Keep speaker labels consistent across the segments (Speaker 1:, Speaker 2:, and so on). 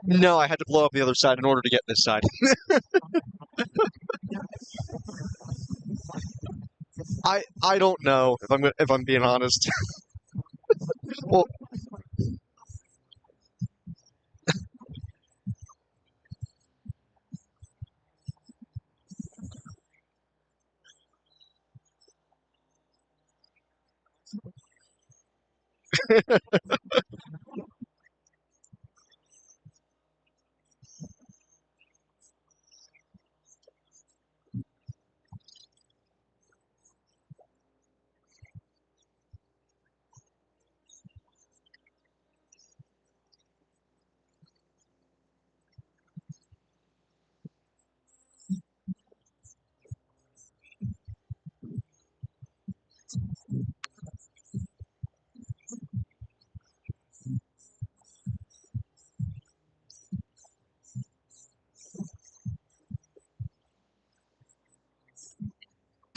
Speaker 1: No, I had to blow up the other side in order to get this side. I don't know if I'm being honest. Well,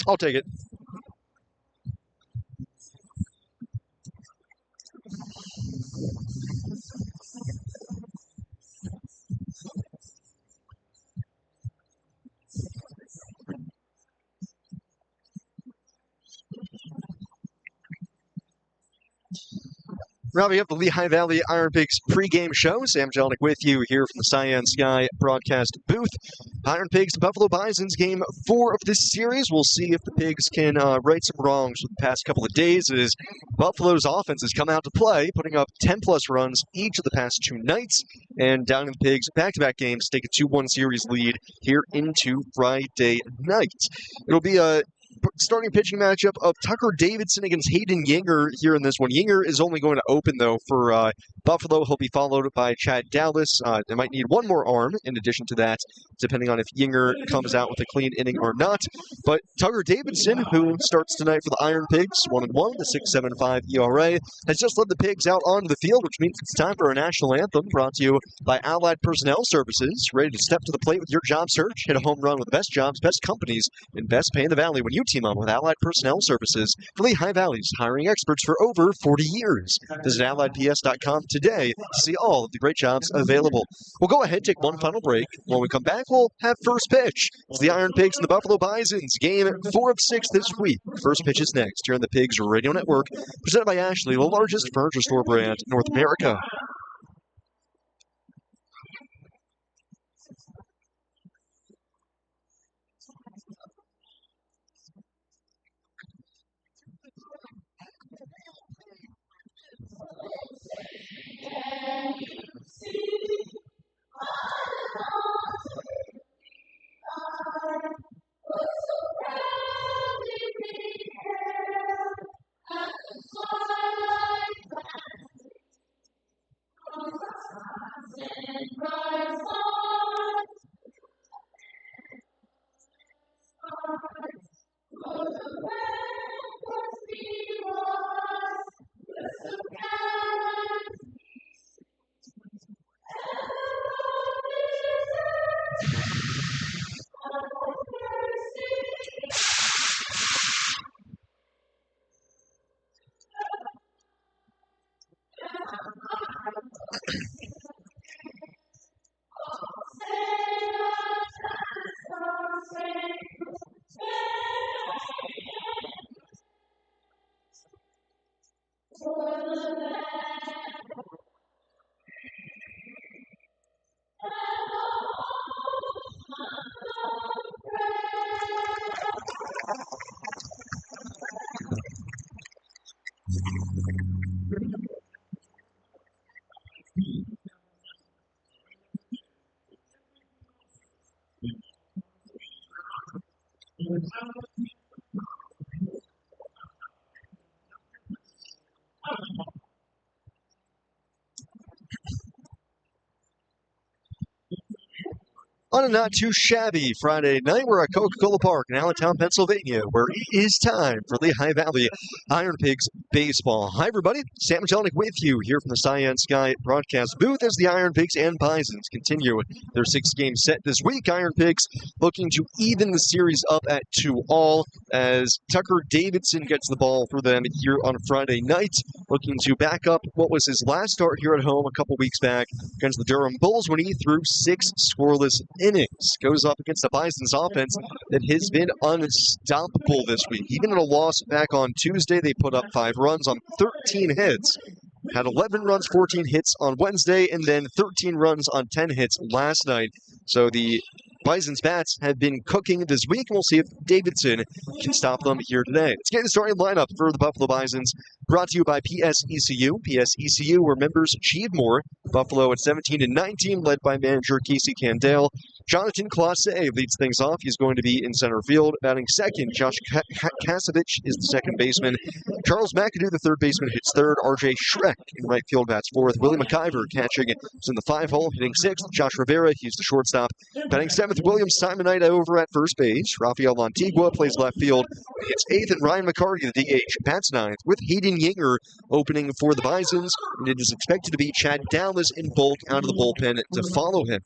Speaker 1: I'll take it. Now we have the Lehigh Valley IronPigs pregame show. Sam Jelnick with you here from the Cyan Sky broadcast booth. IronPigs, Buffalo Bisons, game 4 of this series. We'll see if the Pigs can right some wrongs for the past couple of days as Buffalo's offense has come out to play, putting up 10-plus runs each of the past 2 nights. And down in the Pigs, back-to-back games take a 2-1 series lead here into Friday night. It'll be a starting pitching matchup of Tucker Davidson against Hayden Yinger here in this one. Yinger is only going to open, though, for Buffalo. He'll be followed by Chad Dallas. They might need one more arm in addition to that, depending on if Yinger comes out with a clean inning or not. But Tucker Davidson, who starts tonight for the IronPigs, 1-1, the 6.75 ERA, has just led the Pigs out onto the field, which means it's time for our national anthem, brought to you by Allied Personnel Services. Ready to step to the plate with your job search? Hit a home run with the best jobs, best companies, and best pay in the Valley when you team up with Allied Personnel Services. For Lehigh Valley's hiring experts for over 40 years. Visit AlliedPS.com today to see all of the great jobs available. We'll go ahead and take one final break. When we come back, we'll have first pitch. It's the IronPigs and the Buffalo Bisons. Game 4 of 6 this week. First pitch is next here on the Pigs Radio Network, presented by Ashley, the largest furniture store brand in North America. On a not too shabby Friday night, we're at Coca-Cola Park in Allentown, Pennsylvania, where it is time for Lehigh Valley IronPigs baseball. Hi, everybody. Sam Jelenic with you here from the Cyan Sky broadcast booth as the IronPigs and Bisons continue their six-game set this week. IronPigs looking to even the series up at 2-all as Tucker Davidson gets the ball for them here on Friday night, looking to back up what was his last start here at home a couple weeks back against the Durham Bulls when he threw 6 scoreless innings. Goes up against the Bisons offense that has been unstoppable this week. Even in a loss back on Tuesday, they put up 5 runs on 13 hits. Had 11 runs, 14 hits on Wednesday, and then 13 runs on 10 hits last night. So the Bison's bats have been cooking this week, and we'll see if Davidson can stop them here today. Let's get the starting lineup for the Buffalo Bisons, brought to you by PSECU. PSECU, where members achieve more. Buffalo at 17-19, led by manager Casey Candale. Jonathan Clase leads things off. He's going to be in center field. Batting second, Josh Kasevich is the second baseman. Charles McAdoo, the third baseman, hits third. RJ Schreck in right field bats fourth. Willie McIver catching is in the 5-hole, hitting sixth. Josh Rivera, he's the shortstop. Batting seventh, William Simonite over at first base. Rafael Antigua plays left field. Hits eighth, and Ryan McCarty, the DH, bats ninth, with Hayden Yinger opening for the Bisons. And it is expected to be Chad Dallas in bulk out of the bullpen to follow him.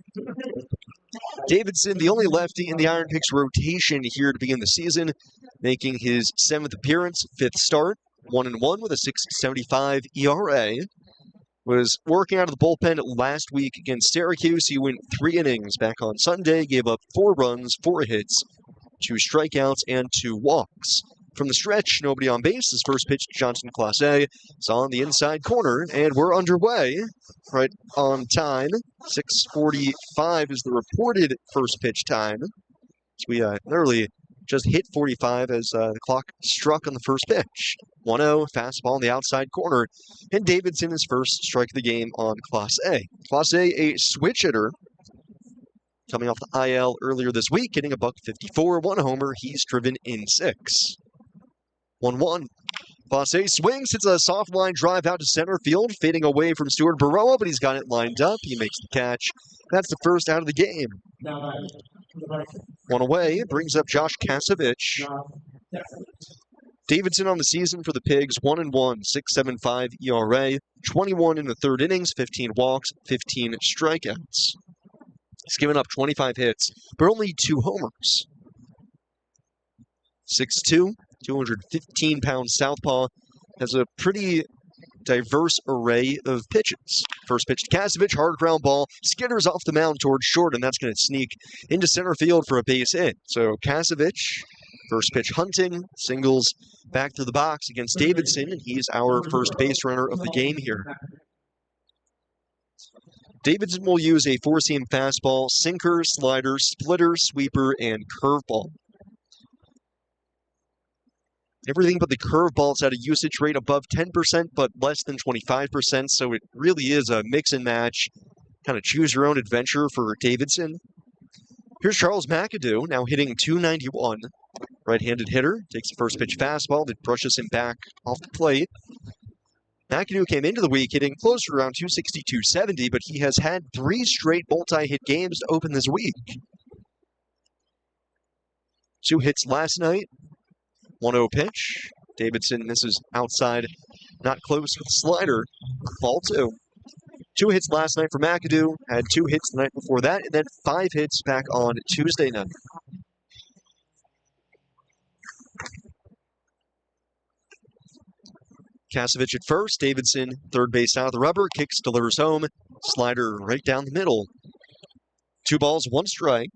Speaker 1: Davidson, the only lefty in the IronPigs rotation here to begin the season, making his 7th appearance, 5th start, 1-1 with a 6.75 ERA. Was working out of the bullpen last week against Syracuse. He went 3 innings back on Sunday, gave up 4 runs, 4 hits, 2 strikeouts, and 2 walks. From the stretch, nobody on base. His first pitch to Johnson Clase is on the inside corner, and we're underway right on time. 6:45 is the reported first pitch time. So we literally just hit 45 as the clock struck on the first pitch. 1-0, fastball on the outside corner, and Davidson his first strike of the game on Clase. Clase, a switch hitter, coming off the IL earlier this week, hitting a .154, 1 homer. He's driven in 6. 1-1. Clase swings, hits a soft line drive out to center field, fading away from Stuart Baroa, but he's got it lined up. He makes the catch. That's the first out of the game. 1 away, brings up Josh Kasevich. Davidson on the season for the Pigs, 1-1, 6.75 ERA, 21 in the third innings, 15 walks, 15 strikeouts. He's given up 25 hits, but only 2 homers. 6'2", 215-pound southpaw, has a pretty diverse array of pitches. First pitch to Kasevich, hard ground ball, skitters off the mound towards short, and that's going to sneak into center field for a base hit. So Kasevich, first pitch hunting, singles back to the box against Davidson, and he's our first base runner of the game here. Davidson will use a 4-seam fastball, sinker, slider, splitter, sweeper, and curveball. Everything but the curveball's at a usage rate above 10%, but less than 25%, so it really is a mix and match, kind of choose your own adventure for Davidson. Here's Charles McAdoo, now hitting .291. Right-handed hitter, takes the first pitch fastball that brushes him back off the plate. McAdoo came into the week hitting close to around .260, .270, but he has had 3 straight multi-hit games to open this week. 2 hits last night. 1-0 pitch. Davidson misses outside, not close with the slider. Ball 2. 2 hits last night for McAdoo, had 2 hits the night before that, and then 5 hits back on Tuesday night. Kasevich at first, Davidson third base out of the rubber, kicks, delivers home, slider right down the middle. 2 balls, 1 strike.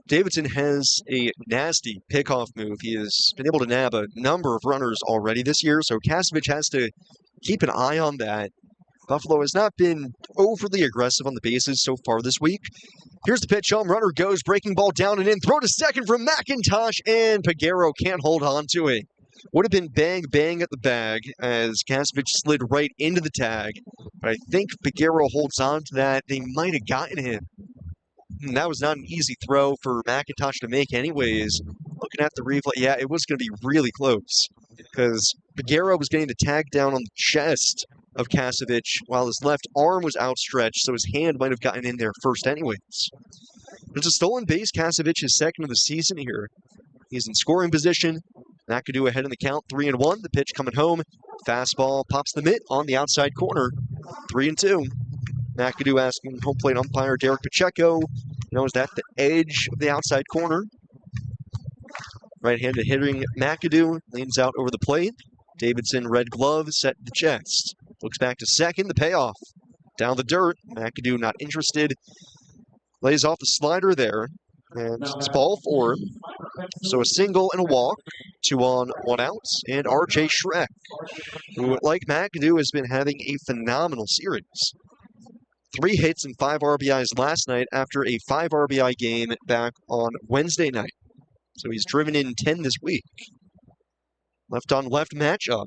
Speaker 1: Davidson has a nasty pickoff move. He has been able to nab a number of runners already this year, so Kasevich has to keep an eye on that. Buffalo has not been overly aggressive on the bases so far this week. Here's the pitch home. Runner goes, breaking ball down and in. Throw to second from McIntosh, and Peguero can't hold on to it. Would have been bang, bang at the bag as Kasevich slid right into the tag. But I think Peguero holds on to that. They might have gotten him. And that was not an easy throw for McIntosh to make anyways. Looking at the replay, yeah, it was going to be really close because Peguero was getting the tag down on the chest of Kasevich while his left arm was outstretched, so his hand might have gotten in there first anyways. It's a stolen base. Kasevich is second of the season here. He's in scoring position. McAdoo ahead in the count, 3-1. The pitch coming home. Fastball pops the mitt on the outside corner, 3-2. McAdoo asking home plate umpire Derek Pacheco, is that the edge of the outside corner? Right-handed hitting McAdoo leans out over the plate. Davidson, red glove, set the chest. Looks back to second, the payoff. Down the dirt, McAdoo not interested. Lays off the slider there, and it's ball 4. So a single and a walk, 2 on, 1 out, and R.J. Schreck, who, like McAdoo, has been having a phenomenal series. 3 hits and 5 RBIs last night after a 5 RBI game back on Wednesday night. So he's driven in 10 this week. Left-on-left matchup.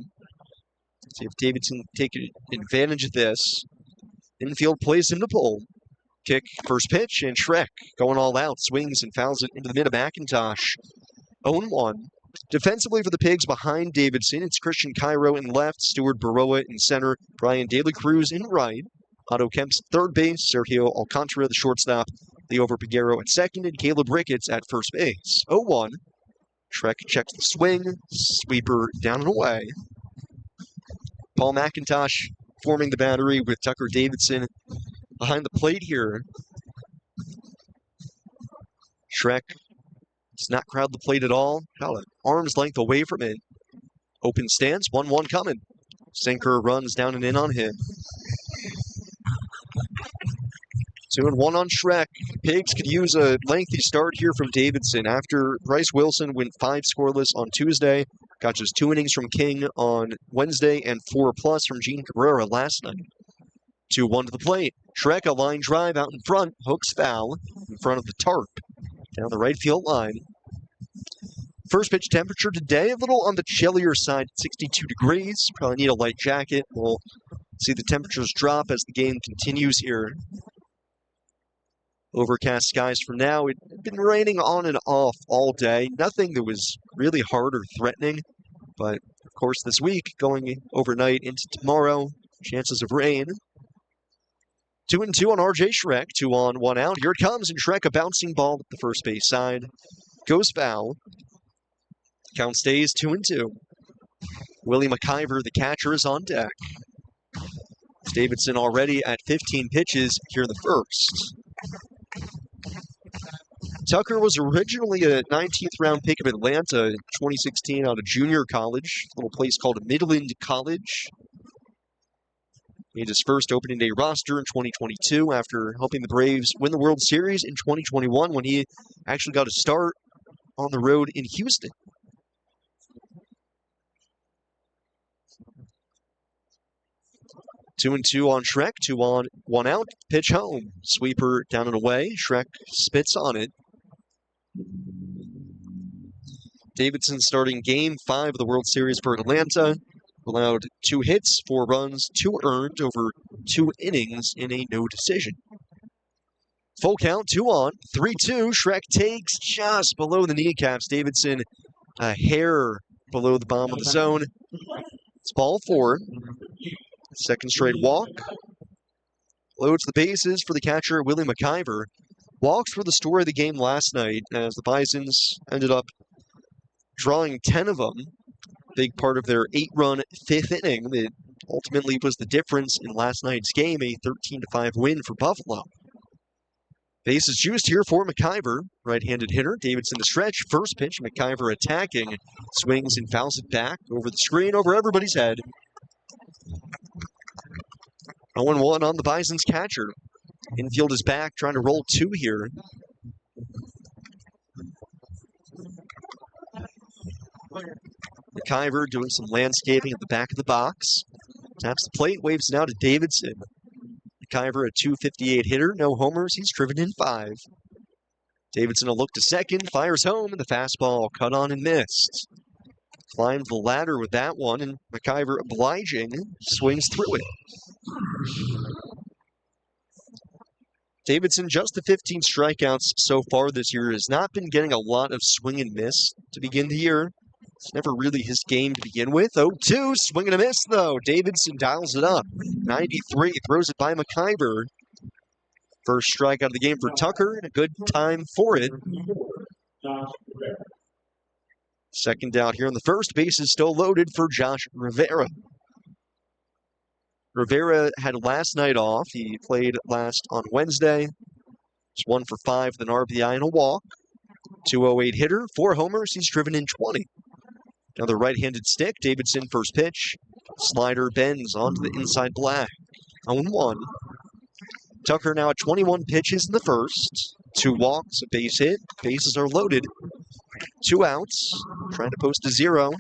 Speaker 1: See if Davidson can take advantage of this. Infield plays him to pull. Kick, first pitch, and Schreck going all out. Swings and fouls it into the mid of McIntosh. 0-1. Defensively for the Pigs behind Davidson, it's Christian Cairo in left, Stuart Baroa in center, Brian De La Cruz in right, Otto Kemp's third base, Sergio Alcantara the shortstop, Leo Verpiguero at second, and Caleb Ricketts at first base. 0-1. Schreck checks the swing, sweeper down and away. Paul McIntosh forming the battery with Tucker Davidson behind the plate here. Schreck does not crowd the plate at all. About an arm's length away from it. Open stance, 1-1 coming. Sinker runs down and in on him. 2-1 on Schreck. Pigs could use a lengthy start here from Davidson after Bryce Wilson went 5 scoreless on Tuesday. Got just 2 innings from King on Wednesday and 4+ from Gene Cabrera last night. 2-1 to the plate. Schreck, a line drive out in front. Hooks foul in front of the tarp. Down the right field line. First pitch temperature today, a little on the chillier side, 62 degrees. Probably need a light jacket. We'll see the temperatures drop as the game continues here. Overcast skies for now. It had been raining on and off all day. Nothing that was really hard or threatening. But, of course, this week, going overnight into tomorrow, chances of rain. 2-2 on R.J. Schreck. 2 on, 1 out. Here it comes, and Schreck, a bouncing ball at the first base side. Goes foul. Count stays 2-2. Willie McIver, the catcher, is on deck. Davidson already at 15 pitches here in the first. Tucker was originally a 19th round pick of Atlanta in 2016 out of junior college, a little place called Midland College. Made his first opening day roster in 2022 after helping the Braves win the World Series in 2021 when he actually got a start on the road in Houston. Two and two on Schreck, 2 on, 1 out, pitch home. Sweeper down and away. Schreck spits on it. Davidson starting Game 5 of the World Series for Atlanta. Allowed 2 hits, 4 runs, 2 earned over 2 innings in a no decision. Full count, 2 on, 3-2. Schreck takes just below the kneecaps. Davidson a hair below the bottom of the zone. It's ball 4. Second straight walk. Loads the bases for the catcher, Willie McIver. Walks were the story of the game last night as the Bisons ended up drawing 10 of them. Big part of their 8-run 5th inning that ultimately was the difference in last night's game, a 13-5 win for Buffalo. Base is juiced here for McIver, right-handed hitter. Davidson the stretch, first pitch, McIver attacking, swings and fouls it back over the screen, over everybody's head. 0-1 on the Bison's catcher. Infield is back, trying to roll 2 here. McIver doing some landscaping at the back of the box. Taps the plate, waves it out to Davidson. McIver, a .258 hitter, no homers. He's driven in 5. Davidson a look to second, fires home, and the fastball cut on and missed. Climbed the ladder with that one, and McIver obliging, swings through it. Davidson, just the 15 strikeouts so far this year, has not been getting a lot of swing and miss to begin the year. It's never really his game to begin with. 0-2, swing and a miss, though. Davidson dials it up. 93, throws it by McIver. First strikeout of the game for Tucker, and a good time for it. Second out here in the first. Base is still loaded for Josh Rivera. Rivera had last night off. He played last on Wednesday. He's 1 for 5 with an RBI and a walk. 208 hitter, 4 homers. He's driven in 20. Another right-handed stick. Davidson first pitch. Slider bends onto the inside black. 0-1. Tucker now at 21 pitches in the first. 2 walks, a base hit. Bases are loaded. 2 outs. Trying to post a 0.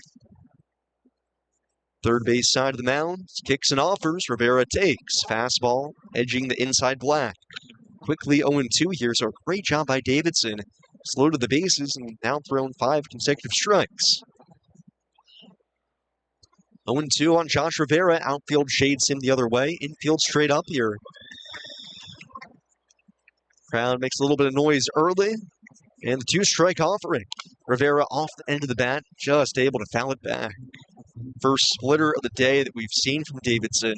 Speaker 1: Third base side of the mound. Kicks and offers. Rivera takes. Fastball edging the inside black. Quickly 0-2 here, so a great job by Davidson. Slow to the bases and now thrown 5 consecutive strikes. 0-2 on Josh Rivera. Outfield shades him the other way. Infield straight up here. Crowd makes a little bit of noise early. And the 2-strike offering. Rivera off the end of the bat, just able to foul it back. First splitter of the day that we've seen from Davidson.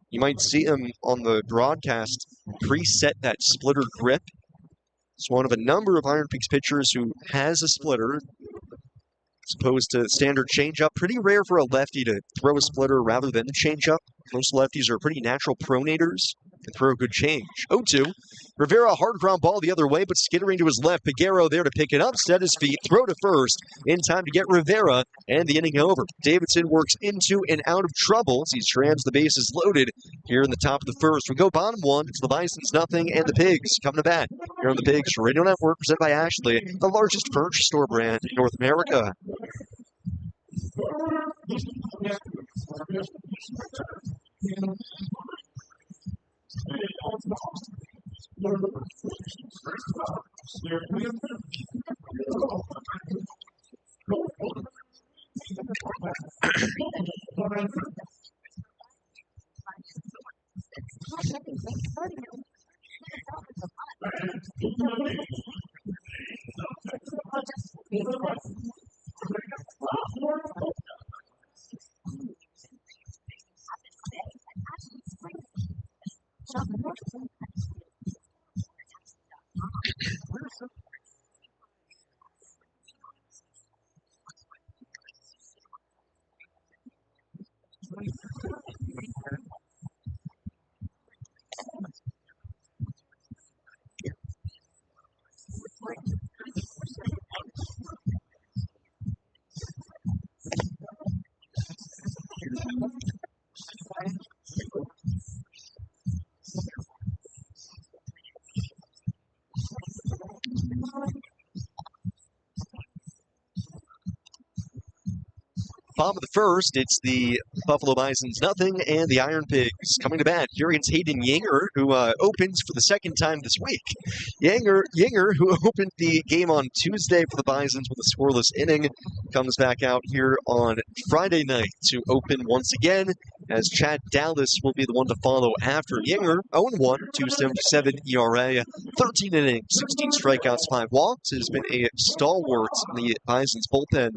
Speaker 1: You might see him on the broadcast preset that splitter grip. It's one of a number of IronPigs pitchers who has a splitter, as opposed to standard changeup. Pretty rare for a lefty to throw a splitter rather than a changeup. Most lefties are pretty natural pronators and throw a good change. 0-2. Rivera, hard ground ball the other way, but skittering to his left. Piguero there to pick it up, set his feet, throw to first, in time to get Rivera, and the inning over. Davidson works into and out of trouble as he trams the bases loaded here in the top of the first. We go bottom 1. It's the Bisons nothing, and the Pigs coming to bat here on the Pigs Radio Network, presented by Ashley, the largest furniture store brand in North America. Bottom of the first, it's the Buffalo Bisons nothing, and the IronPigs coming to bat here against Hayden Yanger, who opens for the second time this week. Yanger, who opened the game on Tuesday for the Bisons with a scoreless inning, comes back out here on Friday night to open once again, as Chad Dallas will be the one to follow after. Yanger, 0-1, 2.77 ERA, 13 innings, 16 strikeouts, 5 walks, has been a stalwart in the Bisons bullpen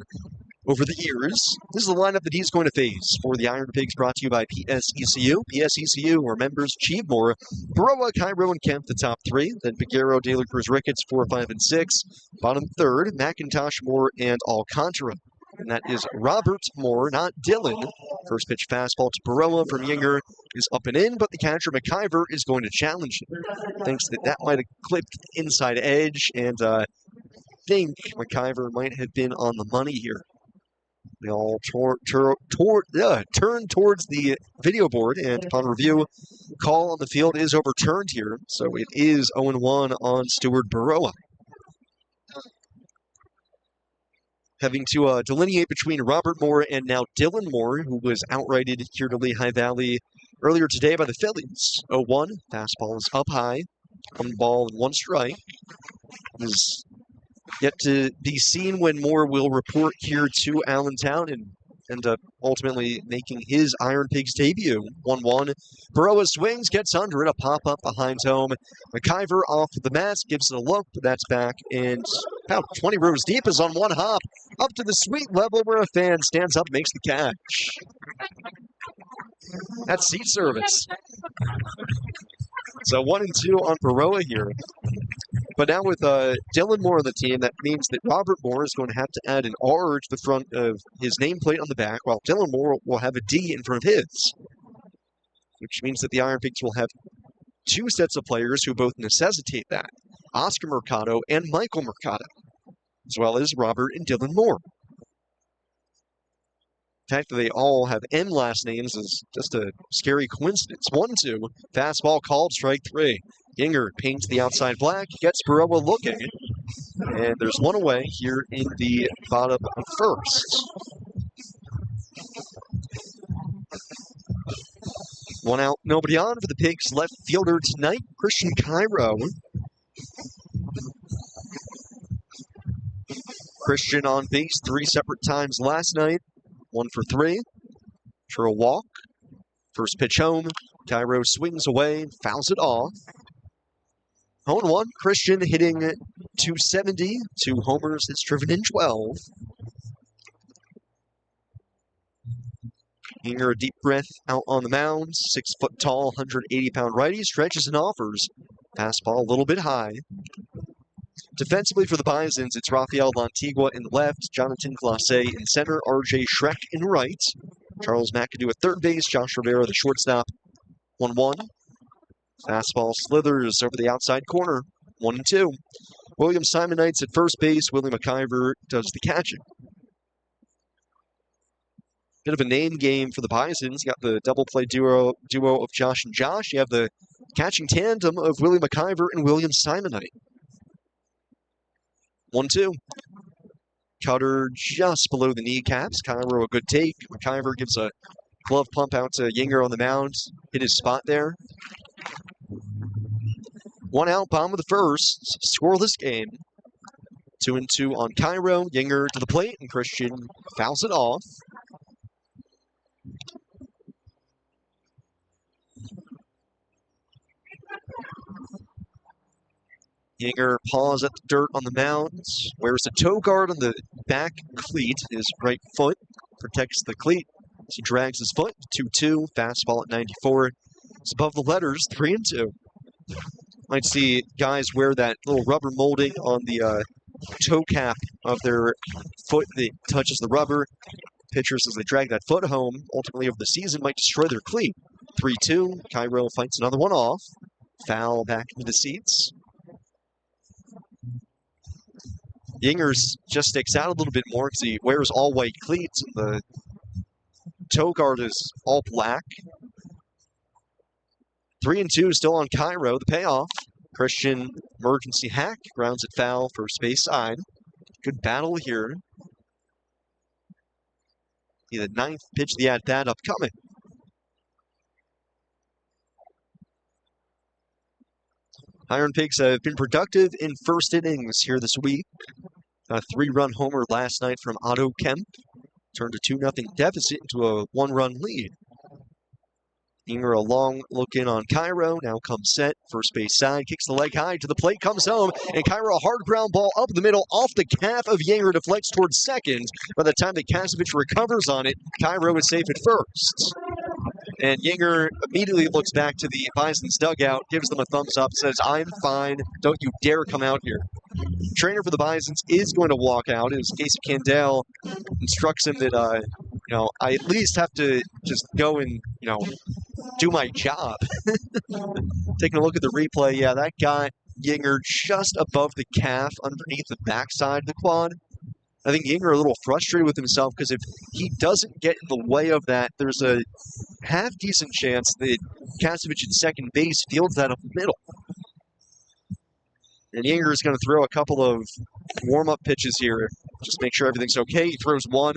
Speaker 1: over the years. This is the lineup that he's going to face for the IronPigs, brought to you by PSECU. PSECU, where members achieve more. Baroa, Cairo, and Kemp, the top 3. Then Piguero, De La Cruz, Ricketts, 4, 5, and 6. Bottom 3rd, McIntosh, Moore, and Alcantara. And that is Robert Moore, not Dylan. First pitch fastball to Baroa from Yanger is up and in, but the catcher McIver is going to challenge him. Thinks that might have clipped the inside edge, and think McIver might have been on the money here. They all turn towards the video board, and upon review, call on the field is overturned here, so it is 0-1 on Stuart Baroa. Having to delineate between Robert Moore and now Dylan Moore, who was outrighted here to Lehigh Valley earlier today by the Phillies. 0-1, fastball is up high, 1 ball and 1 strike. Is yet to be seen when Moore will report here to Allentown and end up ultimately making his IronPigs debut. 1-1. Baroa swings, gets under it, a pop-up behind home. McIver off the mask, gives it a look, but that's back, and about 20 rows deep is on 1 hop, up to the sweet level where a fan stands up and makes the catch. That's seat service. So 1-2 on Baroa here. But now with Dylan Moore on the team, that means that Robert Moore is going to have to add an R to the front of his nameplate on the back, while Dylan Moore will have a D in front of his, which means that the IronPigs will have two sets of players who both necessitate that, Oscar Mercado and Michael Mercado, as well as Robert and Dylan Moore. The fact that they all have M last names is just a scary coincidence. 1-2, fastball called, strike 3. Yinger paints the outside black, gets Baroa looking, and there's one away here in the bottom of first. 1 out, nobody on for the Pigs left fielder tonight, Christian Cairo. Christian on base 3 separate times last night, 1 for 3. For a walk. First pitch home, Cairo swings away and fouls it off. 0-1, Christian hitting .270, 2 homers, it's driven in 12. Yinger, a deep breath out on the mound, 6 foot tall, 180-pound righty, stretches and offers. Fastball a little bit high. Defensively for the Bisons, it's Rafael Lantigua in left, Jonathan Glacé in center, RJ Schreck in right. Charles McAdoo at third base, Josh Rivera the shortstop. 1-1. Fastball slithers over the outside corner. 1-2. William Simonites at first base. Willie McIver does the catching. Bit of a name game for the Bisons. You got the double play duo of Josh and Josh. You have the catching tandem of Willie McIver and William Simonite. 1-2. Cutter just below the kneecaps. Cairo a good take. McIver gives a glove pump out to Yinger on the mound. Hit his spot there. 1 out, bottom of the first. Scoreless game. 2-2 on Cairo. Yinger to the plate, and Christian fouls it off. Yinger paws at the dirt on the mound, wears a toe guard on the back cleat, his right foot, protects the cleat as he drags his foot. 2-2, fastball at 94. It's above the letters, 3-2. Might see guys wear that little rubber molding on the toe cap of their foot that touches the rubber. Pitchers, as they drag that foot home, ultimately over the season, might destroy their cleat. 3-2, Cairo fights another one off. Foul back into the seats. Yinger's just sticks out a little bit more because he wears all white cleats and the toe guard is all black. 3-2 still on Cairo. The payoff. Christian emergency hack, grounds it foul, first base side. Good battle here. The 9th pitch of the at-bat upcoming. IronPigs have been productive in first innings here this week. A 3-run homer last night from Otto Kemp. Turned a 2-0 deficit into a 1-run lead. Yinger a long look in on Cairo, now comes set, first base side, kicks the leg high to the plate, comes home, and Cairo a hard ground ball up the middle, off the calf of Yinger, deflects towards second. By the time that Kasevich recovers on it, Cairo is safe at first. And Yinger immediately looks back to the Bison's dugout, gives them a thumbs up, says, "I'm fine, don't you dare come out here." Trainer for the Bisons is going to walk out as Casey Candale instructs him that, I at least have to just go and, do my job. Taking a look at the replay, yeah, that got Yinger just above the calf underneath the backside of the quad. I think Yinger a little frustrated with himself because if he doesn't get in the way of that, there's a half-decent chance that Kasevich at second base fields that up the middle. And Yinger is going to throw a couple of warm-up pitches here. Just make sure everything's okay. He throws one,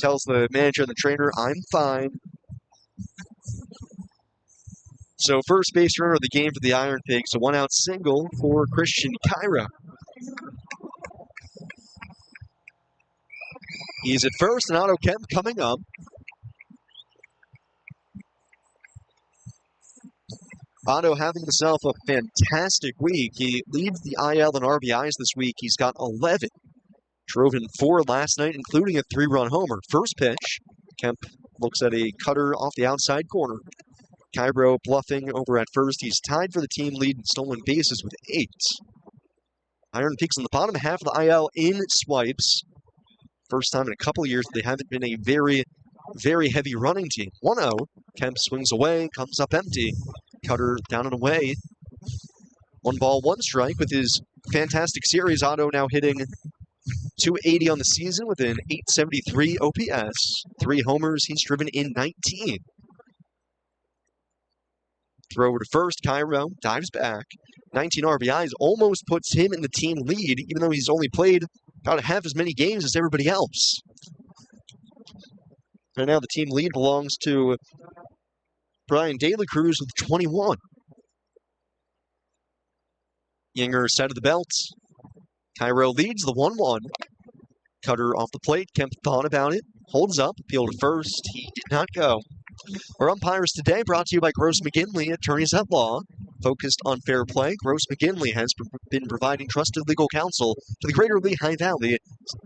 Speaker 1: tells the manager and the trainer, "I'm fine." So first base runner of the game for the IronPigs, a 1-out single for Christian Cairo. He's at first, and Otto Kemp coming up. Otto having himself a fantastic week. He leads the IL in RBIs this week. He's got 11. Drove in 4 last night, including a 3-run homer. First pitch, Kemp looks at a cutter off the outside corner. Cairo bluffing over at first. He's tied for the team lead in stolen bases with 8. IronPigs on the bottom half of the IL in swipes. First time in a couple of years they haven't been a very, very heavy running team. 1-0. Kemp swings away, comes up empty. Cutter down and away. 1 ball, 1 strike with his fantastic series. Otto now hitting .280 on the season with an .873 OPS. 3 homers, he's driven in 19. Throw over to first, Cairo dives back. 19 RBIs almost puts him in the team lead, even though he's only played about half as many games as everybody else. Right now, the team lead belongs to Brian De La Cruz with 21. Yinger side of the belt. Cairo leads the 1-1. Cutter off the plate. Kemp thought about it. Holds up. Appeal to first. He did not go. Our umpires today brought to you by Gross McGinley, attorneys at law. Focused on fair play, Gross McGinley has been providing trusted legal counsel to the greater Lehigh Valley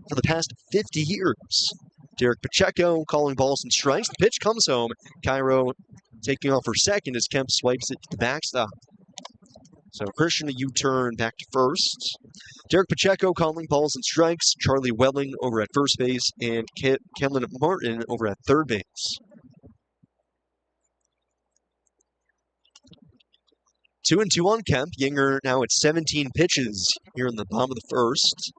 Speaker 1: for the past 50 years. Derek Pacheco calling balls and strikes. The pitch comes home. Cairo taking off for second as Kemp swipes it to the backstop. So Christian, a U-turn back to first. Derek Pacheco calling balls and strikes. Charlie Welling over at first base. And Kellen Martin over at third base. 2-2 on Kemp. Yinger now at 17 pitches here in the bottom of the first.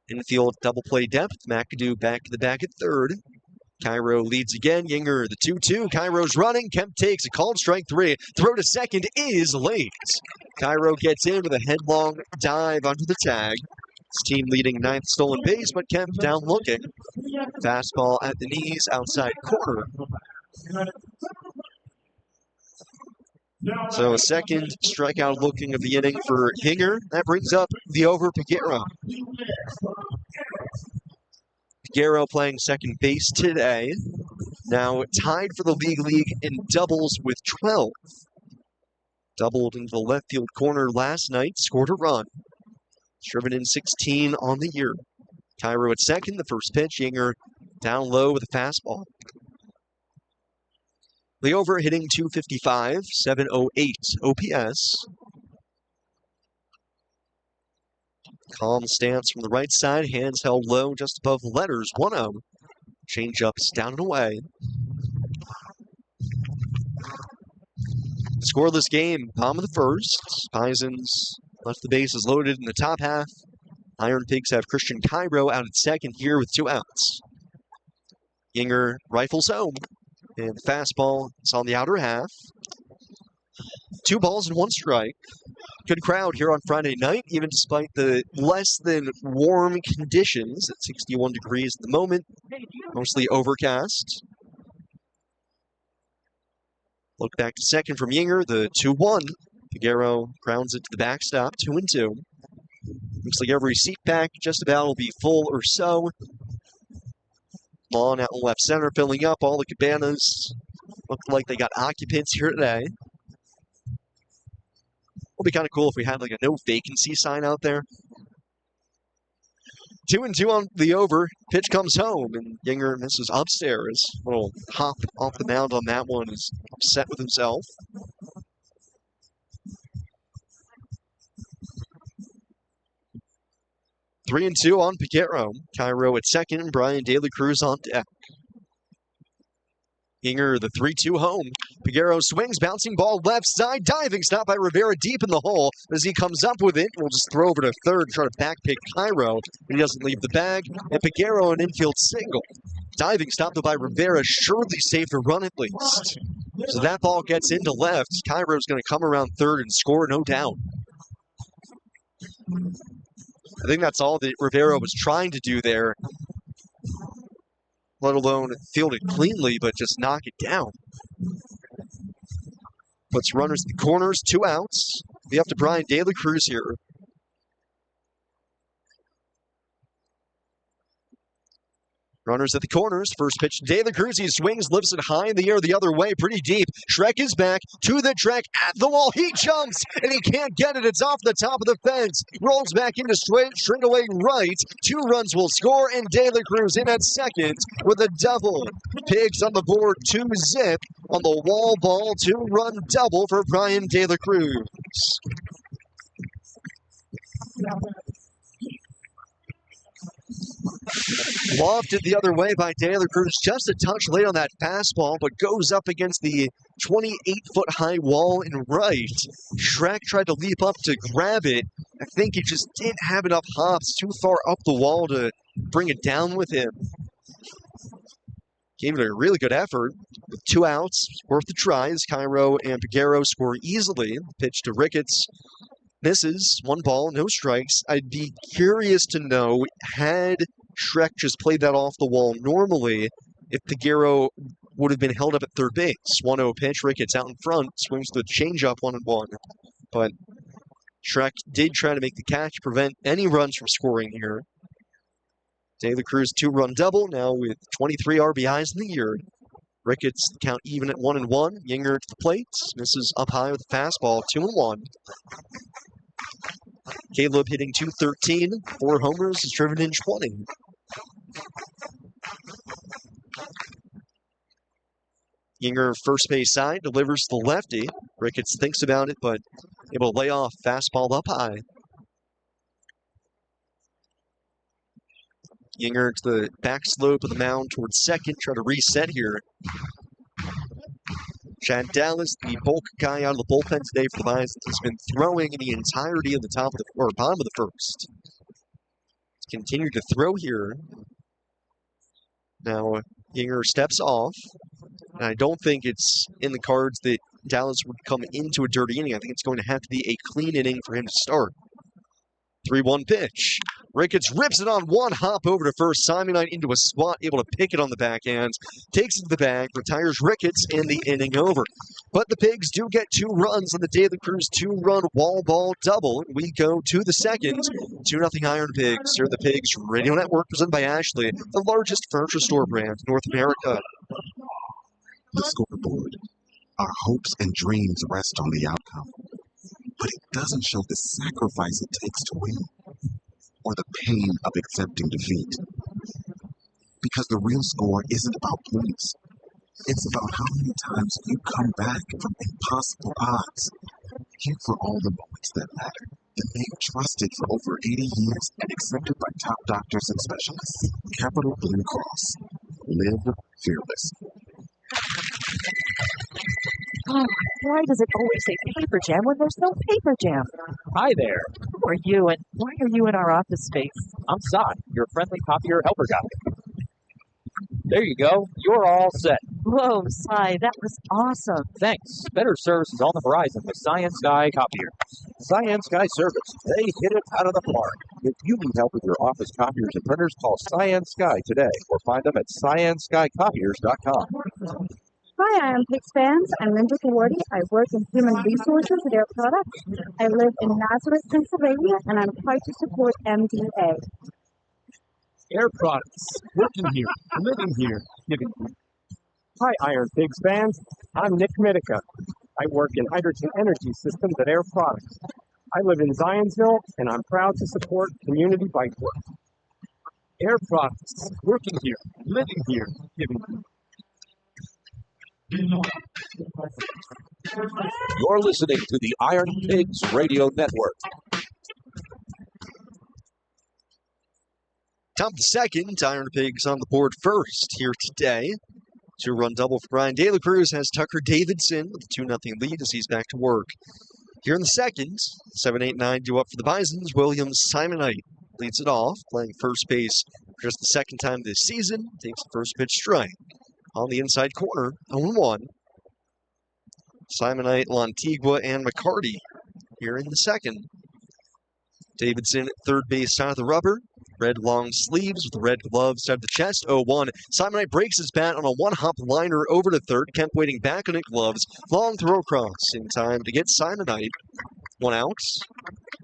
Speaker 1: Infield double play depth. McAdoo back to the back at third. Cairo leads again. Yinger the 2-2. Cairo's running. Kemp takes a called strike 3. Throw to second is late. Cairo gets in with a headlong dive onto the tag. His team leading 9th stolen base, but Kemp down looking. Fastball at the knees, outside corner. So a second strikeout looking of the inning for Yinger. That brings up the over Peguero. Peguero playing second base today. Now tied for the league in doubles with 12. Doubled into the left field corner last night. Scored a run. Driven in 16 on the year. Cairo at second. The first pitch. Yinger down low with a fastball. The over hitting .255, 708 OPS. Calm stance from the right side, hands held low just above the letters, 1-0. Change-ups down and away. Scoreless game, bottom of the first. Bisons left the bases loaded in the top half. IronPigs have Christian Cairo out at second here with 2 outs. Yinger rifles home. And the fastball is on the outer half. 2 balls and 1 strike. Good crowd here on Friday night, even despite the less than warm conditions at 61 degrees at the moment. Mostly overcast. Look back to second from Yinger, the 2-1. Peguero grounds it to the backstop, 2-2. Looks like every seat back just about will be full or so. Lawn out in left center, filling up. All the cabanas look like they got occupants here today. It'll be kind of cool if we had like a no vacancy sign out there. 2-2 on the over. Pitch comes home, and Yinger misses upstairs. Little hop off the mound on that one. Is upset with himself. Three and 2 on Peguero. Cairo at second, and Brian De La Cruz on deck. Yinger, the 3-2 home. Peguero swings, bouncing ball left side, diving stop by Rivera deep in the hole. As he comes up with it, we'll just throw over to third and try to backpick Cairo. He doesn't leave the bag, and Peguero an infield single. Diving stop by Rivera, surely saved a run at least. So that ball gets into left. Cairo's going to come around third and score, no doubt. I think that's all that Rivera was trying to do there, let alone field it cleanly, but just knock it down. Puts runners in the corners, 2 outs. We have to Brian De La Cruz here. Runners at the corners. First pitch, De La Cruz. He swings, lifts it high in the air the other way, pretty deep. Shrek is back to the track at the wall. He jumps, and he can't get it. It's off the top of the fence. Rolls back into straightaway right. 2 runs will score, and De La Cruz in at second with a double. Pigs on the board, 2-zip on the wall ball. 2-run double for Brian De La Cruz. Lofted the other way by De La Cruz, just a touch late on that fastball, but goes up against the 28-foot-high wall in right. Shrek tried to leap up to grab it. I think he just didn't have enough hops too far up the wall to bring it down with him. Gave it a really good effort. With 2 outs, worth a try as Cairo and Figueroa score easily. Pitch to Ricketts. Misses. 1 ball, no strikes. I'd be curious to know, had Shrek just played that off the wall normally, if Figueroa would have been held up at third base. 1-0 pitch, Ricketts out in front, swings the changeup 1-1. But Shrek did try to make the catch, prevent any runs from scoring here. De La Cruz 2-run double, now with 23 RBIs in the year. Ricketts count even at 1-1. Yinger to the plate, misses up high with a fastball, 2-1. Caleb hitting .213, 4 homers, has driven in 20. Yinger first base side, delivers to the lefty. Ricketts thinks about it, but able to lay off fastball up high. Yinger to the back slope of the mound towards second, try to reset here. Chad Dallas, the bulk guy out of the bullpen today for the Bisons, has been throwing in the entirety of the top of the or bottom of the first. He's continued to throw here. Now Yinger steps off, and I don't think it's in the cards that Dallas would come into a dirty inning. I think it's going to have to be a clean inning for him to start. 3-1 pitch. Ricketts rips it on 1 hop over to first. Simonite into a squat, able to pick it on the backhand. Takes it to the bag, retires Ricketts, and the inning over. But the Pigs do get 2 runs on the De La Cruz 2-run wall ball double. We go to the second. 2-0 IronPigs. Here are the Pigs Radio Network, presented by Ashley, the largest furniture store brand in North America.
Speaker 2: The scoreboard. Our hopes and dreams rest on the outcome. But it doesn't show the sacrifice it takes to win, or the pain of accepting defeat. Because the real score isn't about points. It's about how many times you come back from impossible odds. Here for all the moments that matter. The name trusted for over 80 years and accepted by top doctors and specialists. Capital Blue Cross. Live fearless.
Speaker 3: Oh, why does it always say paper jam when there's no paper jam?
Speaker 4: Hi there.
Speaker 3: Who are you and why are you in our office space?
Speaker 4: I'm Sai, your friendly copier helper guy. There you go. You're all set.
Speaker 3: Whoa, Sai, that was awesome.
Speaker 4: Thanks. Better service is on the horizon with Science Sky Copier. Science Sky Service. They hit it out of the park. If you need help with your office copiers and printers, call Science Sky today or find them at scienceskycopiers.com.
Speaker 5: Hi, IronPigs fans. I'm Linda Kawardi. I work in human resources at Air Products. I live in Nazareth, Pennsylvania, and I'm proud to support MDA.
Speaker 6: Air Products. Working here, living here, giving here. Hi, IronPigs fans. I'm Nick Mitica. I work in hydrogen energy systems at Air Products. I live in Zionsville, and I'm proud to support community bike work. Air Products. Working here, living here, giving here.
Speaker 7: You're listening to the IronPigs Radio Network.
Speaker 1: Top of the second, IronPigs on the board first here today. 2-run double for Brian De La Cruz has Tucker Davidson with a 2-0 lead as he's back to work. Here in the second, 7-8-9 due up for the Bisons. Williams Simonite leads it off, playing first base for just the second time this season. Takes the first pitch strike. On the inside corner, 0-1. Simonite, Lantigua, and McCarty here in the second. Davidson at third base side of the rubber. Red long sleeves with the red gloves side of the chest, 0-1. Simonite breaks his bat on a 1-hop liner over to third. Kemp waiting back on his gloves. Long throw across in time to get Simonite. 1 out.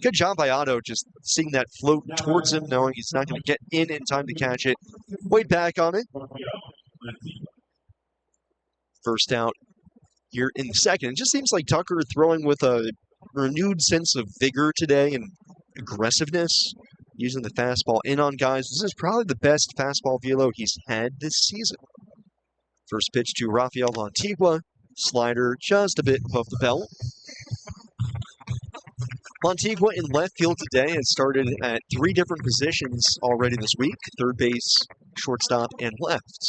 Speaker 1: Good job by Otto just seeing that float towards him, knowing he's not going to get in time to catch it. Wait back on it. First out here in the second. It just seems like Tucker throwing with a renewed sense of vigor today and aggressiveness, using the fastball in on guys. This is probably the best fastball velo he's had this season. First pitch to Rafael Lantigua. Slider just a bit above the belt. Montigua in left field today has started at 3 different positions already this week: third base, shortstop, and left.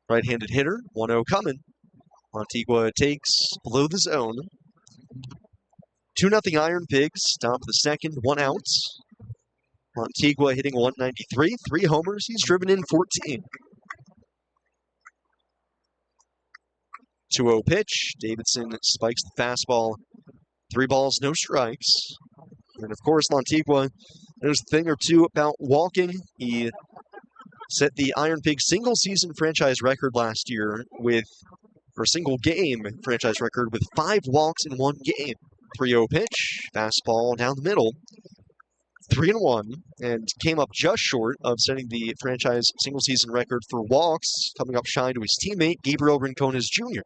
Speaker 1: Right-handed hitter, 1-0 coming. Montigua takes below the zone. 2-0 Iron Pigs, top of the second, 1 out. Montigua hitting 193, 3 homers. He's driven in 14. 2-0 pitch. Davidson spikes the fastball. 3 balls, no strikes. And of course, Montigua, there's a thing or two about walking. He set the Iron Pigs single season franchise record last year or single game franchise record with 5 walks in 1 game. 3-0 pitch, fastball down the middle. 3-1, and came up just short of setting the franchise single season record for walks, coming up shy to his teammate, Gabriel Rincones Jr.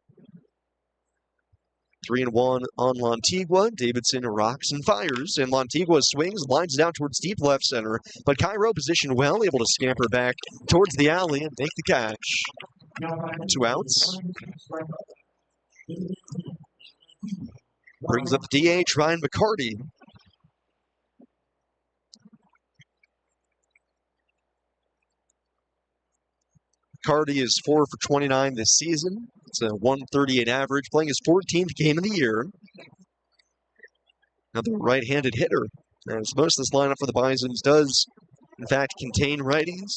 Speaker 1: 3-1 on Montigua. Davidson rocks and fires, and Montigua swings, lines it out towards deep left center, but Cairo positioned well, able to scamper back towards the alley and make the catch. 2 outs. Brings up the DH, Ryan McCarty. McCarty is 4 for 29 this season. It's a 138 average, playing his 14th game of the year. Another right-handed hitter. As most of this lineup for the Bisons does, in fact, contain righties.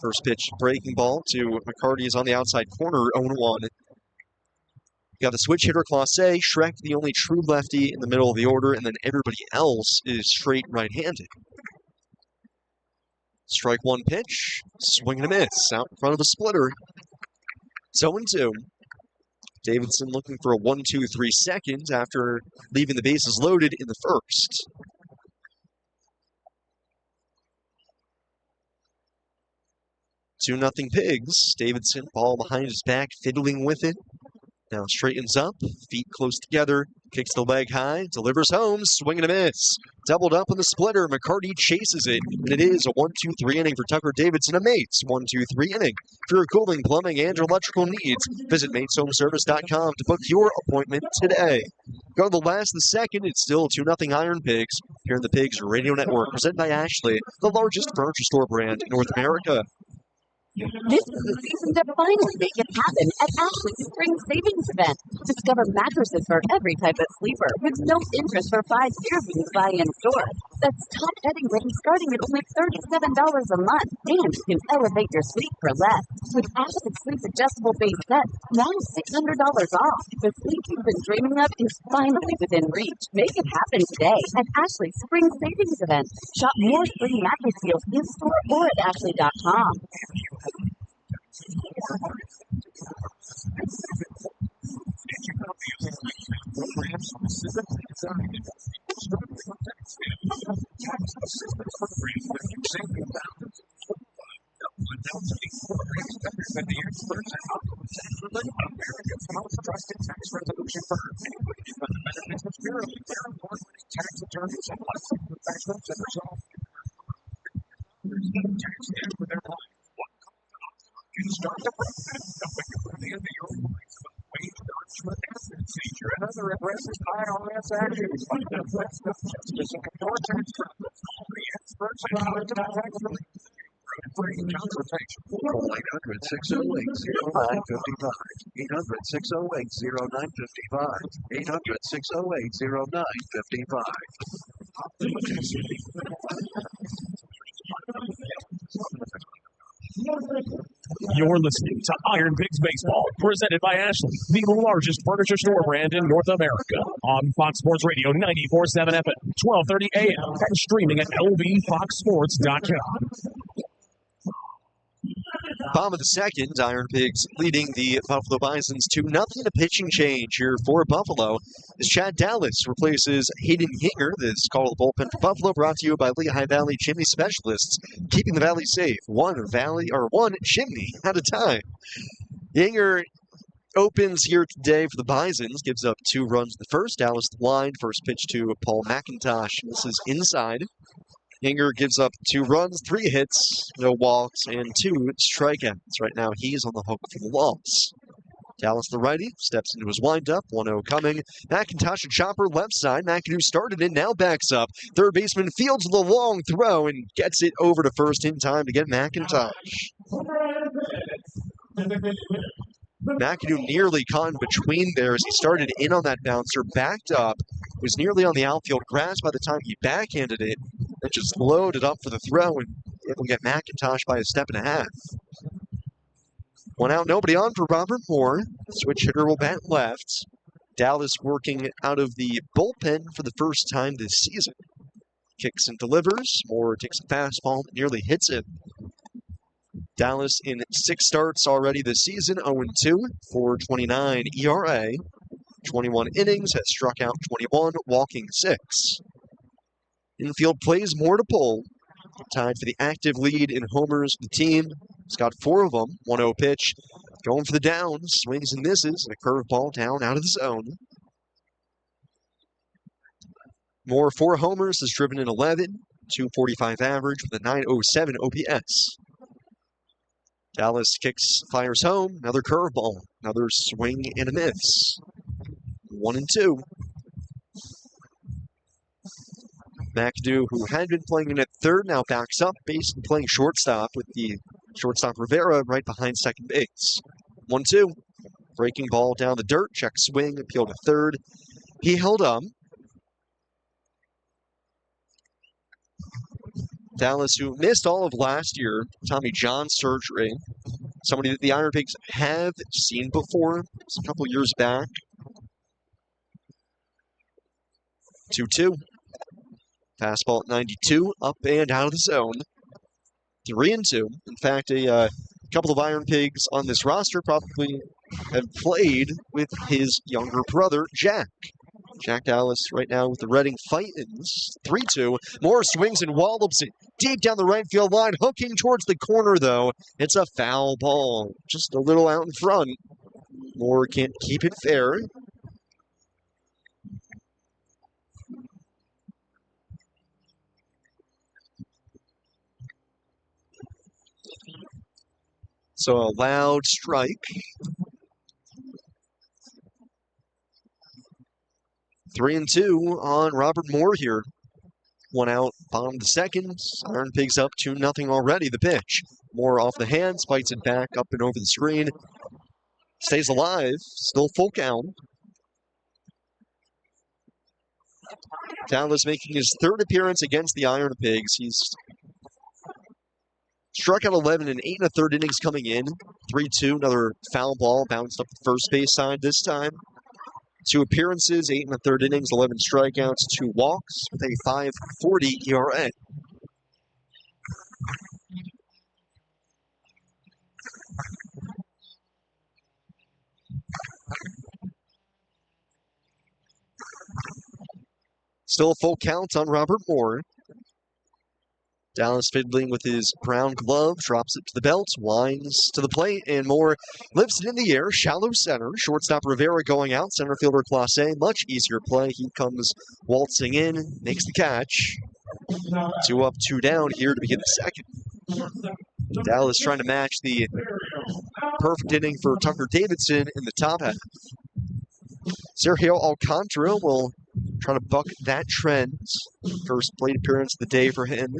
Speaker 1: First pitch breaking ball to McCarty is on the outside corner, 0-1. Got the switch hitter, Clase, Shrek, the only true lefty in the middle of the order, and then everybody else is straight right-handed. Strike 1 pitch, swing and a miss, out in front of the splitter. It's 0-2. Davidson looking for a 1-2-3 second after leaving the bases loaded in the first. Two nothing Pigs. Davidson, ball behind his back, fiddling with it. Now straightens up, feet close together, kicks the leg high, delivers home, swing and a miss. Doubled up on the splitter, McCarty chases it, and it is a 1-2-3 inning for Tucker Davidson, a Mates 1-2-3 inning. For your cooling, plumbing, and electrical needs, visit MatesHomeservice.com to book your appointment today. Go to the last of the second, it's still 2-0 Iron Pigs here in the Pigs Radio Network, presented by Ashley, the largest furniture store brand in North America.
Speaker 3: This is the season to finally make it happen at Ashley's Spring Savings Event. Discover mattresses for every type of sleeper with no interest for 5 years when you buy in store. That's top bedding rates starting at only $37 a month, and you can elevate your sleep for less. With Ashley Sleep Adjustable Base Set, now $600 off. The sleep you've been dreaming of is finally within reach. Make it happen today at Ashley's Spring Savings Event. Shop more spring mattress deals in store or at ashley.com.
Speaker 8: You're listening to Iron Pigs Baseball, presented by Ashley, the largest furniture store brand in North America. On Fox Sports Radio 94.7 FM, 12:30 AM, and streaming at lvfoxsports.com.
Speaker 1: Bottom of the second, Iron Pigs leading the Buffalo Bisons 2-0. A pitching change here for Buffalo as Chad Dallas replaces Hayden Hinger. This call of the bullpen for Buffalo, brought to you by Lehigh Valley Chimney Specialists, keeping the valley safe, one chimney at a time. Hinger opens here today for the Bisons, gives up 2 runs in the first. Dallas the blind, first pitch to Paul McIntosh. This is inside. Hinger gives up 2 runs, 3 hits, no walks, and 2 strikeouts. Right now, he's on the hook for the loss. Dallas, the righty, steps into his windup. 1-0 coming. McIntosh and Chopper left side. McAdoo started in, now backs up. Third baseman fields the long throw and gets it over to first in time to get McIntosh. McAdoo nearly caught in between there as he started in on that bouncer, backed up, was nearly on the outfield grass by the time he backhanded it, and just loaded up for the throw and able to get McIntosh by a step and a half. 1 out, nobody on for Robert Moore. Switch hitter will bat left. Dallas working out of the bullpen for the first time this season. Kicks and delivers. Moore takes a fastball that nearly hits it. Dallas in 6 starts already this season, 0-2, 4.29 ERA. 21 innings, has struck out 21, walking 6. Infield plays more to pull. Tied for the active lead in homers of the team. He's got 4 of them. 1-0 pitch. Going for the down. Swings and misses. And a curveball down out of the zone. Moore 4 homers, has driven in 11. 245 average with a 907 OPS. Dallas kicks, fires home. Another curveball. Another swing and a miss. 1-2. McAdoo, who had been playing in at third, now backs up, basically playing shortstop with the shortstop Rivera right behind second base. 1-2. Breaking ball down the dirt, check swing, appeal to third. He held up. Dallas, who missed all of last year, Tommy John surgery, somebody that the IronPigs have seen before, a couple years back. 2-2. Fastball at 92, up and out of the zone. 3-2. In fact, a couple of IronPigs on this roster probably have played with his younger brother, Jack. Jack Dallas right now with the Reading Fightins. 3-2. Moore swings and wallops it deep down the right field line, hooking towards the corner, though. It's a foul ball, just a little out in front. Moore can't keep it fair. So a loud strike. 3-2 on Robert Moore here. 1 out, bottom of the second. IronPigs up 2-0 already. The pitch. Moore off the hands, fights it back up and over the screen. Stays alive, still full count. Dallas making his 3rd appearance against the IronPigs. He's struck out 11 in 8 1/3 innings coming in. 3-2, another foul ball bounced up the first base side this time. 2 appearances, 8 1/3 innings, 11 strikeouts, 2 walks with a 5.40 ERA. Still a full count on Robert Moore. Dallas fiddling with his brown glove, drops it to the belt, winds to the plate, and Moore lifts it in the air, shallow center. Shortstop Rivera going out, center fielder Clase, much easier play. He comes waltzing in, makes the catch. 2 up, 2 down here to begin the second. Dallas trying to match the perfect inning for Tucker Davidson in the top half. Sergio Alcantara will try to buck that trend. First plate appearance of the day for him.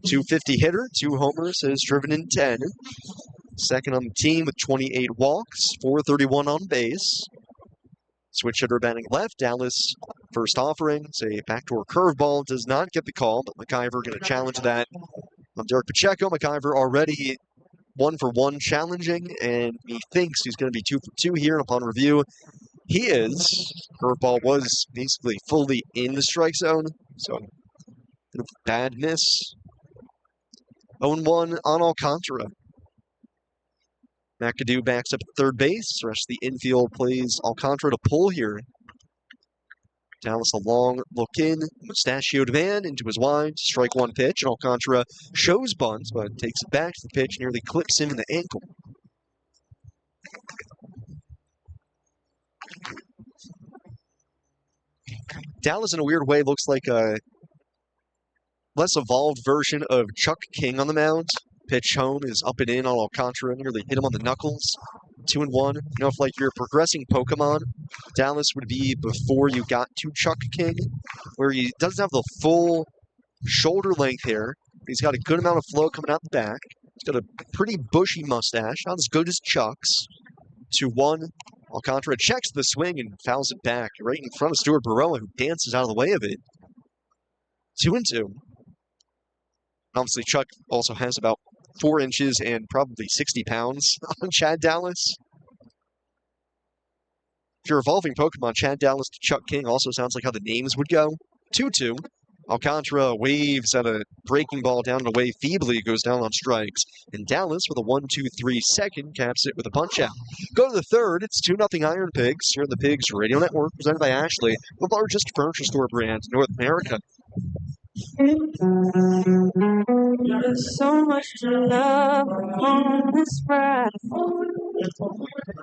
Speaker 1: 250 hitter, 2 homers, has driven in 10. Second on the team with 28 walks, 431 on base. Switch hitter batting left. Dallas first offering. It's a backdoor curveball. Does not get the call, but McIver going to challenge that. On Derek Pacheco, McIver already 1 for 1 challenging, and he thinks he's going to be 2 for 2 here. And upon review, he is. Curveball was basically fully in the strike zone, so bit of a bad miss. 0-1 on Alcantara. McAdoo backs up at third base. The rest of the infield plays Alcantara to pull here. Dallas a long look in, mustachioed man into his wind, strike 1 pitch, and Alcantara shows bunts, but takes it back to the pitch, nearly clips him in the ankle. Dallas, in a weird way, looks like a less evolved version of Chuck King on the mound. Pitch home is up and in on Alcantara, nearly hit him on the knuckles. 2-1. You know, if like you're progressing Pokemon, Dallas would be before you got to Chuck King, where he doesn't have the full shoulder length hair. He's got a good amount of flow coming out the back. He's got a pretty bushy mustache, not as good as Chuck's. 2-1. Alcantara checks the swing and fouls it back right in front of Stuart Baroa, who dances out of the way of it. 2-2. Obviously, Chuck also has about 4 inches and probably 60 pounds on Chad Dallas. If you're evolving Pokemon, Chad Dallas to Chuck King also sounds like how the names would go. 2-2. Alcantara waves at a breaking ball down and away feebly, goes down on strikes. And Dallas, with a 1-2-3 second, caps it with a punch-out. Go to the third. It's 2-0 IronPigs here on the Pigs Radio Network, presented by Ashley, the largest furniture store brand in North America.
Speaker 9: There's so much to love on this ride.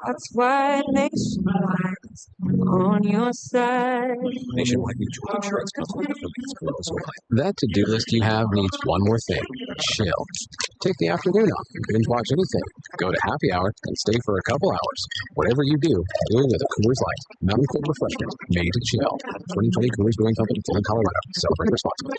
Speaker 9: That's why it makes you on your side.
Speaker 10: Nationwide Mutual Insurance Company affiliates Columbus, Ohio. That to-do list you have needs one more thing: chill. Take the afternoon off and binge watch anything. Go to happy hour and stay for a couple hours. Whatever you do it with a Coors Light, mountain cold refreshment made to chill. 2020 Coors Brewing Company, Flint, Colorado. Celebrate responsibly.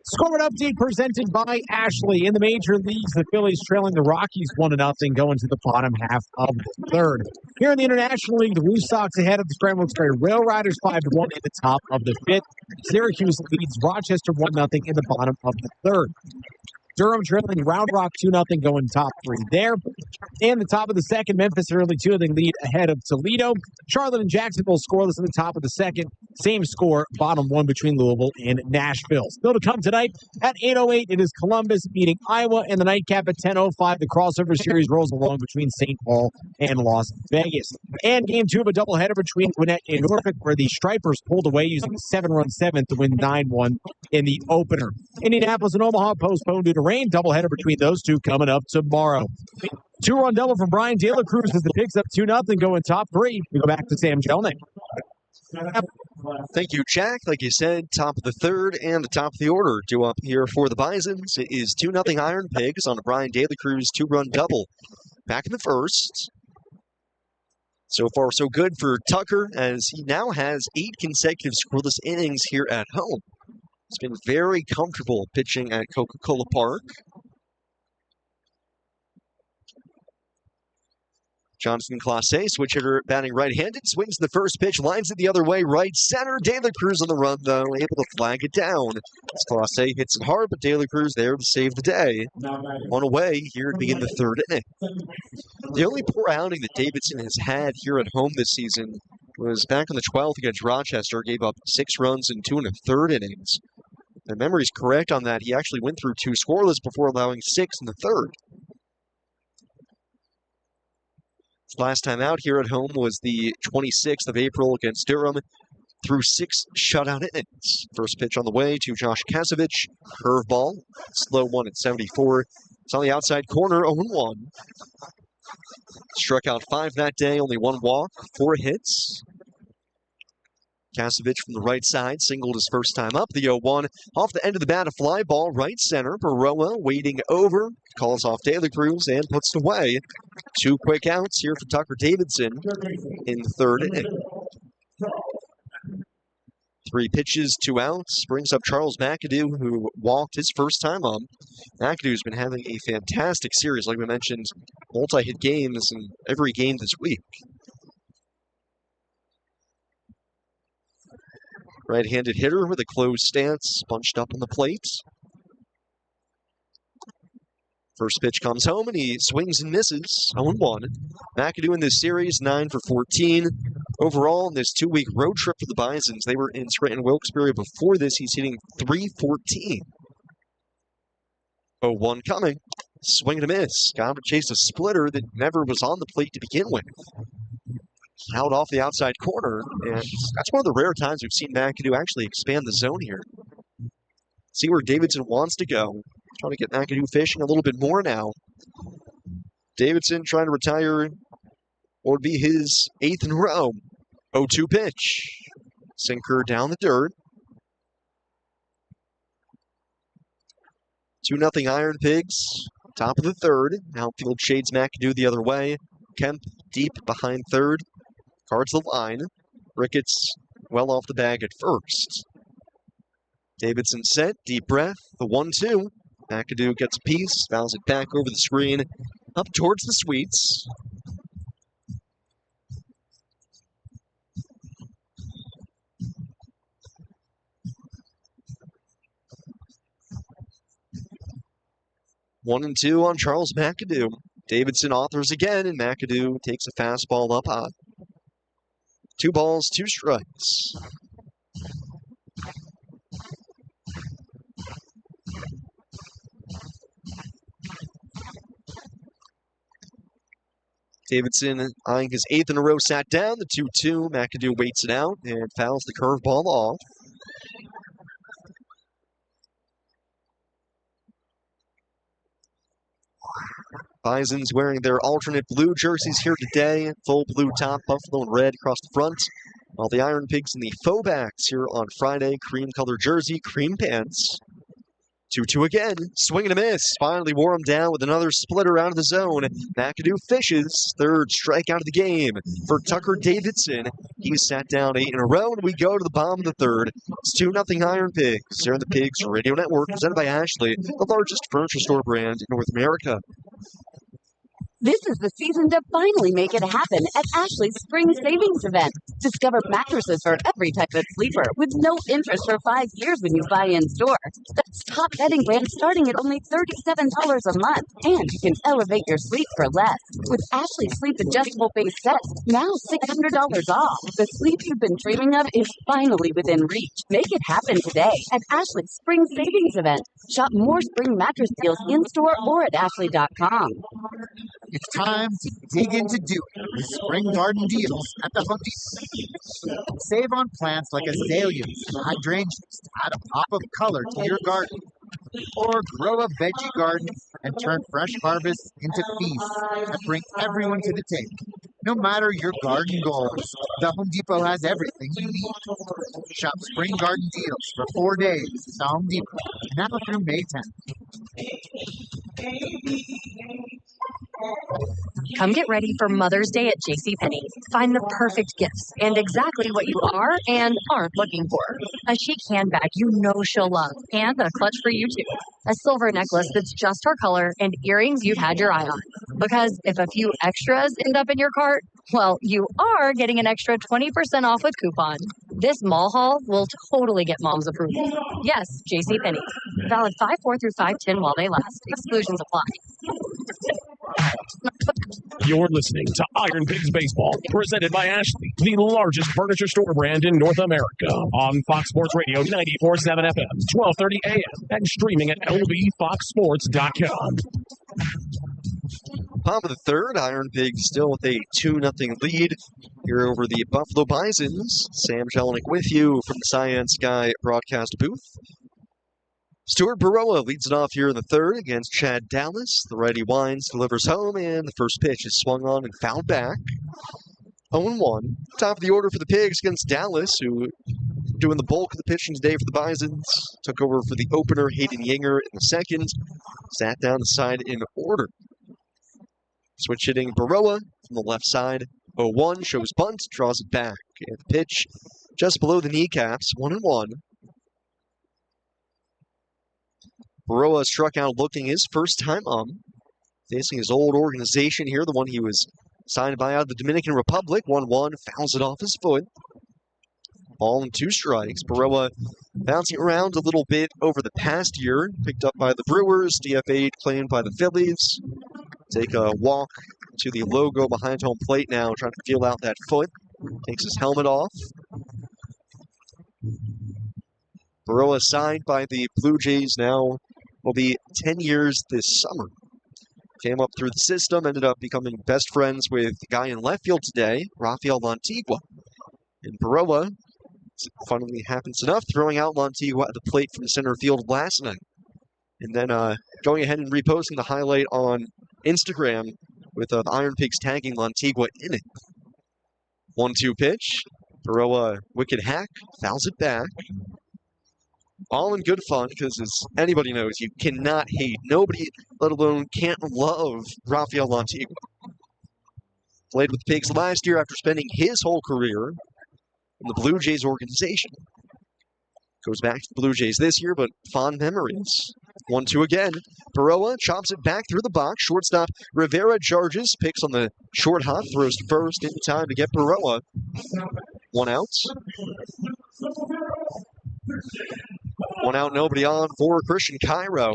Speaker 11: Score update presented by Ashley. In the major leagues, the Phillies trailing the Rockies 1-0 going to the bottom half of the third. Here in the International League, the Blue Sox ahead of the Scramble Express Rail Riders 5-1 in the top of the fifth. Syracuse leads Rochester 1-0 in the bottom of the third. Durham trailing Round Rock 2-0 going top 3 there. In the top of the second, Memphis early 2-0 lead ahead of Toledo. Charlotte and Jacksonville scoreless in the top of the second. Same score, bottom 1 between Louisville and Nashville. Still to come tonight at 8:08, it is Columbus meeting Iowa, and the nightcap at 10:05. The crossover series rolls along between St. Paul and Las Vegas. And game 2 of a doubleheader between Gwinnett and Norfolk, where the Stripers pulled away using a 7-run seventh to win 9-1 in the opener. Indianapolis and Omaha postponed due to rain. Doubleheader between those two coming up tomorrow. 2-run double from Brian De La Cruz as the Pigs up 2-0 going top 3. We go back to Sam Jelnick.
Speaker 1: Thank you, Jack. Like you said, top of the third and the top of the order due up here for the Bisons. It is 2-0 IronPigs on a Brian De La Cruz 2-run double. Back in the first. So far, so good for Tucker, as he now has 8 consecutive scoreless innings here at home. He's been very comfortable pitching at Coca-Cola Park. Jonathan Clase, switch hitter, batting right-handed, swings the first pitch, lines it the other way, right center. De La Cruz on the run, though, able to flag it down. As Clase hits it hard, but De La Cruz there to save the day. On away here to begin the third inning. The only poor outing that Davidson has had here at home this season was back on the 12th against Rochester, gave up 6 runs in 2 1/3 innings. If memory's correct on that, he actually went through 2 scoreless before allowing 6 in the third. His last time out here at home was the 26th of April against Durham, through 6 shutout innings. First pitch on the way to Josh Kasevich, curveball, slow one at 74. It's on the outside corner, 0-1. Struck out 5 that day, only 1 walk, 4 hits. Kasevich from the right side singled his first time up, the 0-1. Off the end of the bat, a fly ball, right center. Baroa waiting over, calls off De La Cruz and puts it away. 2 quick outs here for Tucker Davidson in the third inning. 3 pitches, 2 outs, brings up Charles McAdoo, who walked his first time up. McAdoo's been having a fantastic series, like we mentioned, multi-hit games in every game this week. Right-handed hitter with a closed stance, bunched up on the plate. First pitch comes home, and he swings and misses, 0-1. McAdoo in this series, 9 for 14. Overall, in this 2-week road trip for the Bisons, they were in Scranton Wilkes-Barre. Before this, he's hitting .314. 0-1 coming. Swing and a miss. Got to chase a splitter that never was on the plate to begin with. Out off the outside corner, and that's one of the rare times we've seen McAdoo actually expand the zone here. See where Davidson wants to go. Trying to get McAdoo fishing a little bit more now. Davidson trying to retire what would be his 8th in a row. 0-2 pitch. Sinker down the dirt. 2-0 IronPigs. Top of the third. Outfield shades McAdoo the other way. Kemp deep behind third. Cards the line. Ricketts well off the bag at first. Davidson set. Deep breath. The 1-2. McAdoo gets a piece. Fouls it back over the screen. Up towards the Sweets. One and two on Charles McAdoo. Davidson authors again, and McAdoo takes a fastball up high. 2 balls, 2 strikes. Davidson, eyeing his 8th in a row, sat down. The 2-2. McAdoo waits it out and fouls the curveball off. Bisons wearing their alternate blue jerseys here today. Full blue top, buffalo and red across the front. While the IronPigs in the faux backs here on Friday. Cream colored jersey, cream pants. 2-2 again. Swing and a miss. Finally wore him down with another splitter out of the zone. McAdoo fishes. 3rd strikeout of the game for Tucker Davidson. He's sat down 8 in a row, and we go to the bottom of the 3rd. It's 2-0 IronPigs. Here on the Pigs Radio Network, presented by Ashley, the largest furniture store brand in North America.
Speaker 3: This is the season to finally make it happen at Ashley's Spring Savings Event. Discover mattresses for every type of sleeper with no interest for 5 years when you buy in-store. That's top bedding brands starting at only $37 a month. And you can elevate your sleep for less. With Ashley's Sleep Adjustable Base Sets, now $600 off. The sleep you've been dreaming of is finally within reach. Make it happen today at Ashley's Spring Savings Event. Shop more spring mattress deals in-store or at ashley.com.
Speaker 12: It's time to dig into doing with spring garden deals at the Home Depot. Save on plants like azaleas and hydrangeas to add a pop of color to your garden. Or grow a veggie garden and turn fresh harvests into feasts that bring everyone to the table. No matter your garden goals, the Home Depot has everything you need. Shop spring garden deals for 4 days at the Home Depot, now through May 10th.
Speaker 13: Come get ready for Mother's Day at JCPenney. Find the perfect gifts and exactly what you are and aren't looking for. A chic handbag you know she'll love, and a clutch for you too. A silver necklace that's just her color, and earrings you've had your eye on. Because if a few extras end up in your cart, well, you are getting an extra 20% off with coupon. This mall haul will totally get mom's approval. Yes, JCPenney. Valid 5/4 through 5/10 while they last. Exclusions apply.
Speaker 8: You're listening to IronPigs Baseball, presented by Ashley, the largest furniture store brand in North America, on Fox Sports Radio 94.7 FM, 1230 AM, and streaming at lbfoxsports.com.
Speaker 1: Top of the 3rd, IronPigs still with a 2-0 lead here over the Buffalo Bisons. Sam Jelinek with you from the Science Sky broadcast booth. Stuart Baroa leads it off here in the 3rd against Chad Dallas. The righty winds, delivers home, and the first pitch is swung on and fouled back. 0-1. Top of the order for the Pigs against Dallas, who doing the bulk of the pitching today for the Bisons. Took over for the opener, Hayden Yinger, in the 2nd. Sat down the side in order. Switch hitting Baroa from the left side. 0-1, shows bunt, draws it back. And the pitch just below the kneecaps, 1-1. Baroa struck out looking his first time up. Facing his old organization here, the one he was signed by out of the Dominican Republic. 1-1, fouls it off his foot. Ball and 2 strikes. Baroa bouncing around a little bit over the past year. Picked up by the Brewers, DFA claimed by the Phillies. Take a walk to the logo behind home plate now, trying to feel out that foot. Takes his helmet off. Baroa signed by the Blue Jays now will be 10 years this summer. Came up through the system, ended up becoming best friends with the guy in left field today, Rafael Lantigua. And Baroa, funnily happens enough, throwing out Lantigua at the plate from center field last night. And then going ahead and reposting the highlight on Instagram with the IronPigs tagging Lantigua in it. 1-2 pitch. Baroa, wicked hack, fouls it back. all in good fun, because as anybody knows, you cannot hate, nobody, let alone can't love Rafael Lantigua. Played with the Pigs last year after spending his whole career in the Blue Jays organization. Goes back to the Blue Jays this year, but fond memories. 1-2 again. Baroa chops it back through the box. Shortstop Rivera charges, picks on the short hop, throws to first in time to get Baroa. 1 out. 1 out, nobody on for Christian Cairo.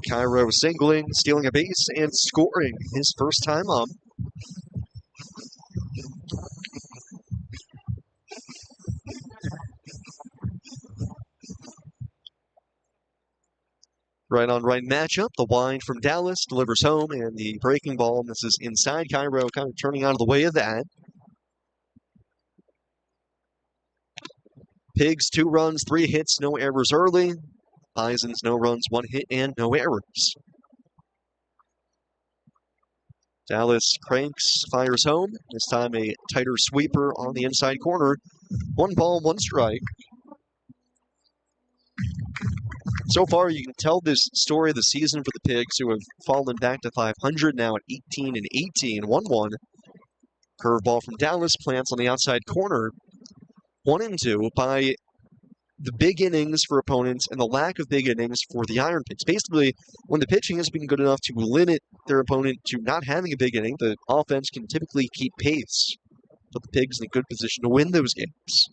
Speaker 1: Cairo singling, stealing a base, and scoring his first time up. Right on right matchup. The wind from Dallas delivers home, and the breaking ball misses inside. Cairo kind of turning out of the way of that. Pigs, 2 runs, 3 hits, no errors early. Bisons, no runs, 1 hit, and no errors. Dallas cranks, fires home. This time a tighter sweeper on the inside corner. 1 ball, 1 strike. So far, you can tell this story of the season for the Pigs, who have fallen back to 500 now at 18-18, 1-1. Curveball from Dallas plants on the outside corner. 1-2 by the big innings for opponents and the lack of big innings for the IronPigs. Basically, when the pitching has been good enough to limit their opponent to not having a big inning, the offense can typically keep pace. Put the Pigs in a good position to win those games.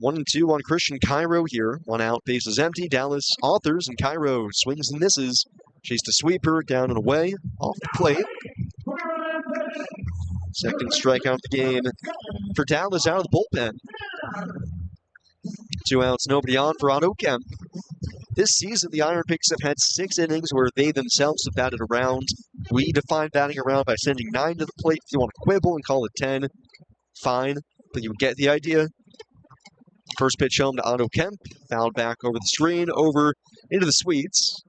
Speaker 1: 1-2 on Christian Cairo here. 1 out, base is empty. Dallas authors, and Cairo swings and misses. Chased a sweeper, down and away, off the plate. Second strikeout of the game for Dallas out of the bullpen. 2 outs, nobody on for Otto Kemp. This season, the IronPigs have had 6 innings where they themselves have batted around. We define batting around by sending 9 to the plate. If you want to quibble and call it 10, fine, but you get the idea. First pitch home to Otto Kemp, fouled back over the screen, over into the sweets.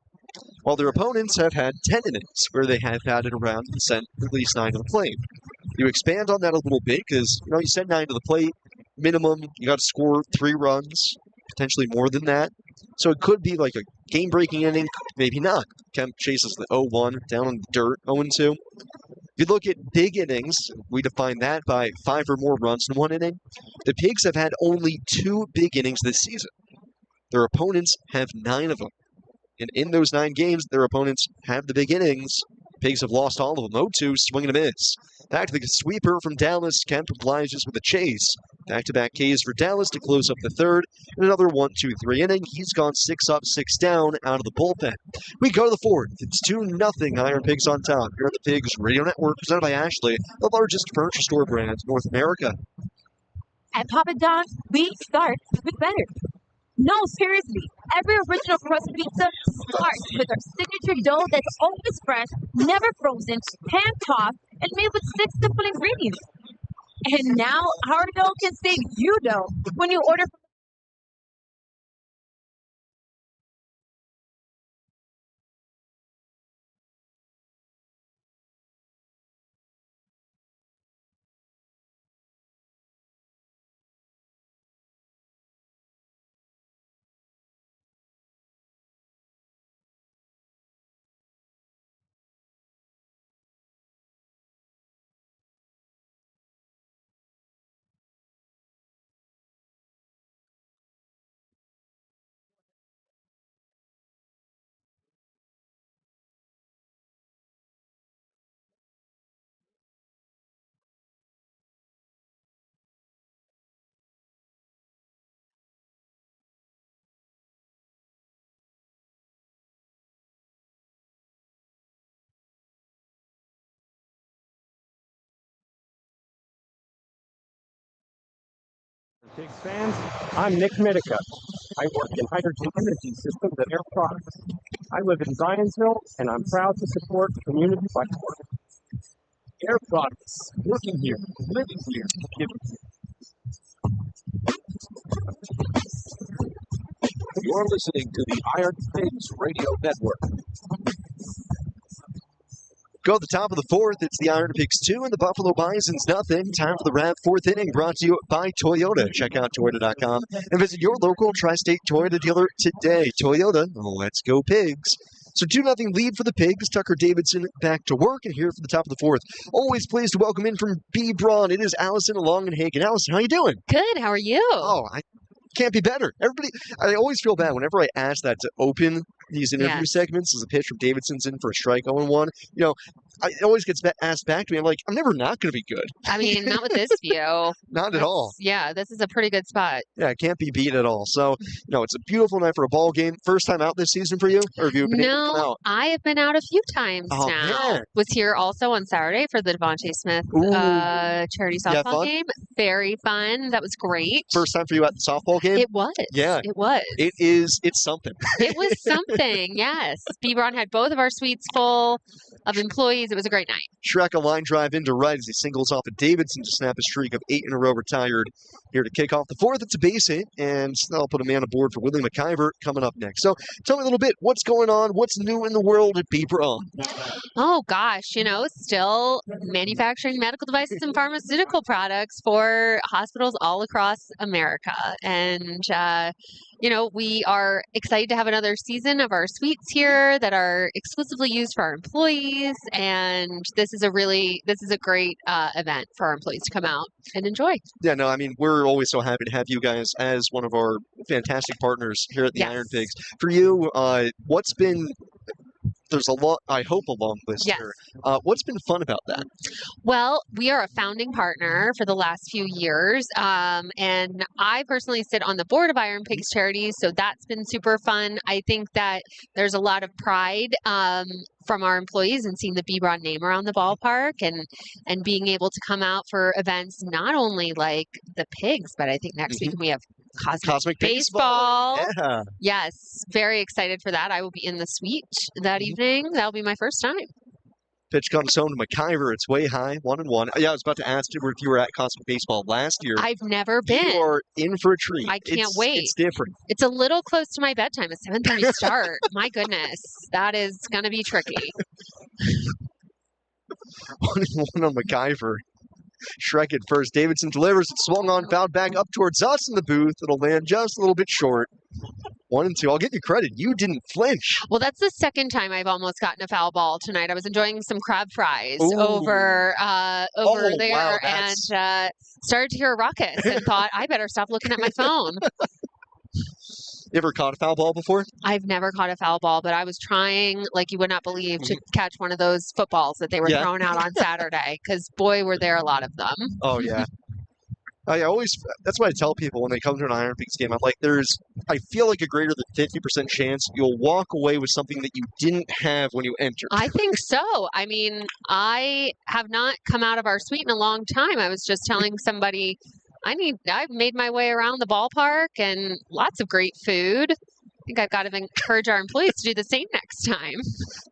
Speaker 1: While their opponents have had 10 innings where they have batted around and sent at least 9 to the plate. You expand on that a little bit because, you send 9 to the plate, minimum, you got to score 3 runs, potentially more than that. So it could be like a game-breaking inning, maybe not. Kemp chases the 0-1 down on the dirt, 0-2. If you look at big innings, we define that by 5 or more runs in 1 inning. The Pigs have had only 2 big innings this season. Their opponents have 9 of them. And in those 9 games, their opponents have the big innings. Pigs have lost all of them. 0-2, swing and a miss. Back to the sweeper from Dallas. Kemp obliges with a chase. Back-to-back Ks for Dallas to close up the third. And another 1-2-3 inning. He's gone 6 up, 6 down out of the bullpen. We go to the 4th. It's 2-0 IronPigs on top. Here at the Pigs Radio Network, presented by Ashley, the largest furniture store brand in North America.
Speaker 3: At Papa John's, we start with better. No, seriously, every original crust pizza starts with our signature dough that's always fresh, never frozen, hand-tossed, and made with 6 simple ingredients. And now our dough can save you dough when you order.
Speaker 6: Pigs fans, I'm Nick Mitica. I work in hydrogen energy systems at Air Products. I live in Zionsville, and I'm proud to support community by work. Air Products, working here, living here, giving here.
Speaker 7: You're listening to the IronPigs Radio Network.
Speaker 1: Go at the top of the fourth. It's the Iron Pigs 2 and the Buffalo Bisons nothing. Time for the wrap fourth inning, brought to you by Toyota. Check out Toyota.com and visit your local tri-state Toyota dealer today. Toyota, let's go Pigs. So 2-0 lead for the Pigs. Tucker Davidson back to work, and here for the top of the fourth. Always pleased to welcome in from B. Braun. It is Allison along in Hagen. Allison, how you doing?
Speaker 14: Good. How are you?
Speaker 1: Oh, I can't be better. Everybody, I always feel bad whenever I ask that to open these interview segments as a pitch from Davidson's in for a strike 0-1. You know, it always gets asked back to me. I'm like, I'm never not going to be good.
Speaker 14: I mean, not with this view.
Speaker 1: Not at all.
Speaker 14: Yeah, this is a pretty good spot.
Speaker 1: Yeah, it can't be beat at all. So, it's a beautiful night for a ball game. First time out this season for you? Or have you been able to come out?
Speaker 14: I have been out a few times now.
Speaker 1: Man.
Speaker 14: Was here also on Saturday for the Devontae Smith charity softball game. Very fun. That was great.
Speaker 1: First time for you at the softball game?
Speaker 14: It was.
Speaker 1: Yeah.
Speaker 14: It was.
Speaker 1: It's something.
Speaker 14: It was something, yes. B-Braun had both of our suites full of employees. It was a great night.
Speaker 1: Shrek a line drive into right as he singles off a Davidson to snap a streak of 8 in a row retired. Here to kick off the fourth, it's a base hit, and that'll put a man aboard for Willie McIver coming up next. So tell me a little bit, what's going on? What's new in the world at B-Braun?
Speaker 14: Oh, gosh, still manufacturing medical devices and pharmaceutical products for hospitals all across America. And, we are excited to have another season of our suites here that are exclusively used for our employees. And this is a great event for our employees to come out and enjoy.
Speaker 1: Yeah, no, I mean, we're always so happy to have you guys as one of our fantastic partners here at the Iron Pigs. For you, there's a lot, I hope, a long list here. What's been fun about that?
Speaker 14: Well, we are a founding partner for the last few years, and I personally sit on the board of Iron Pigs Charities, so that's been super fun. I think that there's a lot of pride from our employees and seeing the B-Braun name around the ballpark and being able to come out for events, not only like the Pigs, but I think next week we have Cosmic Baseball.
Speaker 1: Yeah.
Speaker 14: Yes, very excited for that. I will be in the suite that evening. That'll be my first time.
Speaker 1: Pitch comes home to McIver. It's way high, 1-1. Yeah, I was about to ask you if you were at Cosmic Baseball last year.
Speaker 14: I've never been.
Speaker 1: You are in for a treat.
Speaker 14: I can't wait.
Speaker 1: It's different.
Speaker 14: It's a little close to my bedtime. A 7:30 start. My goodness, that is going to be tricky.
Speaker 1: 1-1 on McIver. Shrek at first. Davidson delivers. It swung on, fouled back up towards us in the booth. It'll land just a little bit short. 1-2. I'll give you credit. You didn't flinch.
Speaker 14: Well, that's the second time I've almost gotten a foul ball tonight. I was enjoying some crab fries over there,
Speaker 1: wow,
Speaker 14: and started to hear a ruckus and thought, I better stop looking at my phone.
Speaker 1: You ever caught a foul ball before?
Speaker 14: I've never caught a foul ball, but I was trying, like you would not believe, to catch one of those footballs that they were throwing out on Saturday, because, boy, were there a lot of them.
Speaker 1: Oh, yeah. That's what I tell people when they come to an Iron Pigs game. I'm like, I feel like a greater than 50% chance you'll walk away with something that you didn't have when you entered.
Speaker 14: I think so. I mean, I have not come out of our suite in a long time. I was just telling somebody, I've made my way around the ballpark and lots of great food. I think I've got to encourage our employees to do the same next time.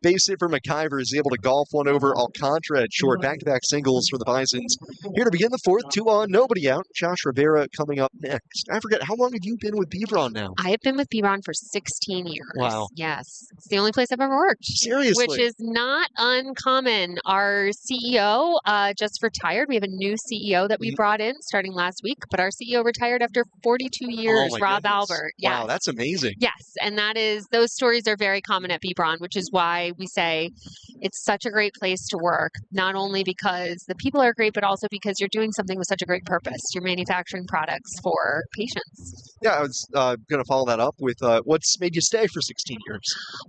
Speaker 1: Base hit for McIver is able to golf one over Alcantara at short. Back-to-back singles for the Bisons. Here to begin the fourth, 2 on, nobody out. Josh Rivera coming up next. I forget, how long have you been with B-Braun now?
Speaker 14: I have been with B-Braun for 16 years.
Speaker 1: Wow.
Speaker 14: Yes. It's the only place I've ever worked.
Speaker 1: Seriously?
Speaker 14: Which is not uncommon. Our CEO just retired. We have a new CEO that we brought in starting last week, but our CEO retired after 42 years, Rob Albert. Yes.
Speaker 1: Wow, that's amazing.
Speaker 14: Yes, and those stories are very common at B-Braun, which is why we say it's such a great place to work, not only because the people are great, but also because you're doing something with such a great purpose. You're manufacturing products for patients.
Speaker 1: Yeah, I was going to follow that up with what's made you stay for 16 years?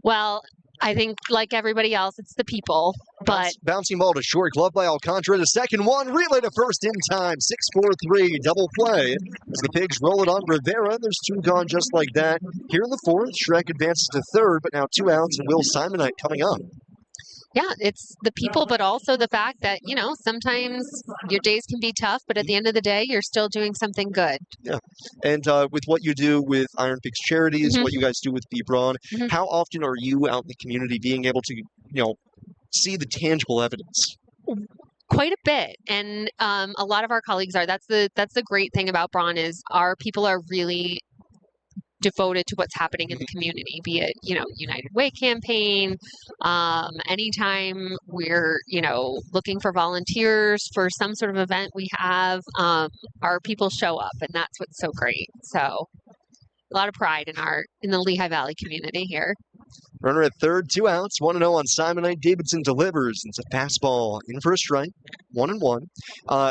Speaker 14: Well, I think, like everybody else, it's the people. But
Speaker 1: bouncing ball to short, glove by Alcantara. The second one, relay to first in time. 6-4-3, double play. As the Pigs roll it on Rivera, there's 2 gone just like that. Here in the fourth, Shrek advances to third, but now 2 outs, and Will Simonite coming up.
Speaker 14: Yeah, it's the people, but also the fact that, sometimes your days can be tough, but at the end of the day, you're still doing something good.
Speaker 1: Yeah. And with what you do with Iron Pigs Charities, what you guys do with B-Braun, how often are you out in the community being able to, see the tangible evidence?
Speaker 14: Quite a bit, and a lot of our colleagues are. That's the great thing about Braun is our people are really devoted to what's happening in the community, be it, United Way campaign. Anytime we're, looking for volunteers for some sort of event we have, our people show up, and that's what's so great. So a lot of pride in the Lehigh Valley community here.
Speaker 1: Runner at third, 2 outs, 1-0 on Simonite. Davidson delivers. It's a fastball in for a strike, 1-1.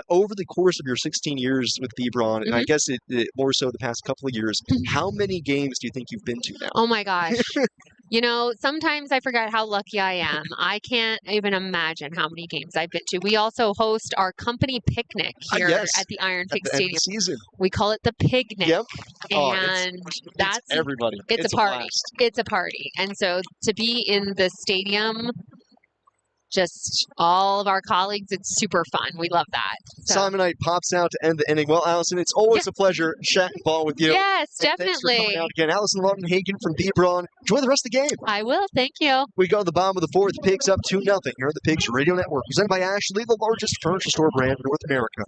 Speaker 1: Over the course of your 16 years with Bebron, and I guess it more so the past couple of years, how many games do you think you've been to now?
Speaker 14: Oh my gosh. Sometimes I forget how lucky I am. I can't even imagine how many games I've been to. We also host our company picnic here at the Iron Pig Stadium.
Speaker 1: Season.
Speaker 14: We call it the Picnic.
Speaker 1: Yep.
Speaker 14: And that's
Speaker 1: everybody.
Speaker 14: It's a party. It's a party. And so to be in the stadium, just all of our colleagues, it's super fun. We love that. So.
Speaker 1: Simonite pops out to end the inning. Well, Allison, it's always a pleasure chatting ball with you.
Speaker 14: Yes,
Speaker 1: and
Speaker 14: definitely.
Speaker 1: Thanks for coming out again. Allison Lawton-Hagen from Bebron. Enjoy the rest of the game.
Speaker 14: I will. Thank you.
Speaker 1: We go to the bottom of the fourth. Pigs up 2-0 here on the Pigs Radio Network. Presented by Ashley, the largest furniture store brand in North America.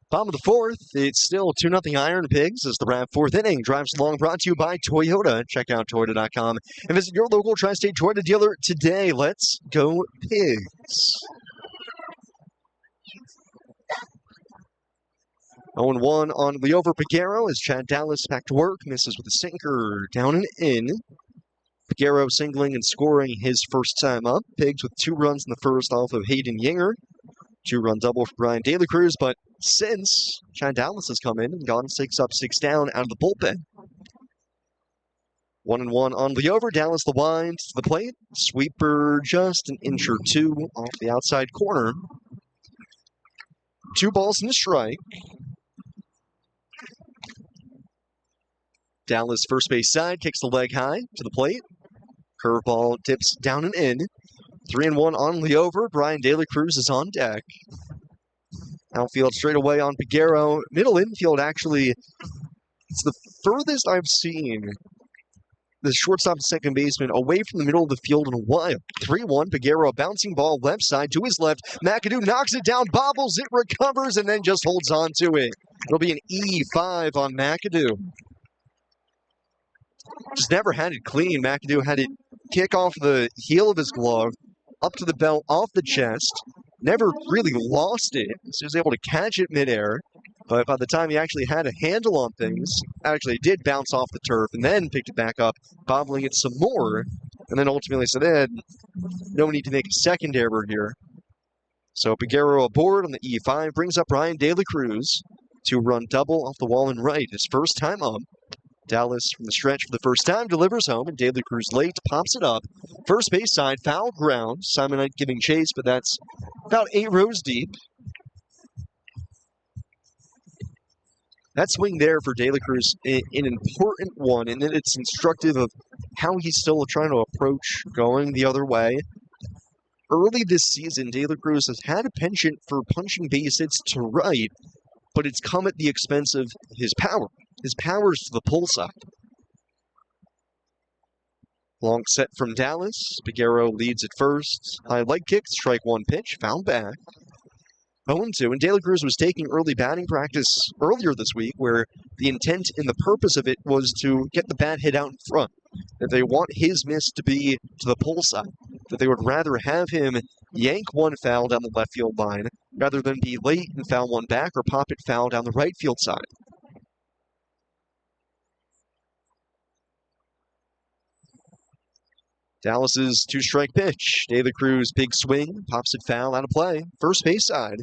Speaker 1: Bottom of the fourth, it's still 2-0 Iron Pigs as the wrap fourth inning drives along, brought to you by Toyota. Check out Toyota.com and visit your local Tri-State Toyota dealer today. Let's go Pigs. 0-1 on Leover Piguero as Chad Dallas back to work, misses with a sinker down and in. Piguero singling and scoring his first time up. Pigs with 2 runs in the first off of Hayden Yinger. 2-run double for Brian De La Cruz, but since Chad Dallas has come in and gone 6 up, 6 down out of the bullpen. 1-1 on Leover. Dallas the wind to the plate. Sweeper just an inch or 2 off the outside corner. 2 balls and a strike. Dallas first base side kicks the leg high to the plate. Curveball dips down and in. 3-1 on Leover. Brian De La Cruz is on deck. Outfield straight away on Piguero. Middle infield, actually, it's the furthest I've seen the shortstop and second baseman away from the middle of the field in a while. 3-1, Piguero, bouncing ball left side to his left. McAdoo knocks it down, bobbles it, recovers, and then just holds on to it. It'll be an E5 on McAdoo. Just never had it clean. McAdoo had it kick off the heel of his glove, up to the belt, off the chest. Never really lost it. So he was able to catch it midair. But by the time he actually had a handle on things, actually it did bounce off the turf and then picked it back up, bobbling it some more. And then ultimately said, no need to make a second error here. So Piguero aboard on the E5, brings up Ryan De La Cruz. 2-run double off the wall and right, his first time up. Dallas from the stretch for the first time delivers home, and De La Cruz late pops it up. First base side, foul ground. Simonite giving chase, but that's about 8 rows deep. that swing there for De La Cruz, an important one, and then it's instructive of how he's still trying to approach going the other way. Early this season, De La Cruz has had a penchant for punching base hits to right, but it's come at the expense of his power. His power's to the pull side. Long set from Dallas. Figueroa leads at first. High leg kick, strike one pitch, found back. 0-2, and De La Cruz was taking early batting practice earlier this week, where the intent and the purpose of it was to get the bat hit out in front. That they want his miss to be to the pull side. That they would rather have him yank one foul down the left field line rather than be late and foul one back or pop it foul down the right field side. Dallas's two-strike pitch. De La Cruz, big swing, pops it foul, out of play. First base side.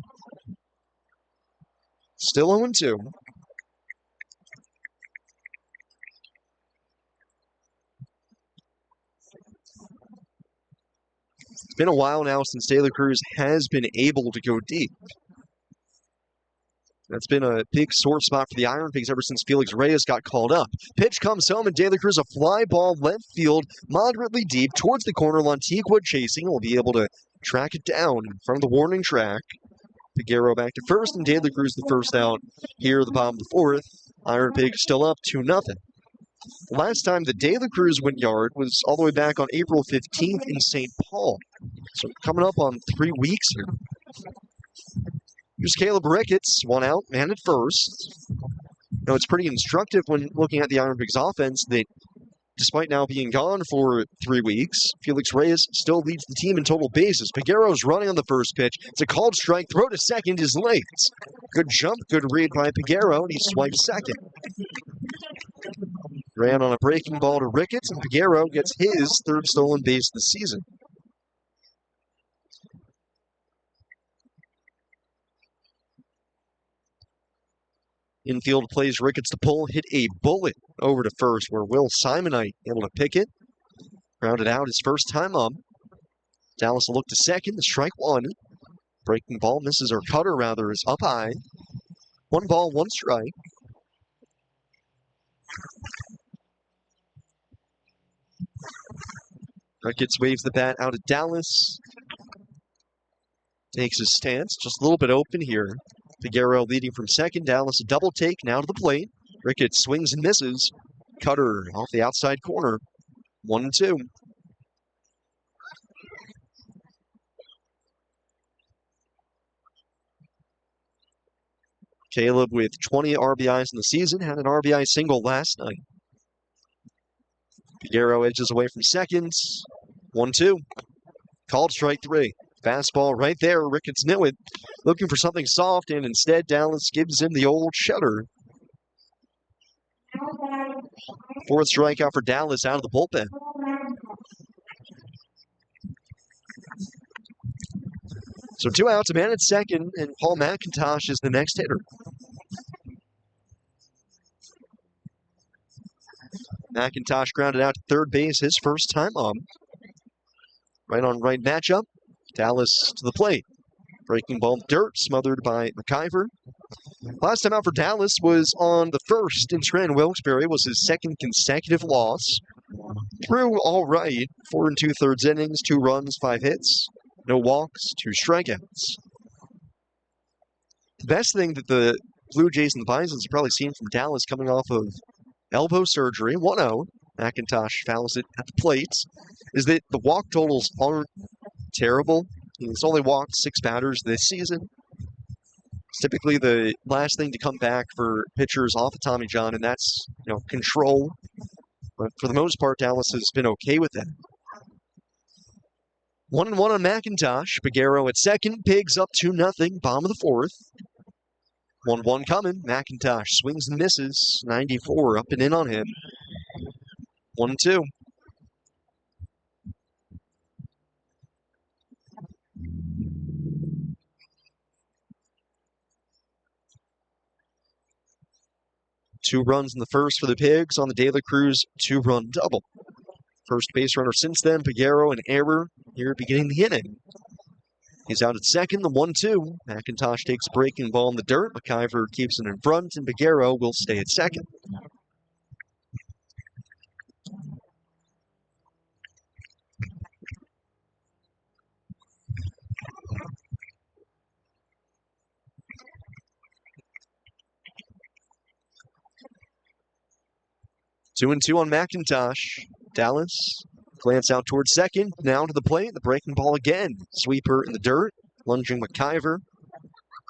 Speaker 1: Still 0-2. It's been a while now since De La Cruz has been able to go deep. That's been a big sore spot for the IronPigs ever since Felix Reyes got called up. Pitch comes home, and De La Cruz, a fly ball left field, moderately deep, towards the corner. Lantigua chasing, will be able to track it down in front of the warning track. Figueroa back to first, and De La Cruz the first out here at the bottom of the fourth. IronPigs still up 2-0. The last time that De La Cruz went yard was all the way back on April 15th in St. Paul. So coming up on 3 weeks here. Here's Caleb Ricketts, one out, man at first. Now, it's pretty instructive when looking at the IronPigs offense that despite now being gone for 3 weeks, Felix Reyes still leads the team in total bases. Figueroa's running on the first pitch. It's a called strike. Throw to second is late. Good jump, good read by Figueroa, and he swipes second. Ran on a breaking ball to Ricketts, and Figueroa gets his third stolen base this season. Infield plays Ricketts to pull, hit a bullet over to first, where Will Simonite able to pick it. Grounded out his first time up. Dallas will look to second, the strike one. Breaking ball misses, or cutter rather, is up high. 1 ball, 1 strike. Ricketts waves the bat out of Dallas. Takes his stance, just a little bit open here. Figueroa leading from second. Dallas a double take, now to the plate. Ricketts swings and misses. Cutter off the outside corner. 1-2. Caleb with 20 RBIs in the season, had an RBI single last night. Figueroa edges away from second. 1-2. Called strike 3. Fastball right there. Ricketts knew it. Looking for something soft, and instead Dallas gives him the old shutter. 4th strikeout for Dallas out of the bullpen. So 2 outs, a man at second, and Paul McIntosh is the next hitter. McIntosh grounded out to third base his first time up. Right on right matchup. Dallas to the plate. Breaking ball dirt, smothered by McIver. Last time out for Dallas was on the first in Trent Wilkes-Barre, was his 2nd consecutive loss. Threw all right, 4 2/3 innings, 2 runs, 5 hits, no walks, 2 strikeouts. The best thing that the Blue Jays and the Bisons have probably seen from Dallas coming off of elbow surgery, 1-0, McIntosh fouls it at the plate, is that the walk totals aren't terrible. He's only walked 6 batters this season. It's typically the last thing to come back for pitchers off of Tommy John, and that's, control. But for the most part, Dallas has been okay with that. 1-1 on McIntosh. Figueroa at second. Pigs up 2-0. Bottom of the 4th. 1-1 coming. McIntosh swings and misses. 94 up and in on him. 1-2. Two runs in the first for the Pigs on the De La Cruz 2-run double. First base runner since then, Figueroa, an error here beginning the inning. He's out at second, the 1-2. McIntosh takes breaking ball in the dirt. McIver keeps it in front, and Baguero will stay at second. Two and two on McIntosh. Dallas glance out towards second. Now to the plate. The breaking ball again. Sweeper in the dirt. Lunging McIver.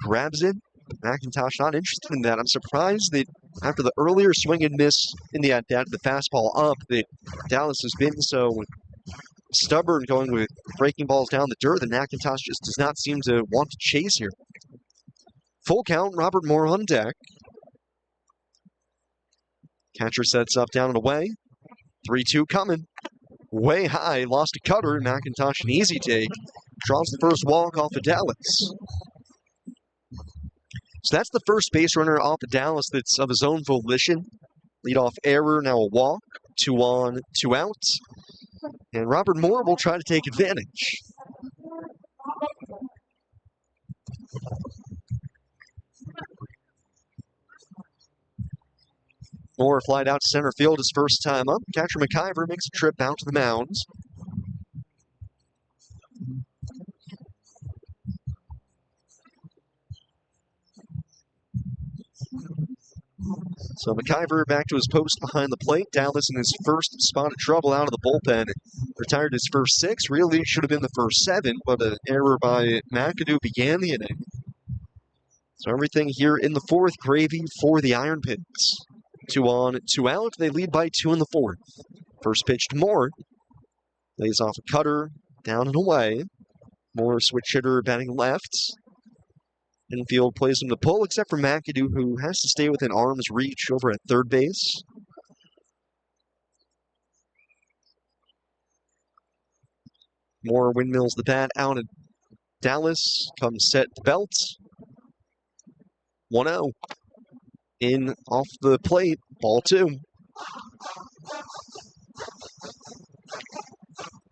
Speaker 1: Grabs it. McIntosh not interested in that. I'm surprised that after the earlier swing and miss in the at-bat, the fastball up, that Dallas has been so stubborn going with breaking balls down the dirt that McIntosh just does not seem to want to chase here. Full count, Robert Moore on deck. Catcher sets up down and away. 3-2 coming. Way high, lost a cutter. McIntosh an easy take. Draws the first walk off of Dallas. So that's the first base runner off of Dallas that's of his own volition. Leadoff error, now a walk. 2 on, 2 out. And Robert Moore will try to take advantage. Moore flied out to center field his first time up. Catcher McIver makes a trip out to the mound. So McIver back to his post behind the plate. Dallas in his first spot of trouble out of the bullpen. Retired his first 6. Really should have been the first 7, but an error by McAdoo began the inning. So everything here in the 4th, gravy for the IronPigs. 2 on, 2 out. They lead by 2 in the 4th. First pitch to Moore. Lays off a cutter, down and away. Moore switch hitter batting left. Infield plays him to pull, except for McAdoo, who has to stay within arm's reach over at third base. Moore windmills the bat out at Dallas. Comes set the belt. 1-0. In off the plate, ball 2.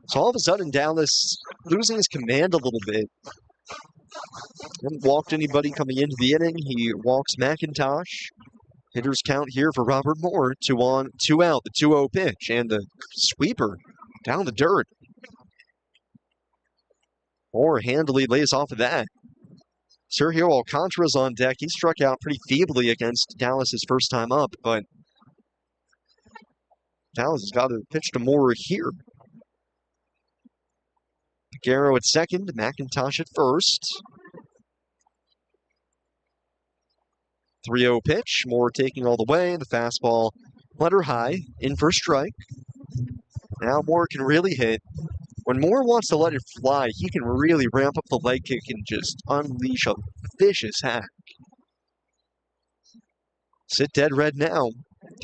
Speaker 1: So all of a sudden, Dallas losing his command a little bit. Hasn't walked anybody coming into the inning. He walks McIntosh. Hitters count here for Robert Moore. 2 on, 2 out. The 2-0 pitch and the sweeper down the dirt. Moore handily lays off of that. Sergio Alcantara's on deck. He struck out pretty feebly against Dallas his first time up, but Dallas has got to pitch to Moore here. Baguero at second, McIntosh at first. 3-0 pitch, Moore taking all the way. The fastball, letter high, in for a strike. Now Moore can really hit. When Moore wants to let it fly, he can really ramp up the leg kick and just unleash a vicious hack. Sit dead red now.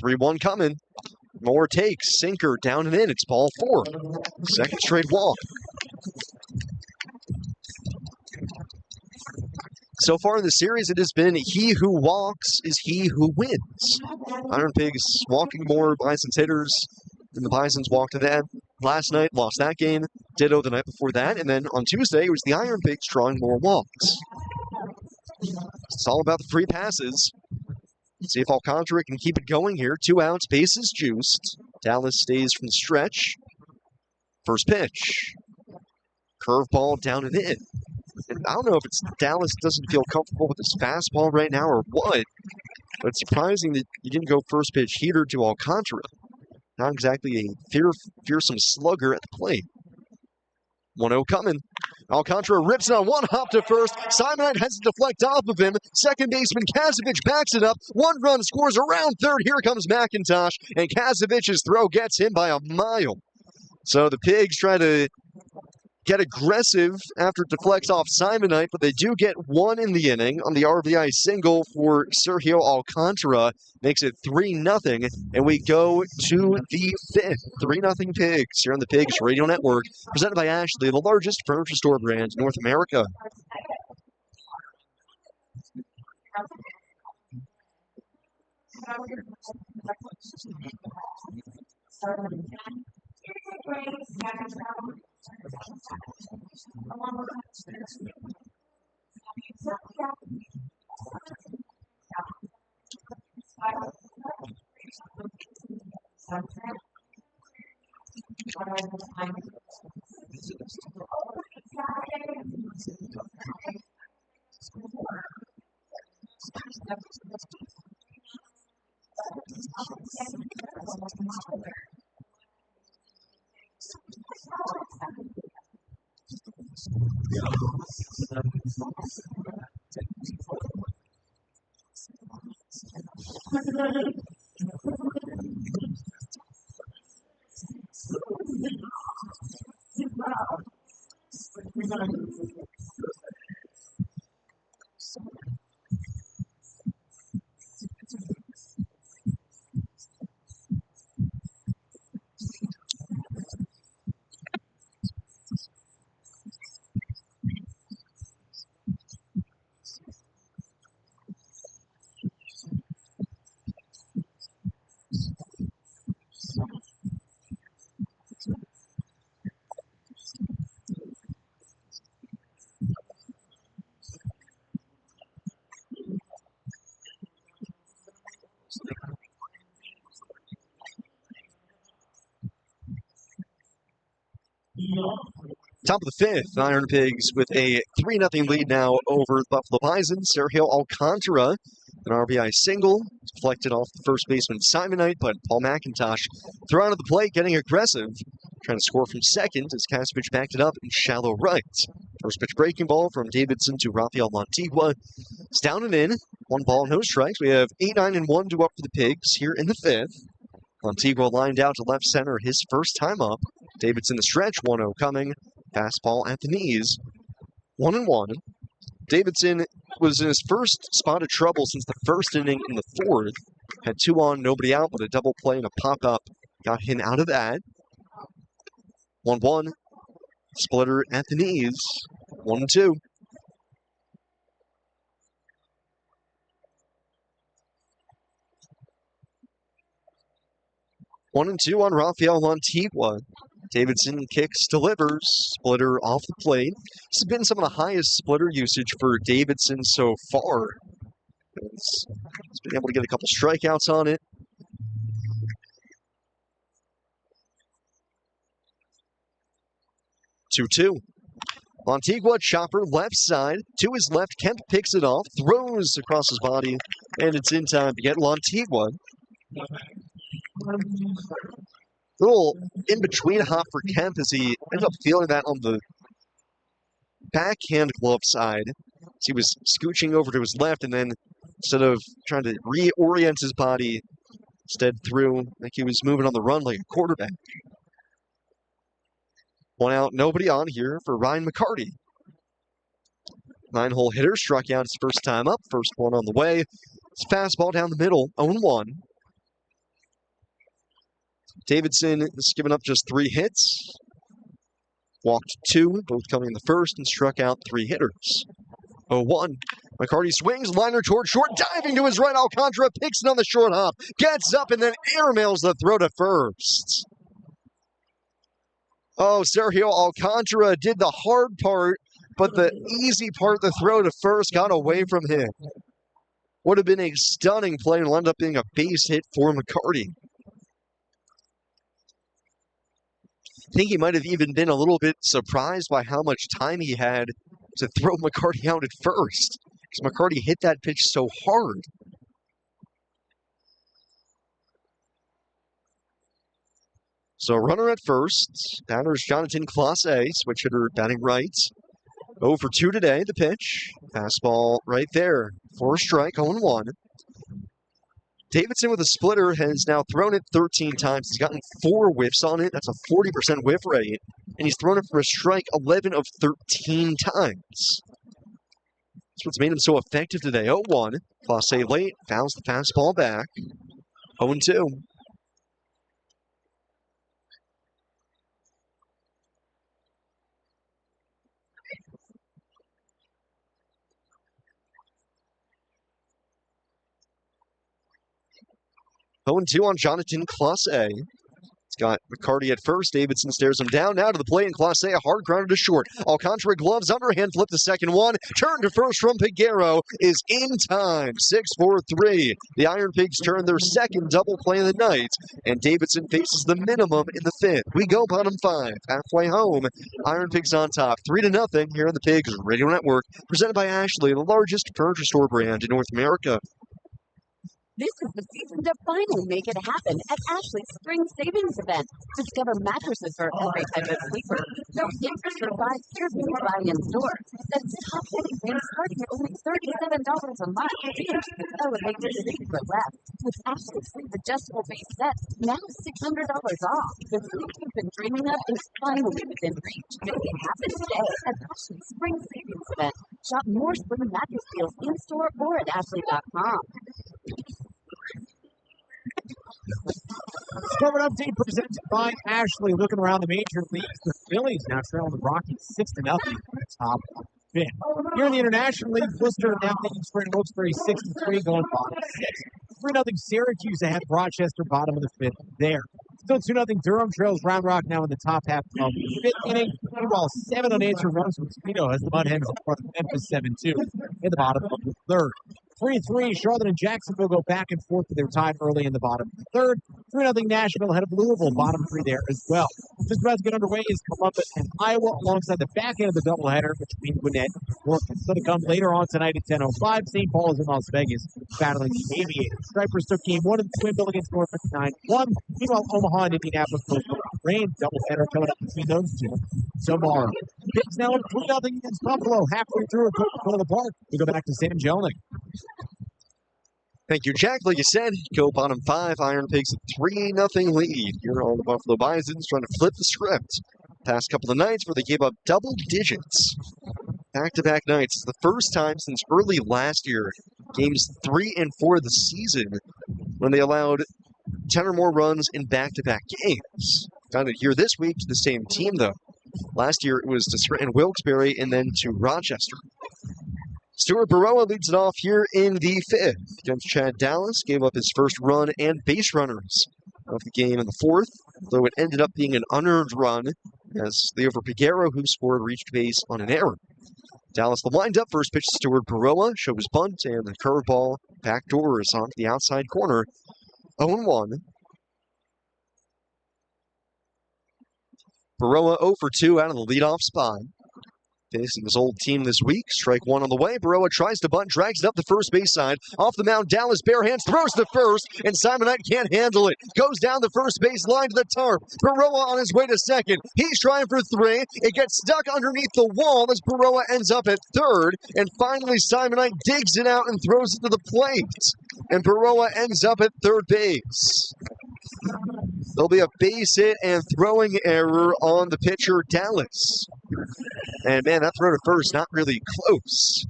Speaker 1: 3-1 coming. Moore takes, sinker, down and in. It's ball 4. Second straight walk. So far in the series, it has been he who walks is he who wins. IronPigs walking more Bisons hitters than the Bisons walked to them. Last night, lost that game. Ditto the night before that. And then on Tuesday, it was the IronPigs drawing more walks. It's all about the free passes. See if Alcantara can keep it going here. 2 outs, bases juiced. Dallas stays from the stretch. First pitch. Curveball down and in. And I don't know if it's Dallas doesn't feel comfortable with his fastball right now or what, but it's surprising that he didn't go first pitch heater to Alcantara. Not exactly a fearsome slugger at the plate. 1-0 coming. Alcantara rips it on one hop to first. Simonite has to deflect off of him. Second baseman Kazevich backs it up. 1 run scores around third. Here comes McIntosh, and Kazevich's throw gets him by a mile. So the Pigs try to get aggressive after it deflects off Simonite, but they do get 1 in the inning on the RBI single for Sergio Alcantara. Makes it 3-0, and we go to the 5th. 3-0 Pigs here on the Pigs Radio Network, presented by Ashley, the largest furniture store brand in North America. Top of the fifth, Iron Pigs with a 3-0 lead now over the Buffalo Bisons. Sergio Alcantara, an RBI single, deflected off the first baseman Simonite, but Paul McIntosh threw out of the plate, getting aggressive, trying to score from second as Kasevich backed it up in shallow right. First pitch breaking ball from Davidson to Rafael Montigua. It's down and in, 1 ball, no strikes. We have 8-9 and 1 due up for the Pigs here in the fifth. Montigua lined out to left center his first time up. Davidson the stretch, 1-0 coming. Fastball at the knees, 1-1. Davidson was in his first spot of trouble since the first inning in the fourth. Had 2 on, nobody out, but a double play and a pop-up got him out of that. 1-1. Splitter at the knees, 1-2. One and two on Rafael Montigua. Davidson kicks, delivers, splitter off the plate. This has been some of the highest splitter usage for Davidson so far. He's been able to get a couple strikeouts on it. 2-2. Montigua, chopper, left side, to his left. Kemp picks it off, throws across his body, and it's in time to get Montigua. Little in-between hop for Kemp as he ends up feeling that on the backhand glove side. As he was scooching over to his left, and then instead of trying to reorient his body, instead threw like he was moving on the run like a quarterback. 1 out, nobody on here for Ryan McCarty. 9-hole hitter, struck out his first time up, first one on the way. It's fastball down the middle, 0-1. Davidson has given up just 3 hits. Walked 2, both coming in the first, and struck out 3 hitters. 0-1. McCarty swings, liner toward short, diving to his right. Alcantara picks it on the short hop, gets up, and then airmails the throw to first. Oh, Sergio Alcantara did the hard part, but the easy part, the throw to first, got away from him. Would have been a stunning play and wound up being a base hit for McCarty. I think he might have even been a little bit surprised by how much time he had to throw McCarty out at first, because McCarty hit that pitch so hard. So runner at first, batter's Jonathan Clase, switch hitter batting right. 0 for 2 today, the pitch. Fastball right there for a strike, 0-1. Davidson with a splitter has now thrown it 13 times. He's gotten 4 whiffs on it. That's a 40% whiff rate. And he's thrown it for a strike 11 of 13 times. That's what's made him so effective today. 0-1. Clase late, fouls the fastball back. 0-2. On Jonathan Clase. Got McCarty at first. Davidson stares him down. Now to the plate, and Clase a hard grounded to short. Alcantara gloves underhand, flip the second one. Turn to first from Piguero is in time. 6-4-3. The Iron Pigs turn their second double play of the night, and Davidson faces the minimum in the fifth. We go bottom 5. Halfway home, Iron Pigs on top. 3-0 here on the Pigs Radio Network. Presented by Ashley, the largest furniture store brand in North America.
Speaker 3: This is the season to finally make it happen at Ashley's Spring Savings Event. Discover mattresses for every type of sleeper. No interest for 5 years when you buy in store. That's top heavy fans starting at only $37 a month. Elevate your sleep for less. With Ashley's Sleep adjustable base sets, now $600 off. The sleep you've been dreaming of is finally within reach. Make it happen today at Ashley's Spring Savings Event. Shop more spring mattress deals in store or at ashley.com.
Speaker 11: Score update presented by Ashley. Looking around the major leagues, the Phillies now trailing the Rockies 6-0 in the top of the fifth. Here in the International League, Worcester now leading Spring Wilkes-Barre 6-3, going bottom 6. 3-0 Syracuse ahead of Rochester, bottom of the fifth there. Still 2-0 Durham trails Round Rock now in the top half of the fifth inning. Meanwhile, 7 unanswered runs from Toledo as the Mud Hens support Memphis 7-2 in the bottom of the third. 3-3, Charlotte and Jacksonville go back and forth with their time early in the bottom of the third. 3-0 Nashville ahead of Louisville, bottom 3 there as well. Just about to get underway is Columbus and Iowa alongside the back end of the doubleheader between Gwinnett and York. It's going to come later on tonight at 10:05. St. Paul is in Las Vegas battling the Aviators. Stripers took game 1 in the twin bill against Norfolk 9-1. Meanwhile, Omaha and Indianapolis both rain doubleheader coming up between those two tomorrow. Pigs now up 3-0 against Buffalo halfway through a Coca-Cola Park. We go back to Sam Jelinek.
Speaker 1: Thank you, Jack. Like you said, go bottom 5. Iron Pigs a 3-0 lead here on the Buffalo Bisons, trying to flip the script. Past couple of nights where they gave up double digits. Back-to-back nights. It's the first time since early last year, games 3 and 4 of the season, when they allowed 10 or more runs in back-to-back games. Found it here this week to the same team, though. Last year, it was to Scranton Wilkes-Barre and then to Rochester. Stuart Baroa leads it off here in the fifth against Chad Dallas. Gave up his first run and base runners of the game in the fourth, though it ended up being an unearned run as Leo Piguero, who scored, reached base on an error. Dallas the wind-up. First pitch to Stuart Baroa. Shows bunt and the curveball backdoors onto the outside corner. 0-1. Baroa 0 for 2 out of the leadoff spot. Facing his old team this week. Strike 1 on the way. Baroa tries to bunt, drags it up the first base side. Off the mound, Dallas bare hands, throws to first, and Simon Knight can't handle it. Goes down the first base line to the tarp. Baroa on his way to second. He's trying for 3. It gets stuck underneath the wall as Baroa ends up at third. And finally, Simon Knight digs it out and throws it to the plate. And Baroa ends up at third base. There'll be a base hit and throwing error on the pitcher, Dallas. And man, that throw to first, not really close.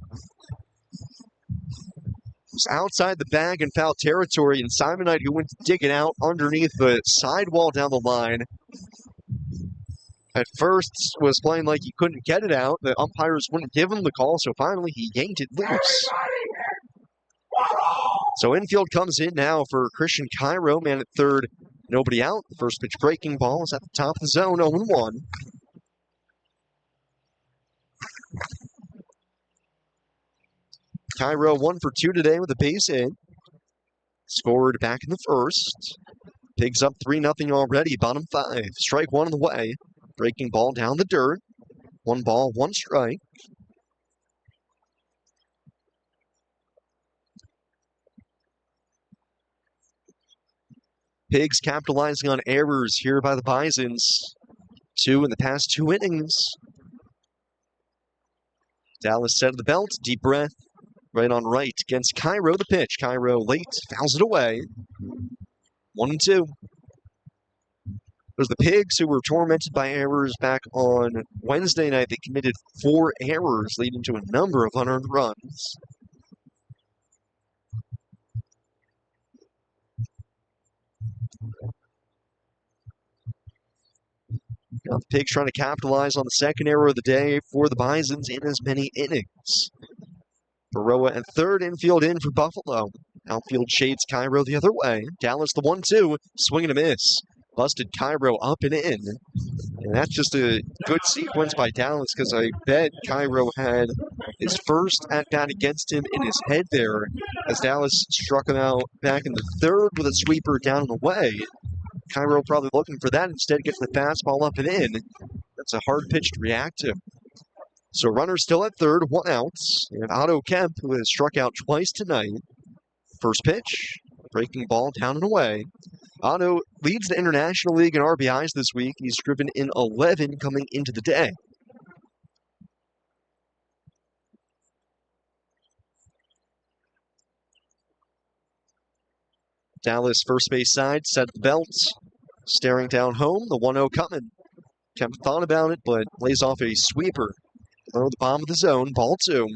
Speaker 1: It was outside the bag in foul territory, and Simon Knight, who went to dig it out underneath the sidewall down the line, at first was playing like he couldn't get it out. The umpires wouldn't give him the call, so finally he yanked it loose. So infield comes in now for Christian Cairo, man at third, nobody out. The first pitch breaking ball is at the top of the zone, 0-1. Cairo 1 for 2 today with a base hit. Scored back in the first. Pigs up 3-0 already, bottom 5. Strike 1 on the way. Breaking ball down the dirt. 1 ball, 1 strike. Pigs capitalizing on errors here by the Bisons. 2 in the past 2 innings. Dallas set of the belt, deep breath, right on right against Cairo. The pitch, Cairo late, fouls it away. 1-2. There's the Pigs, who were tormented by errors back on Wednesday night. They committed 4 errors, leading to a number of unearned runs. Now the Pigs trying to capitalize on the second error of the day for the Bisons in as many innings. Baroa at third, infield in for Buffalo. Outfield shades Cairo the other way. Dallas the 1-2, swing and a miss. busted Cairo up and in. And that's just a good sequence by Dallas because I bet Cairo had his first at-bat against him in his head there as Dallas struck him out back in the third with a sweeper down and away. Cairo probably looking for that, instead gets the fastball up and in. That's a hard pitch to react to. So runner still at third, 1 out. And Otto Kemp, who has struck out twice tonight. First pitch, breaking ball down and away. Otto leads the International League in RBIs this week. He's driven in 11 coming into the day. Dallas first base side, set the belt. Staring down home, the 1-0 coming. Kemp thought about it, but lays off a sweeper. Below the bottom of the zone, ball 2.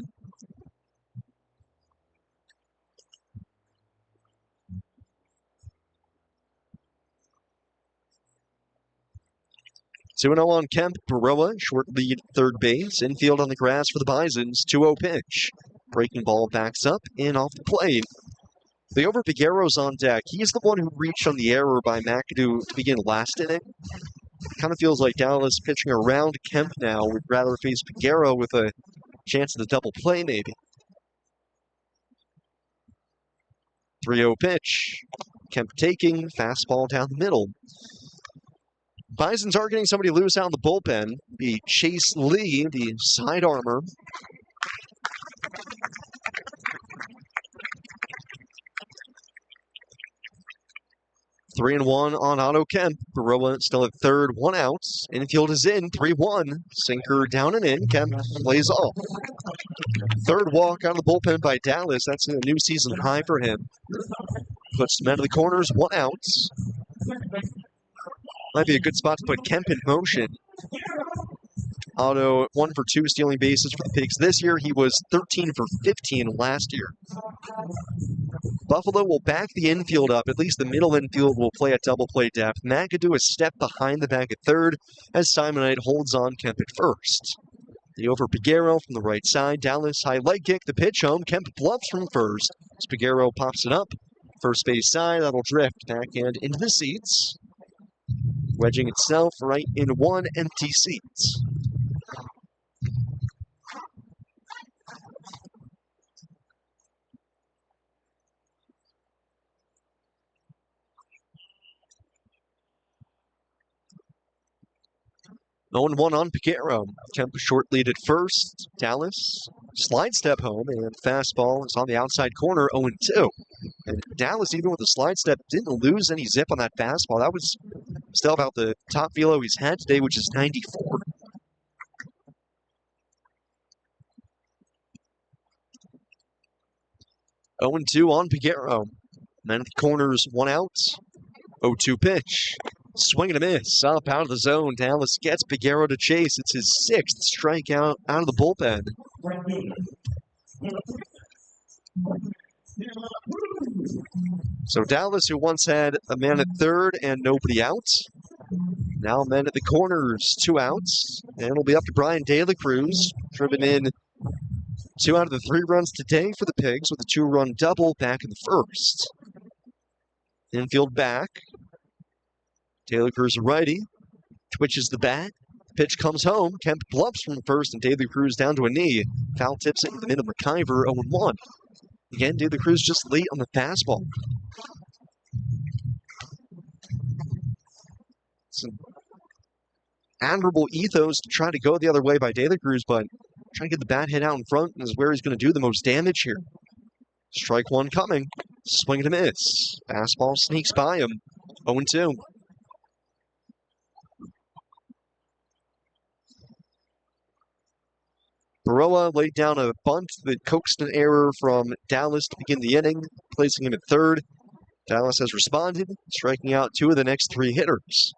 Speaker 1: Two 2-0 on Kemp. Baroa, short lead, third base. Infield on the grass for the Bisons. 2-0 pitch. Breaking ball backs up and off the plate. The over Figueroa's on deck. He's the one who reached on the error by McAdoo to begin last inning. Kind of feels like Dallas pitching around Kemp now. Would rather face Figueroa with a chance at a double play, maybe. 3-0 pitch. Kemp taking, fastball down the middle. Bisons are getting somebody loose out in the bullpen. The Chase Lee, the side armor. Three and 1 on Otto Kemp. Baroa still at third, 1 out. Infield is in, 3-1. Sinker down and in. Kemp plays off. Third walk out of the bullpen by Dallas. That's a new season high for him. Puts men to the corners, 1 out. Might be a good spot to put Kemp in motion. Otto 1 for 2 stealing bases for the Pigs this year. He was 13 for 15 last year. Buffalo will back the infield up. At least the middle infield will play at double play depth. McAdoo a step behind the bag at third as Simonite holds on Kemp at first. The over Figueroa from the right side. Dallas high leg kick. The pitch home. Kemp bluffs from first. As Figueroa pops it up. First base side. That'll drift backhand into the seats. Wedging itself right in 1 empty seat. No 1 on Figueroa. Kemp short lead at first. Dallas slide step home, and fastball is on the outside corner, 0-2. And Dallas, even with the slide step, didn't lose any zip on that fastball. That was still about the top velo he's had today, which is 94. Oh and 2 on Figueroa. Men at the corners, 1 out. 0-2 pitch. Swing and a miss. Up out of the zone. Dallas gets Figueroa to chase. It's his 6th strikeout out of the bullpen. So Dallas, who once had a man at third and nobody out, now men at the corners, 2 outs. And it'll be up to Brian De La Cruz, driven in 2 out of the 3 runs today for the Pigs with a 2-run double back in the first. Infield back. De La Cruz a righty. Twitches the bat. Pitch comes home. Kemp bluffs from first, and De La Cruz down to a knee. Foul tips it in the middle of McIver, 0-1. Again, De La Cruz just late on the fastball. Some admirable ethos to try to go the other way by De La Cruz, but trying to get the bat hit out in front is where he's going to do the most damage here. Strike 1 coming. Swing and a miss. Fastball sneaks by him. 0-2. Baroa laid down a bunt that coaxed an error from Dallas to begin the inning, placing him at third. Dallas has responded, striking out 2 of the next 3 hitters.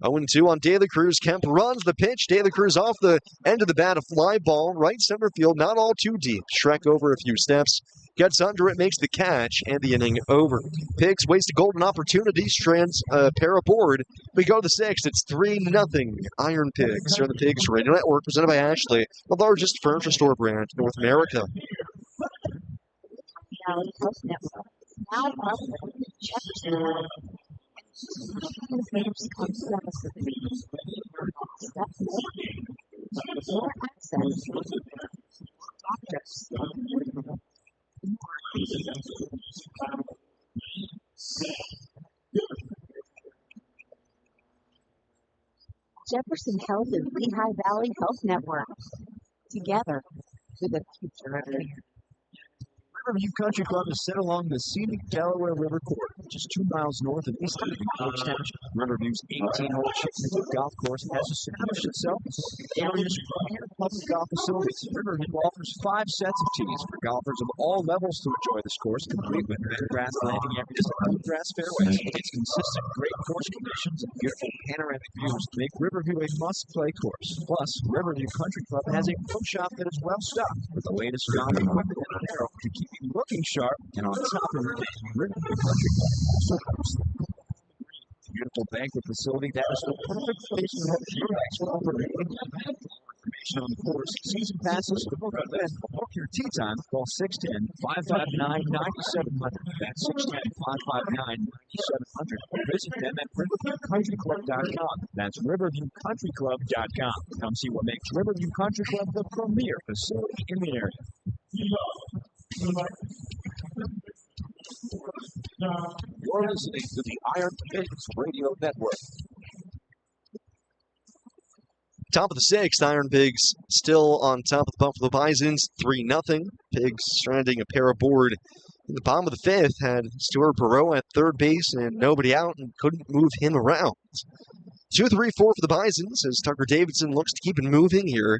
Speaker 1: 0-2 on De La Cruz. Kemp runs the pitch. De La Cruz off the end of the bat, a fly ball, right center field, not all too deep. Shrek over a few steps, gets under it, makes the catch, and the inning over. Pigs waste a golden opportunity, strands a pair aboard. We go to the 6th. It's 3-0. Iron Pigs. Here on the Pigs Radio Network, presented by Ashley, the largest furniture store brand in North America.
Speaker 3: Jefferson Health and Lehigh Valley Health Network. Together for the future of care.
Speaker 15: Riverview Country Club is set along the scenic Delaware River corridor, just 2 miles north of East Orange Township. Riverview's 18-hole championship golf course has established itself as one of the area's premier public golf facilities. Riverview offers 5 sets of tees for golfers of all levels to enjoy this course, complete with bed grass landing areas and bluegrass fairways. Its consistent great course conditions and beautiful panoramic views make Riverview a must-play course. Plus, Riverview Country Club has a pro shop that is well stocked with the latest golf equipment and apparel to keep you looking sharp and on top of your game. Riverview Country Club also hosts the beautiful banquet facility that is the perfect place to host your next operating event. For more information on the course, season passes, to book an event, or book your tee time, call 610-559-9700. That's 610-559-9700. Or visit them at riverviewcountryclub.com. That's riverviewcountryclub.com. Come see what makes Riverview Country Club the premier facility in the area.
Speaker 7: You're listening to the IronPigs Radio Network.
Speaker 1: Top of the 6th, IronPigs still on top of the Buffalo Bisons, 3-0. Pigs stranding a pair aboard. In the bottom of the 5th, had Stuart Burrow at third base and nobody out and couldn't move him around. 2-3-4 for the Bisons as Tucker Davidson looks to keep it moving here.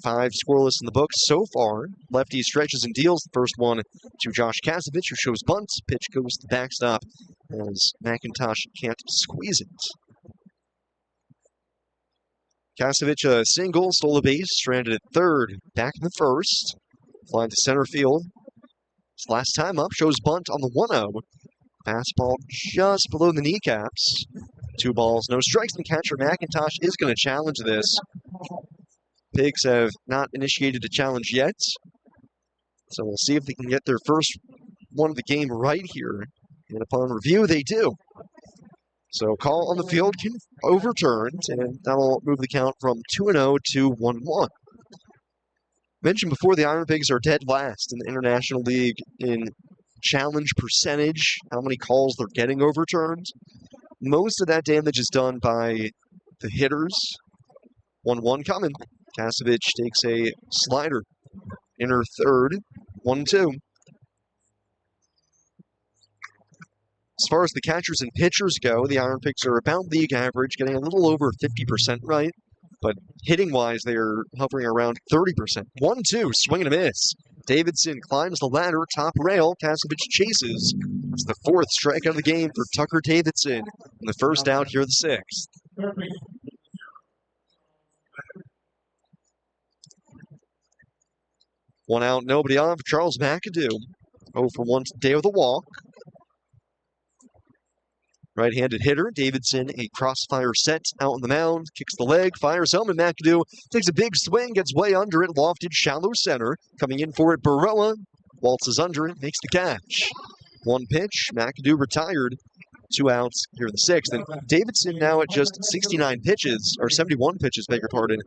Speaker 1: 5 scoreless in the books so far. Lefty stretches and deals. The first one to Josh Kasevich, who shows bunt. Pitch goes to the backstop as McIntosh can't squeeze it. Kasevich a single, stole a base, stranded at third. Back in the first. Flying to center field. His last time up shows bunt on the 1-0. Fastball just below the kneecaps. 2 balls, no strikes, and catcher McIntosh is going to challenge this. Pigs have not initiated a challenge yet, so we'll see if they can get their first one of the game right here. And upon review, they do. So call on the field can overturned, and that'll move the count from 2-0 to 1-1. Mentioned before, the IronPigs are dead last in the International League in challenge percentage, how many calls they're getting overturned. Most of that damage is done by the hitters. 1-1 coming. Kasevich takes a slider. Inner third. 1-2. As far as the catchers and pitchers go, the IronPigs are about league average, getting a little over 50% right. But hitting-wise, they are hovering around 30%. 1-2, swing and a miss. Davidson climbs the ladder, top rail. Kasevich chases. It's the 4th strikeout of the game for Tucker Davidson. And the first out here, the 6th. One out, nobody on for Charles McAdoo. 0 for 1 today with a walk. Right-handed hitter, Davidson, a crossfire set out on the mound, kicks the leg, fires home, and McAdoo takes a big swing, gets way under it, lofted shallow center. Coming in for it, Baroa waltzes under it, makes the catch. 1 pitch, McAdoo retired. 2 outs here in the 6th. And Davidson now at just 69 pitches, or 71 pitches, beg your pardon.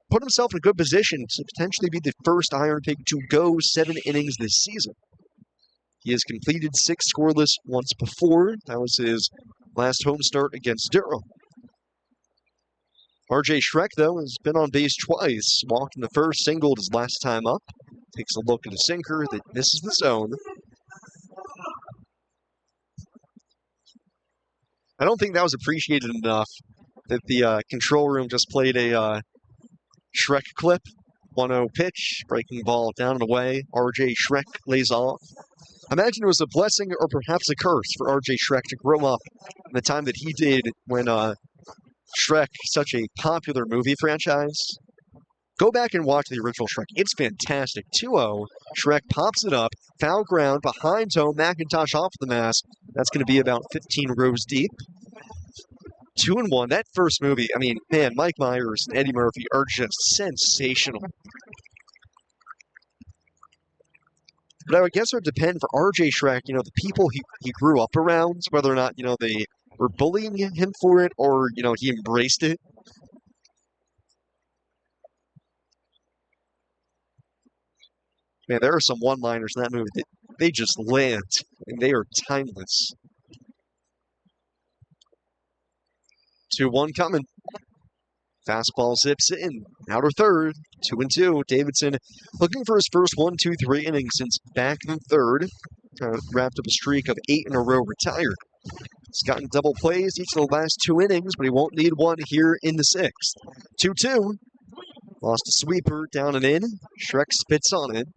Speaker 1: Put himself in a good position to potentially be the first IronPig to go 7 innings this season. He has completed 6 scoreless once before. That was his last home start against Durham. RJ Schreck, though, has been on base twice. Walked in the first, singled his last time up. Takes a look at a sinker that misses the zone. I don't think that was appreciated enough that the control room just played a Schreck clip. 1-0 pitch, breaking ball down and away. RJ Schreck lays off. Imagine it was a blessing or perhaps a curse for RJ Schreck to grow up in the time that he did when Shrek, such a popular movie franchise. Go back and watch the original Shrek. It's fantastic. 2-0. Shrek pops it up. Foul ground behind home. McIntosh off the mask. That's going to be about 15 rows deep. 2-1. That first movie, I mean, man, Mike Myers and Eddie Murphy are just sensational. But I would guess it would depend for RJ Shrek, the people he grew up around, whether or not, they were bullying him for it or, he embraced it. Man, there are some one-liners in that movie that they just land, and they are timeless. 2-1 coming. Fastball zips in. Outer third. 2-2. Davidson looking for his first 1-2-3 inning since back in third. Wrapped up a streak of 8 in a row retired. He's gotten double plays each of the last 2 innings, but he won't need one here in the 6th. 2-2. Lost a sweeper down and in. Shrek spits on it.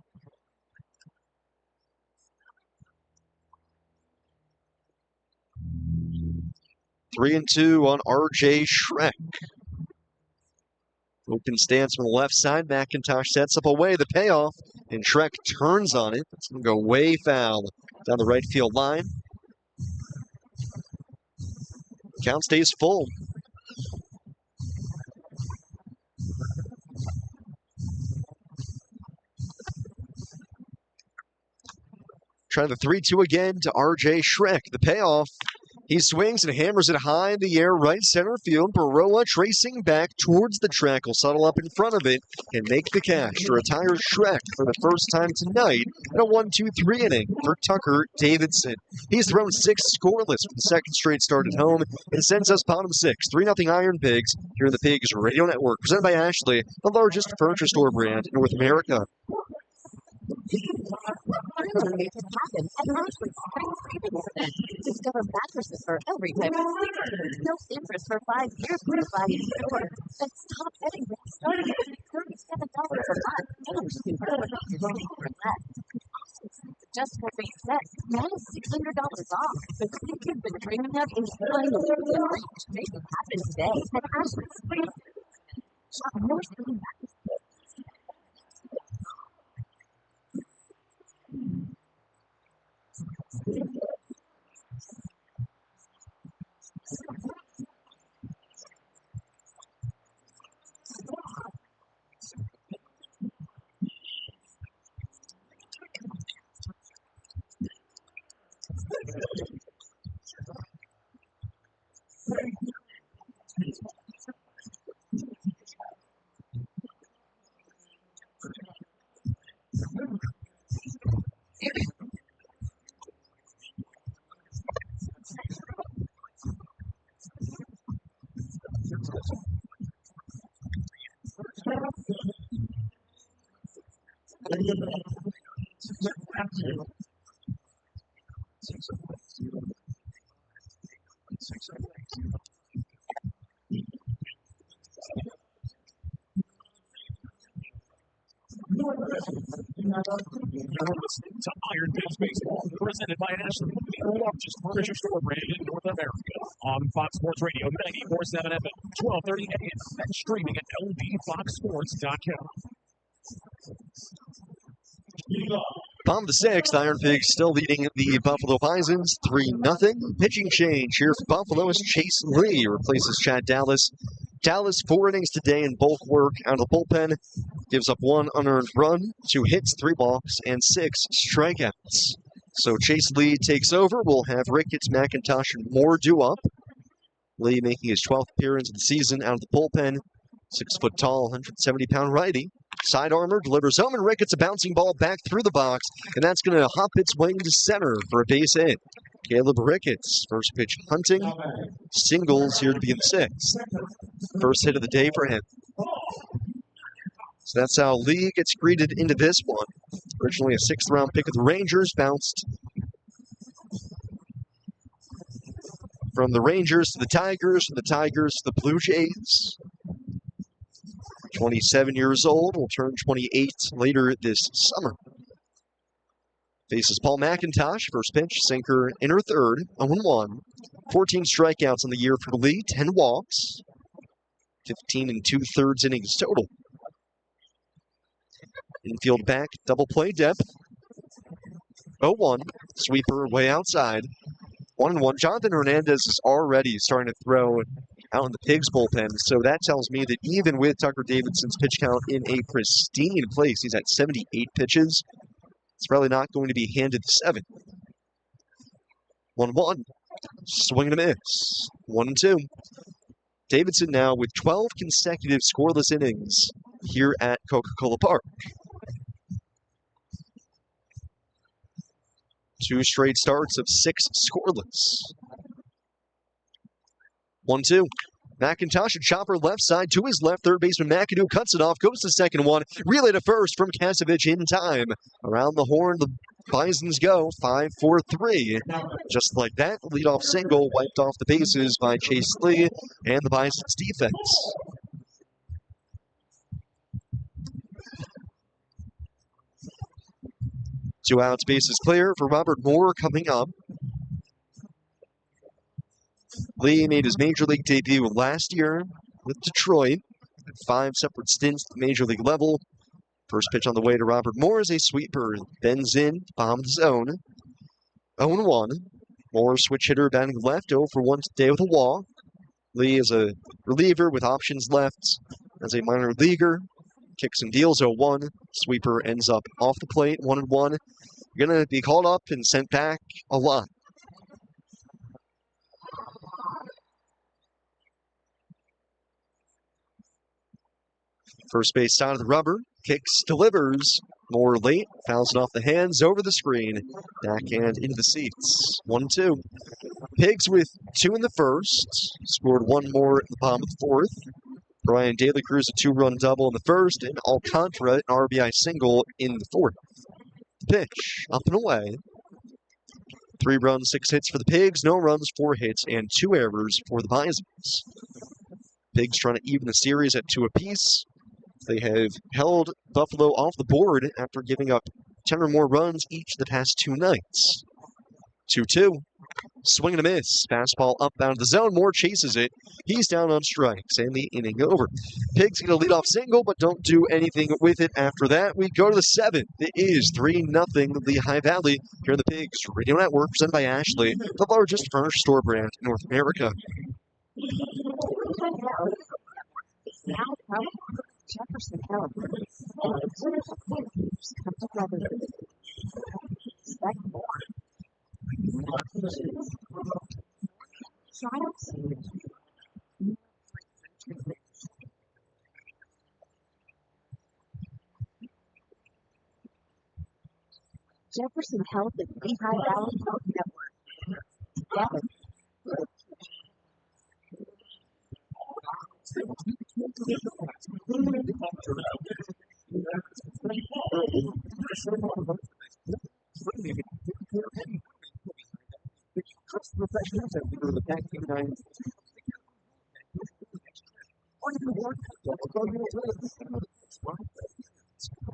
Speaker 1: 3-2 on RJ Shrek. Open stance from the left side. McIntosh sets up away the payoff, and Shrek turns on it. It's going to go way foul down the right field line. Count stays full. Try the 3-2 again to RJ Shrek. The payoff. He swings and hammers it high in the air, right center field. Baroa tracing back towards the track will settle up in front of it and make the catch to retire Shrek for the first time tonight in a 1-2-3 inning for Tucker Davidson. He's thrown 6 scoreless for the second straight start at home and sends us bottom 6. 3-0 Iron Pigs here in the Pigs Radio Network, presented by Ashley, the largest furniture store brand in North America.
Speaker 3: Finally, make it happen at Ashley's Spring Savings Event. Discover mattresses for every type of sleeper. No interest for 5 years when you buy in store. That's top heading rate starting at $37 a month. And you can put it on your sleep for less. Just what they said. Now $600 off. The sleep you've been dreaming of is finally within reach. Make it happen today at Ashley's Spring Savings Event. Shop more sleep mattresses.
Speaker 8: You're listening to IronPigs Baseball, presented by Ashley, the largest furniture store brand in North America. On Fox Sports Radio 94.7 FM, 12:30 AM, and streaming at ldfoxsports.com.
Speaker 1: Bottom of the 6th, Iron Pigs still leading the Buffalo Bisons 3-0. Pitching change here for Buffalo as Chase Lee replaces Chad Dallas. Dallas 4 innings today in bulk work out of the bullpen. Gives up 1 unearned run, 2 hits, 3 walks, and 6 strikeouts. So Chase Lee takes over. We'll have Ricketts, McIntosh, and Moore due up. Lee making his 12th appearance of the season out of the bullpen. 6 foot tall, 170-pound righty. Side armor delivers home, and Ricketts a bouncing ball back through the box, and that's going to hop its way into center for a base hit. Caleb Ricketts, first pitch hunting, singles here to begin the 6th. First hit of the day for him. So that's how Lee gets greeted into this one. Originally a 6th-round pick of the Rangers, bounced from the Rangers to the Tigers, from the Tigers to the Blue Jays. 27 years old, will turn 28 later this summer. Faces Paul McIntosh, first pitch, sinker, inner third, 0-1. 14 strikeouts in the year for Lee, 10 walks, 15 2/3 innings total. Infield back, double play depth, 0-1, sweeper way outside, 1-1. Jonathan Hernandez is already starting to throw out in the Pigs bullpen, so that tells me that even with Tucker Davidson's pitch count in a pristine place, he's at 78 pitches. It's probably not going to be handed the 7. 1-1. Swing and a miss. 1-2. Davidson now with 12 consecutive scoreless innings here at Coca-Cola Park. 2 straight starts of 6 scoreless. 1-2. McIntosh, a chopper left side to his left. Third baseman McAdoo cuts it off, goes to second one. Relay to first from Kasevich in time. Around the horn, the Bisons go 5-4-3. Just like that, the leadoff single wiped off the bases by Chase Lee and the Bisons defense. Two outs, bases clear for Robert Moore coming up. Lee made his Major League debut last year with Detroit. 5 separate stints at the Major League level. First pitch on the way to Robert Moore is a sweeper. Bends in, bottom of the zone. 0-1. Moore, switch hitter, batting left, 0 for 1 today with a walk. Lee is a reliever with options left as a minor leaguer. Kicks and deals 0-1. Sweeper ends up off the plate, 1-1. Going to be called up and sent back a lot. First base side of the rubber. Kicks, delivers. More late. Fouls it off the hands, over the screen. Backhand into the seats. 1-2. Pigs with 2 in the first. Scored 1 more in the bottom of the fourth. Brian Daly Cruz a 2-run double in the first, and Alcantara an RBI single in the fourth. Pitch, up and away. 3 runs, 6 hits for the Pigs, no runs, 4 hits, and 2 errors for the Bisons. Pigs trying to even the series at 2 apiece. They have held Buffalo off the board after giving up 10 or more runs each the past 2 nights. 2-2. Swing and a miss. Fastball up out of the zone. Moore chases it. He's down on strikes, and the inning over. Pigs get a leadoff single, but don't do anything with it after that. We go to the 7th. It is 3-0 Lehigh Valley here in the Pigs Radio Network, presented by Ashley, the largest furniture store brand in North America.
Speaker 5: Jefferson Health and the clinical partners come together to expect more. Trials. Jefferson Health and Lehigh Valley Health Network. Together.
Speaker 6: Professionals have been the back 9.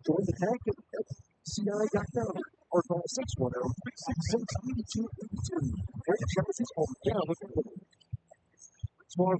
Speaker 6: Join the pack at CI.com or call 610-366-8282. Franchises on down with the small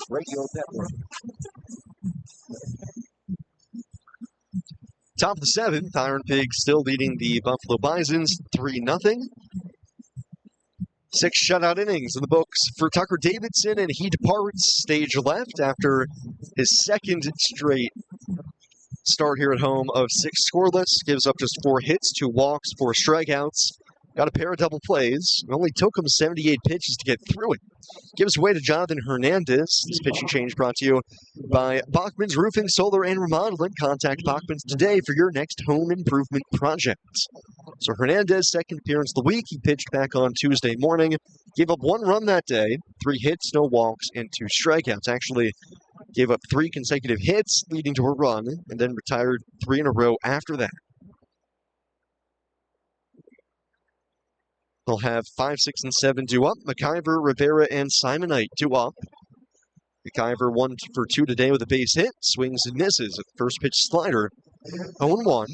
Speaker 6: Radio Network.
Speaker 1: Top of the 7th, IronPigs still leading the Buffalo Bisons 3-0. 6 shutout innings in the books for Tucker Davidson, and he departs stage left after his second straight start here at home of 6 scoreless. Gives up just 4 hits, 2 walks, 4 strikeouts. Got a pair of double plays. It only took him 78 pitches to get through it. Gives way to Jonathan Hernandez. This pitching change brought to you by Bachman's Roofing, Solar, and Remodeling. Contact Bachman's today for your next home improvement project. So Hernandez, second appearance of the week. He pitched back on Tuesday morning. Gave up 1 run that day, 3 hits, no walks, and 2 strikeouts. Actually gave up 3 consecutive hits, leading to a run, and then retired 3 in a row after that. He'll have 5, 6, and 7 due up. McIver, Rivera, and Simonite due up. McIver 1 for 2 today with a base hit. Swings and misses at the first pitch slider. 0-1.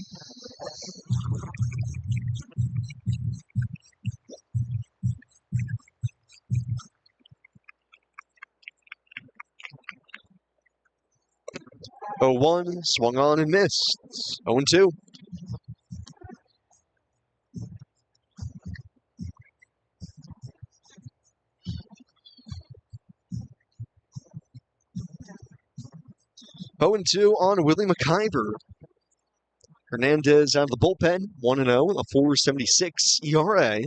Speaker 1: Swung on and missed. 0-2. On Willie McIver. Hernandez out of the bullpen, 1-0, a 4.76 ERA.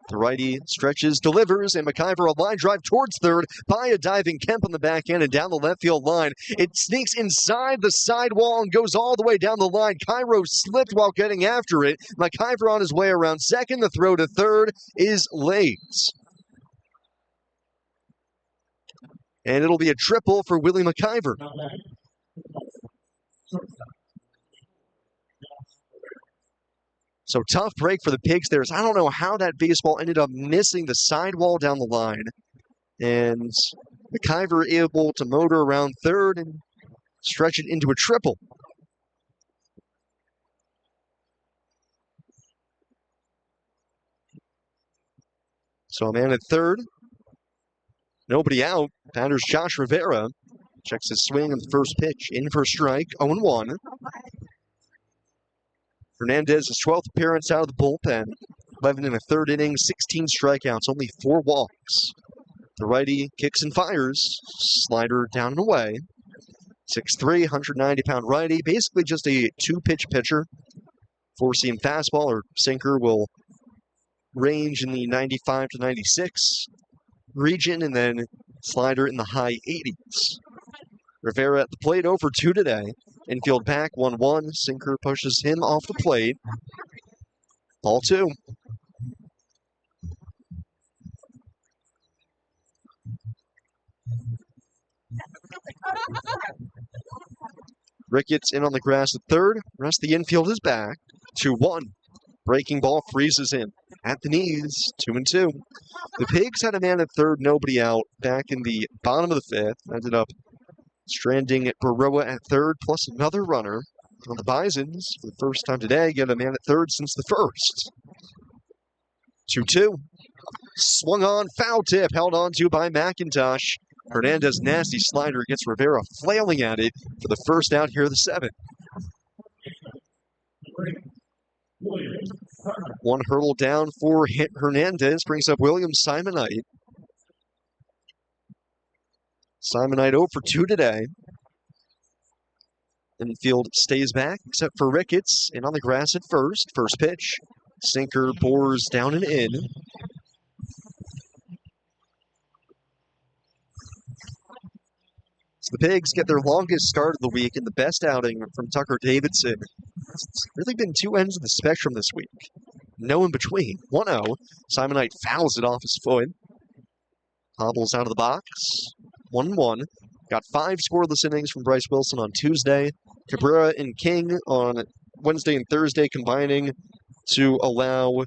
Speaker 1: The righty stretches, delivers, and McIver a line drive towards third by a diving Kemp on the back end and down the left field line. It sneaks inside the sidewall and goes all the way down the line. Cairo slipped while getting after it. McIver on his way around second. The throw to third is late. And it'll be a triple for Willie McIver. So tough break for the Pigs there. I don't know how that baseball ended up missing the sidewall down the line. And McIver able to motor around third and stretch it into a triple. So a man at third. Nobody out. Batter's Josh Rivera. Checks his swing on the first pitch. In for a strike. 0-1. Hernandez's 12th appearance out of the bullpen. 11 in the third inning, 16 strikeouts, only 4 walks. The righty kicks and fires. Slider down and away. 6'3", 190-pound righty. Basically just a 2-pitch pitcher. 4-seam fastball or sinker will range in the 95 to 96 region, and then slider in the high 80s. Rivera at the plate 0 for 2 today. Infield back, 1-1. Sinker pushes him off the plate. Ball 2. Ricketts in on the grass at third. Rest of the infield is back. 2-1. Breaking ball freezes him. At the knees, 2-2. The Pigs had a man at third, nobody out, back in the bottom of the 5th. Ended up stranding Baroa at third, plus another runner. On the Bisons, for the first time today, get a man at third since the first. 2-2. Swung on, foul tip, held on to by McIntosh. Hernandez, nasty slider, gets Rivera flailing at it for the first out here of the 7th. One hurdle down for Hernandez brings up William Simonite. Simonite 0 for 2 today. Infield stays back, except for Ricketts, and on the grass at first. First pitch. Sinker bores down and in. So the Pigs get their longest start of the week and the best outing from Tucker Davidson. It's really been 2 ends of the spectrum this week. No in between. 1-0. Simonite fouls it off his foot. Hobbles out of the box. 1-1. Got 5 scoreless innings from Bryce Wilson on Tuesday. Cabrera and King on Wednesday and Thursday combining to allow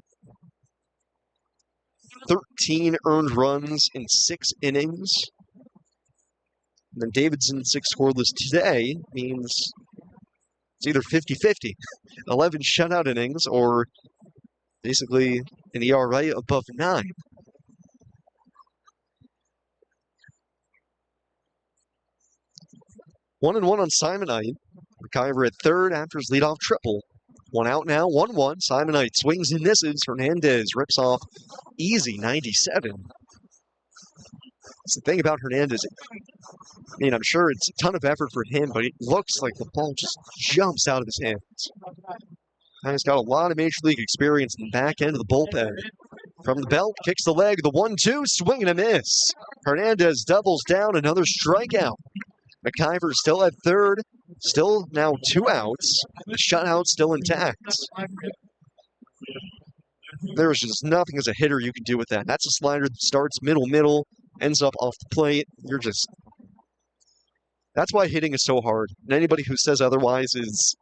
Speaker 1: 13 earned runs in 6 innings. And then Davidson 6 scoreless today means it's either 50-50, 11 shutout innings, or basically an ERA above 9. One and 1 on Simonite. McIver at third after his leadoff triple. 1 out now, 1-1. Simonite swings and misses. Hernandez rips off easy 97. That's the thing about Hernandez. I mean, I'm sure it's a ton of effort for him, but it looks like the ball just jumps out of his hands. And he's got a lot of Major League experience in the back end of the bullpen. From the belt, kicks the leg, the 1-2, swing and a miss. Hernandez doubles down, another strikeout. McIver still at third, still now 2 outs. The shutout still intact. There's just nothing as a hitter you can do with that. That's a slider that starts middle, ends up off the plate. That's why hitting is so hard. And anybody who says otherwise is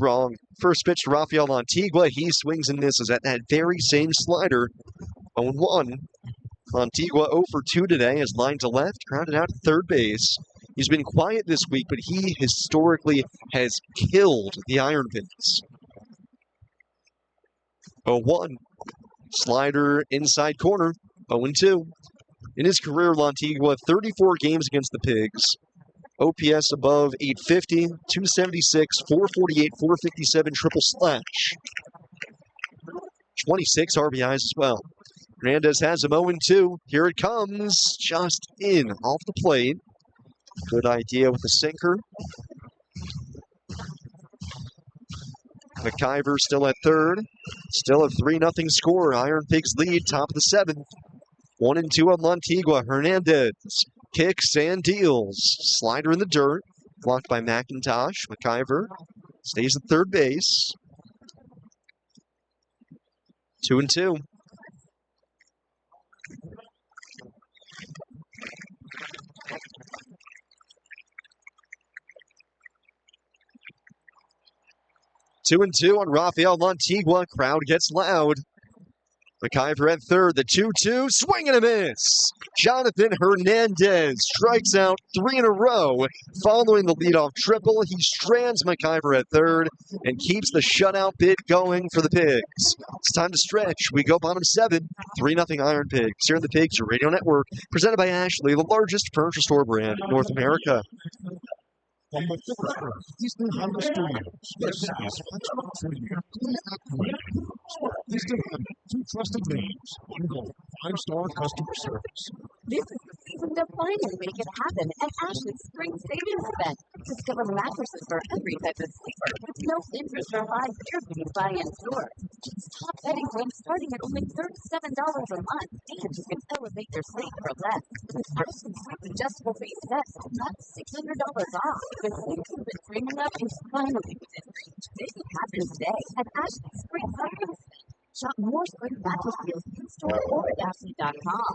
Speaker 1: wrong. First pitch to Rafael Antigua. He swings and misses at that very same slider. 0-1. Antigua 0 for 2 today, has line to left, grounded out at third base. He's been quiet this week, but he historically has killed the IronPigs. 0-1. Slider inside corner, 0-2. In his career, Lantigua, 34 games against the Pigs. OPS above 850, 276, 448, 457, triple slash. 26 RBIs as well. Hernandez has him 0-2. Here it comes, just in off the plate. Good idea with the sinker. McIver still at third. Still a 3-0 score. IronPigs lead, top of the 7th. 1-2 on Lantigua. Hernandez kicks and deals. Slider in the dirt. Blocked by McIntosh. McIver stays at third base. 2-2. Two and 2 on Rafael Lantigua. Crowd gets loud. McIver at third. The 2-2. Swing and a miss. Jonathan Hernandez strikes out 3 in a row. Following the leadoff triple, he strands McIver at third and keeps the shutout bid going for the Pigs. It's time to stretch. We go bottom 7. 3-0 IronPigs. Here in the Pigs Radio Network. Presented by Ashley, the largest furniture store brand in North America.
Speaker 15: From the forever Easton Honda Studios, this is Hotspot Radio. Easton Honda, 2 trusted names, 1 goal, 5-star customer service.
Speaker 3: This is the season to finally make it happen at Ashley's Spring Savings Event. Discover mattresses for every type of sleeper with no interest or 5 years when you buy in store. It's top bedding plans starting at only $37 a month, and you can elevate your sleep for less. With Ashley Sleep adjustable base sets, that's $600 off. The sleep you've been dreaming of is finally within reach. Make it happen today at Ashley's Spring Savings Event. Shop more spring mattress deals in store or at Ashley.com.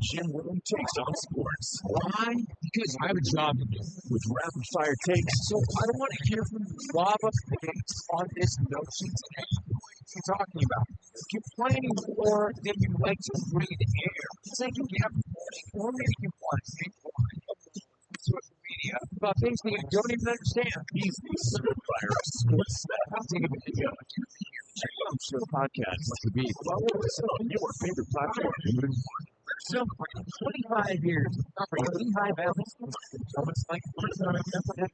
Speaker 15: Jim William takes on sports. Why? Because I have a job to do with rapid fire takes, so I don't want to hear from you. Rob up takes on this notion today. What you're talking about? Complaining more than you like to breathe air. It's like you have morning, or maybe you want to say social media about things that you don't even understand. He's the virus. What's that? I'm taking a video. Check out show podcast like the beat. Follow us on your favorite platform. Celebrating 25 years offering Lehigh Valley sports. So it's like the first time I've ever had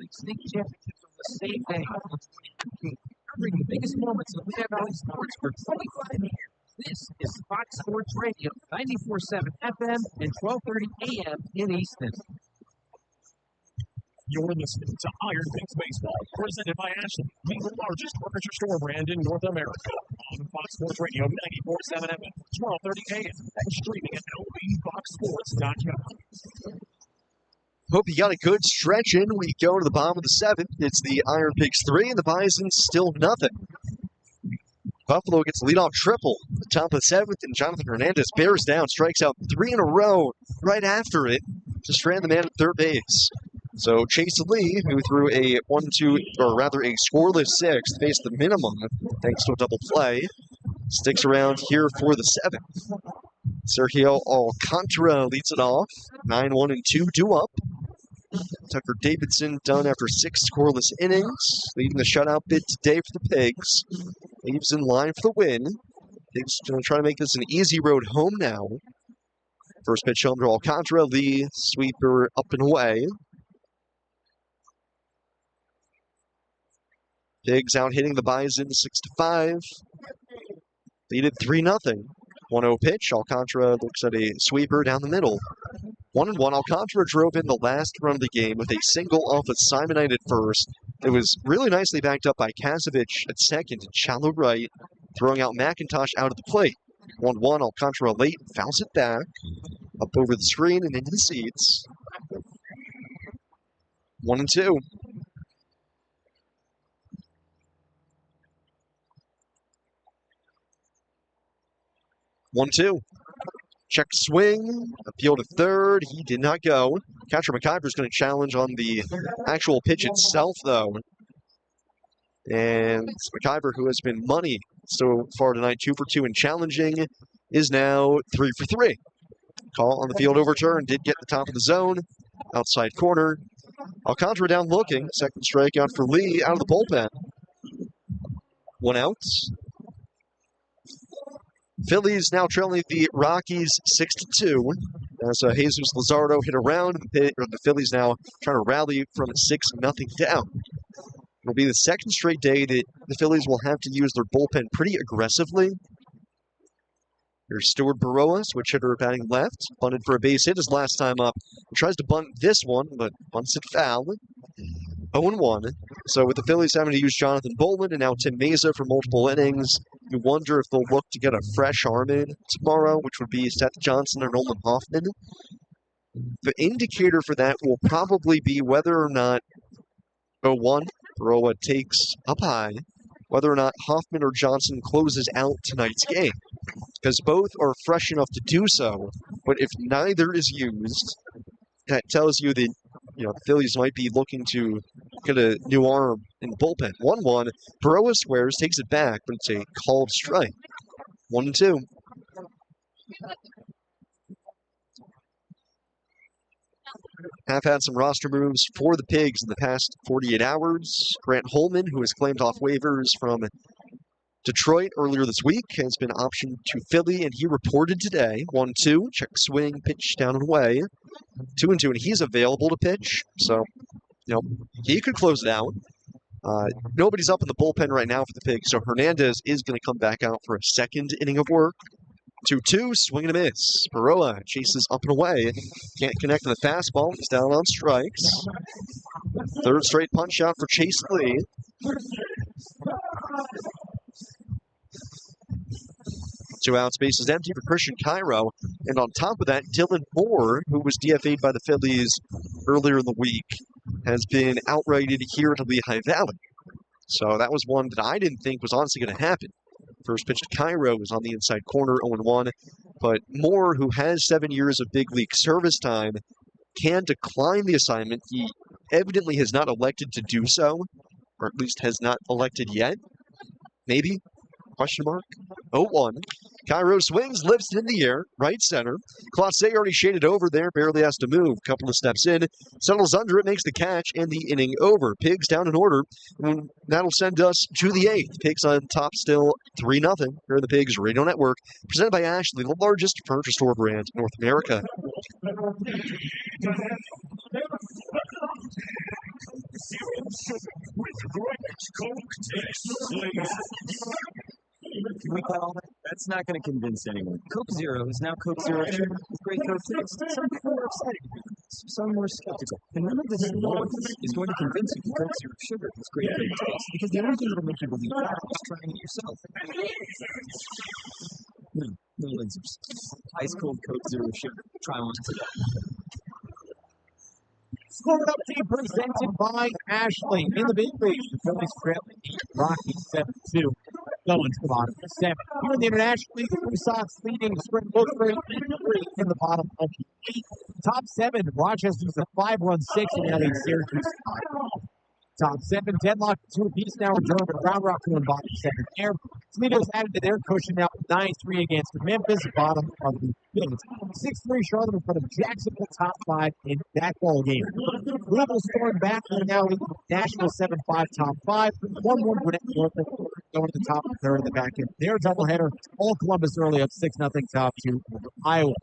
Speaker 15: state championships on the same day. Covering the biggest moments of Lehigh Valley sports for 25 years. This is Fox Sports Radio, 94.7 FM and 12:30 AM in Easton.
Speaker 8: You're listening to IronPigs Baseball, presented by Ashley, the largest furniture store brand in North America. On Fox Sports Radio, 94.7 FM, 12:30 AM, and streaming at lbfoxsports.com.
Speaker 1: Hope you got a good stretch in. We go to the bottom of the 7th. It's the IronPigs 3 and the Bisons still nothing. Buffalo gets a leadoff triple at the top of the 7th, and Jonathan Hernandez bears down, strikes out 3 in a row right after it to strand the man at third base. So Chase Lee, who threw a scoreless 6th, faced the minimum thanks to a double play, sticks around here for the 7th. Sergio Alcantara leads it off, 9-1 and 2 due up. Tucker Davidson done after 6 scoreless innings, leading the shutout bid today for the Pigs. Leaves in line for the win. Pigs going to try to make this an easy road home now. First pitch home to Alcantara, Lee sweeper up and away. Pigs out hitting the Bison 6-5. Lead it 3-0. 1-0 pitch. Alcantara looks at a sweeper down the middle. 1-1. Alcantara drove in the last run of the game with a single off of Simonite at first. It was really nicely backed up by Kazovich at second and shallow right, throwing out McIntosh out of the plate. 1-1. Alcantara late, fouls it back, up over the screen and into the seats. 1-2. 1-2. Check swing, appeal to third. He did not go. Catcher McIver is going to challenge on the actual pitch itself, though. And McIver, who has been money so far tonight, 2 for 2 in challenging, is now 3 for 3. Call on the field overturned, did get the top of the zone, outside corner. Alcantara down looking, second strikeout for Lee out of the bullpen. 1 out. Phillies now trailing the Rockies 6-2 as Jesus Luzardo hit around. The Phillies now trying to rally from 6-0 down. It'll be the second straight day that the Phillies will have to use their bullpen pretty aggressively. Here's Stuart Baroa, switch hitter batting left. Bunted for a base hit his last time up. He tries to bunt this one, but bunts it foul. 0-1. So with the Phillies having to use Jonathan Bowman and now Tim Meza for multiple innings, you wonder if they'll look to get a fresh arm in tomorrow, which would be Seth Johnson or Nolan Hoffman. The indicator for that will probably be whether or not 0-1, Baroa takes up high, whether or not Hoffman or Johnson closes out tonight's game. Because both are fresh enough to do so, but if neither is used, that tells you that the Phillies might be looking to get a new arm in the bullpen. 1-1, Baroa squares, takes it back, but it's a called strike. 1-2. Have had some roster moves for the Pigs in the past 48 hours. Grant Holman, who was claimed off waivers from Detroit earlier this week, has been optioned to Philly, and he reported today. 1-2, check swing, pitch down and away. 2-2, and he's available to pitch, so he could close it out. Nobody's up in the bullpen right now for the Pigs, so Hernandez is going to come back out for a second inning of work. 2-2, swing and a miss. Baroa chases up and away. Can't connect to the fastball. He's down on strikes. Third straight punch out for Chase Lee. Two outs, bases empty for Christian Cairo. And on top of that, Dylan Moore, who was DFA'd by the Phillies earlier in the week, has been outrighted here to Lehigh Valley. So that was one that I didn't think was honestly going to happen. First pitch to Cairo was on the inside corner, 0-1. But Moore, who has 7 years of big league service time, can decline the assignment. He evidently has not elected to do so, or at least has not elected yet. Maybe? Question mark? 0-1. Cairo swings, lifts it in the air, right center. Classe already shaded over there, barely has to move. Couple of steps in, settles under it, makes the catch, and the inning over. Pigs down in order, and that'll send us to the 8th. Pigs on top still 3-0. Here are the Pigs Radio Network, presented by Ashley, the largest furniture store brand in North America.
Speaker 15: Can we cut all that? That's not going to convince anyone. Coke Zero is now Coke Zero Sugar with great Coke taste. Some people are excited, some more skeptical. And none of this noise is going to convince you that Coke Zero Sugar has great Coke taste, because the only thing that will make you believe that is trying it yourself. No lasers. Ice cold Coke Zero Sugar. Try one today.
Speaker 11: Score update presented by Ashley. In the big leagues, the Phillies trail the Rockies 7-2. Going to the bottom of the 7th. Here in the International League, the Blue Sox leading the spring both for 8-3 in the bottom of the 8th. Top 7, Rochester's a 5-run 6 and now leads Syracuse 5. Top 7, deadlock 2 apiece now with Durham and Round Rock in bottom 7 there. Toledo's added to their cushion now 9-3 against Memphis, bottom of the 5th. 6-3 Charlotte in front of Jacksonville, top 5 in that ball game. Louisville stormed back and now leading Nashville 7-5, top 5. 1-1 Gwinnett Norfolk going to the top of the 3rd in the back end. Their doubleheader, all Columbus early up 6-0 top 2 Iowa.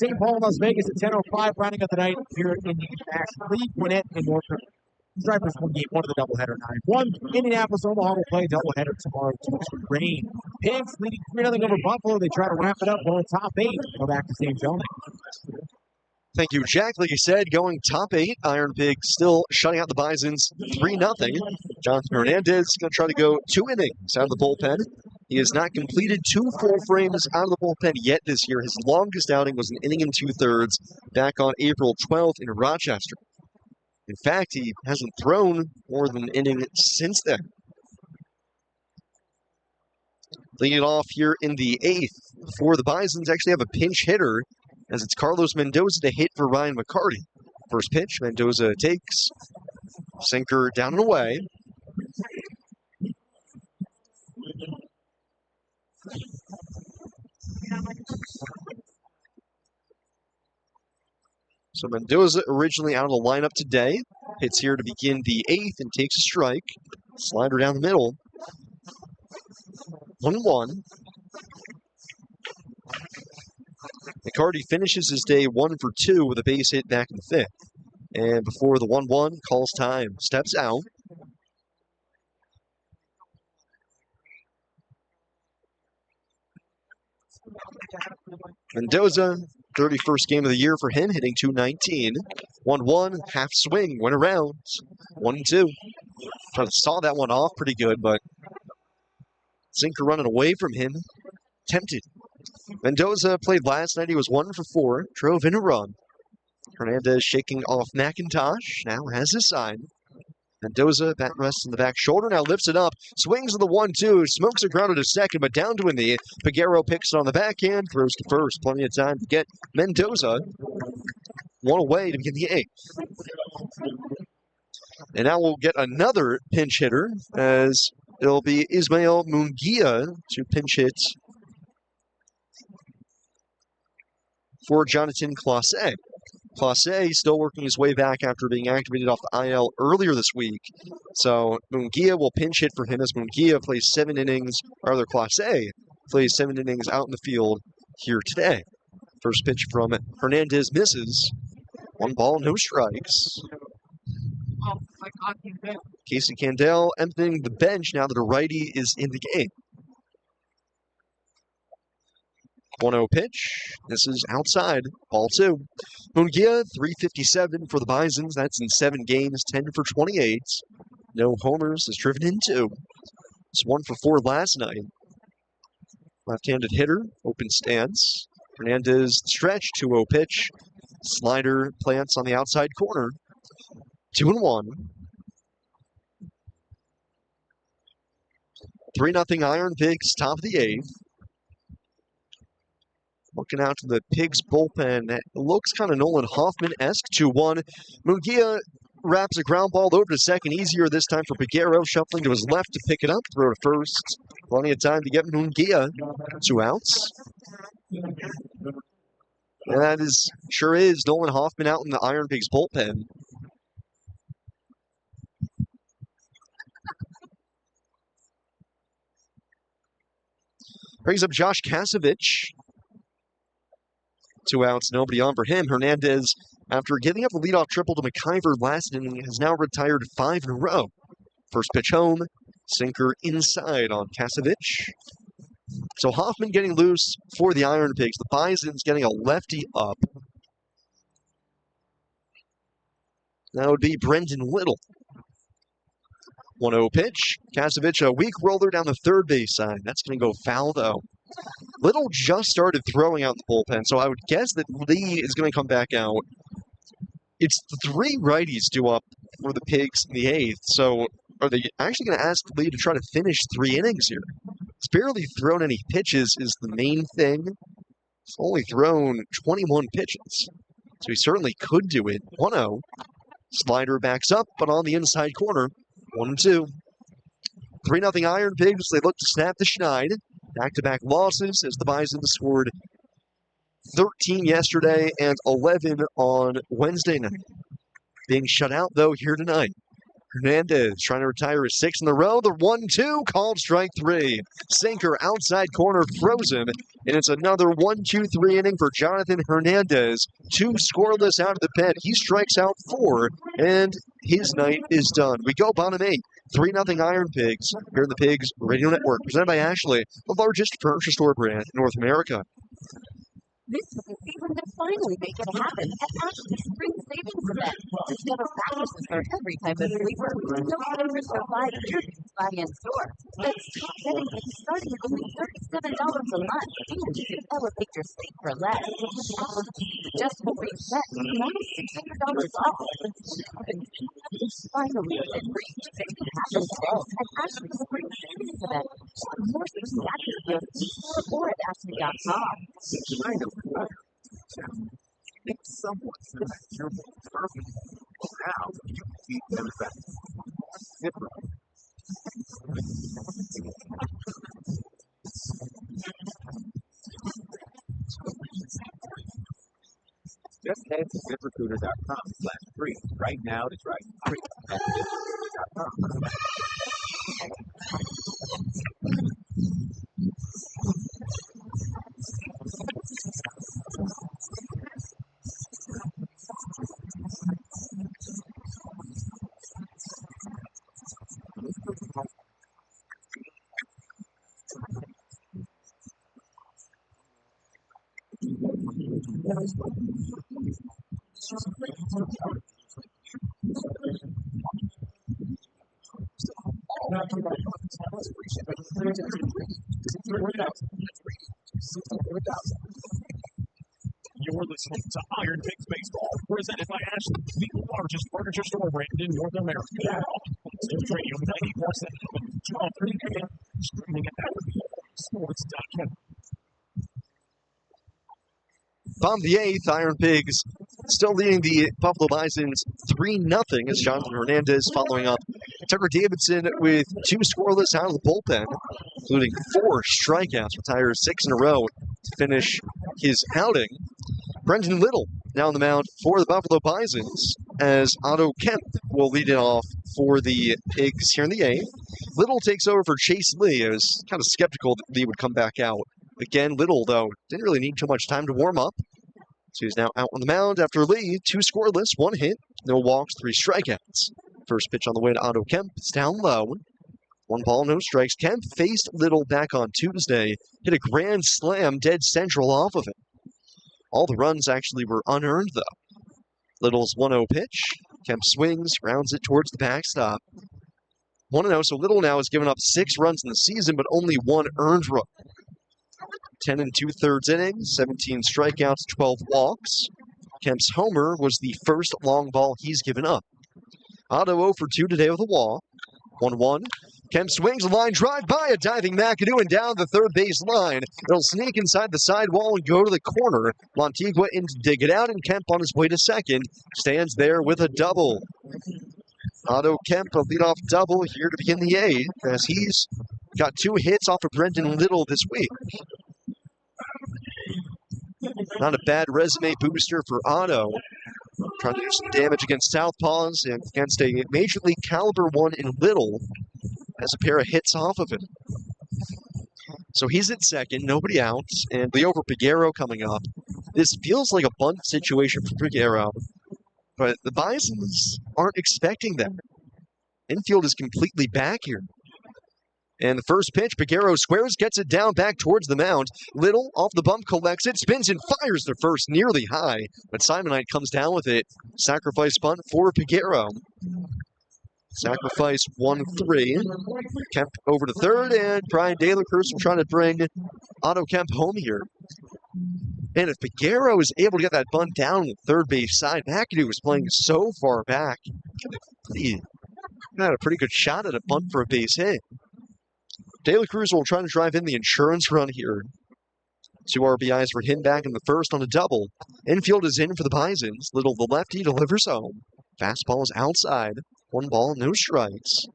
Speaker 11: St. Paul, Las Vegas at 10:05, rounding up the night here in the National League. Gwinnett and Norfolk. Drivers won game 1 of the doubleheader 9-1. Indianapolis, Omaha will play a doubleheader tomorrow to rain. Pigs leading 3-0 over Buffalo. They try to wrap it up going top 8. Go back to St. John's.
Speaker 1: Thank you, Jack. Like you said, going top 8. Iron Pigs still shutting out the Bisons 3-0. Jonathan Hernandez is going to try to go 2 innings out of the bullpen. He has not completed 2 full frames out of the bullpen yet this year. His longest outing was an inning and 2/3 back on April 12th in Rochester. In fact, he hasn't thrown more than an inning since then. Leading it off here in the 8th for the Bisons, actually have a pinch hitter, as it's Carlos Mendoza to hit for Ryan McCarty. First pitch, Mendoza takes, sinker down and away. So Mendoza originally out of the lineup today. Hits here to begin the 8th and takes a strike. Slider down the middle. 1-1. McCarty finishes his day 1 for 2 with a base hit back in the 5th. And before the 1-1, calls time. Steps out. Mendoza, 31st game of the year for him, hitting .219. 1-1, half swing, went around. 1-2. Saw that one off pretty good, but sinker running away from him. Tempted. Mendoza played last night. He was 1 for 4. Drove in a run. Hernandez shaking off McIntosh. Now has his sign. Mendoza, bat rests on the back shoulder, now lifts it up, swings of the 1-2, smokes a ground at a second, but down to a knee. Peguero picks it on the backhand, throws to first. Plenty of time to get Mendoza one away to begin the 8th. And now we'll get another pinch hitter, as it'll be Ismael Munguia to pinch hit for Jonathan Clase. Clase still working his way back after being activated off the IL earlier this week. So Munguia will pinch hit for him as Munguia plays 7 innings, or rather Clase plays 7 innings out in the field here today. First pitch from Hernandez misses. 1 ball, no strikes. Casey Candel emptying the bench now that a righty is in the game. 1-0 pitch. This is outside. Ball 2. Munguia, 357 for the Bisons. That's in 7 games, 10 for 28. No homers, is driven in 2. It's 1 for 4 last night. Left-handed hitter, open stance. Hernandez stretch, 2-0 pitch. Slider plants on the outside corner. 2-1. 3-0 IronPigs, top of the 8th. Looking out to the Pigs bullpen. That looks kind of Nolan Hoffman-esque. 2-1. Munguia wraps a ground ball over to second. Easier this time for Peguero. Shuffling to his left to pick it up. Throw to first. Plenty of time to get Munguia. 2 outs. And that sure is Nolan Hoffman out in the IronPigs bullpen. Brings up Josh Kasevich. 2 outs, nobody on for him. Hernandez, after giving up a leadoff triple to McIver last inning, has now retired 5 in a row. First pitch home, sinker inside on Kasevich. So Hoffman getting loose for the IronPigs. The Bisons getting a lefty up. That would be Brendan Little. 1-0 pitch. Kasevich, a weak roller down the third base side. That's going to go foul, though. Little just started throwing out the bullpen, so I would guess that Lee is going to come back out. It's 3 righties due up for the Pigs in the 8th, so are they actually going to ask Lee to try to finish 3 innings here? He's barely thrown any pitches is the main thing. He's only thrown 21 pitches, so he certainly could do it. 1-0. Slider backs up, but on the inside corner. 1-2. 3-0 IronPigs. They look to snap the schneid. Back-to-back losses as the Bisons scored 13 yesterday and 11 on Wednesday night. Being shut out, though, here tonight. Hernandez trying to retire his 6th in a row. The 1-2 called strike 3. Sinker outside corner froze him. And it's another 1-2-3 inning for Jonathan Hernandez. 2 scoreless out of the pen. He strikes out 4, and his night is done. We go bottom 8. 3-0 IronPigs here in the Pigs Radio Network. Presented by Ashley, the largest furniture store brand in North America.
Speaker 3: This is the season to finally make it happen at Ashley's Spring Savings Event. Discover mattresses for every type of sleeper with no interest for 5 years buy in store. That's top bedding rates starting at only $37 a month, and you can elevate your sleep for less. Ashley's adjustable base set is now $600 off. It's finally within reach. Make it happen today at Ashley's Spring Savings Event. For more specific details, or at ashley.com.
Speaker 2: If someone says you're perfect, how you keep them back?
Speaker 4: Just head to ZipRecruiter.com/free right now to try free. That's ZipRecruiter.com.
Speaker 8: You're listening to Iron Pigs Baseball, presented by Ashley, the largest furniture store brand in North America. Sports Radio 94.7, 12:30 a.m. Streaming at sports.com.
Speaker 1: Bottom of the eighth, Iron Pigs still leading the Buffalo Bisons 3-0 as Jonathan Hernandez following up Tucker Davidson with 2 scoreless out of the bullpen, including 4 strikeouts, retires 6 in a row to finish his outing. Brendan Little now on the mound for the Buffalo Bisons as Otto Kemp will lead it off for the Pigs here in the eighth. Little takes over for Chase Lee. I was kind of skeptical that Lee would come back out. Again, Little, though, didn't really need too much time to warm up. So he's now out on the mound after Lee, 2 scoreless, 1 hit, no walks, 3 strikeouts. First pitch on the way to Otto Kemp. It's down low. 1 ball, no strikes. Kemp faced Little back on Tuesday, hit a grand slam dead central off of it. All the runs actually were unearned, though. Little's 1-0 pitch. Kemp swings, grounds it towards the backstop. 1-0, so Little now has given up 6 runs in the season, but only 1 earned run. 10 2/3 innings, 17 strikeouts, 12 walks. Kemp's homer was the first long ball he's given up. Otto 0 for 2 today with a walk. 1-1. Kemp swings a line drive by a diving McAdoo and down the third base line. It'll sneak inside the sidewall and go to the corner. Montigua in to dig it out, and Kemp on his way to second stands there with a double. Otto Kemp, a leadoff double here to begin the eighth, as he's got 2 hits off of Brendan Little this week. Not a bad resume booster for Otto. Trying to do some damage against Southpaws and against a Major League caliber one in Little. Has a pair of hits off of it. So he's at second, nobody out, and Leo for Peguero coming up. This feels like a bunt situation for Peguero, but the Bisons aren't expecting that. Infield is completely back here. And the first pitch, Peguero squares, gets it down back towards the mound. Little off the bump, collects it, spins and fires the first nearly high, but Simonite comes down with it. Sacrifice bunt for Peguero. Sacrifice 1-3. Kemp over to third, and Brian De La Cruz will try to bring Otto Kemp home here. And if Peguero is able to get that bunt down on the third base side, McAdoo was playing so far back. He had a pretty good shot at a bunt for a base hit. De La Cruz will try to drive in the insurance run here. 2 RBIs for him back in the first on a double. Infield is in for the Bisons. Little the lefty delivers home. Fastball is outside. 1 ball, no strikes.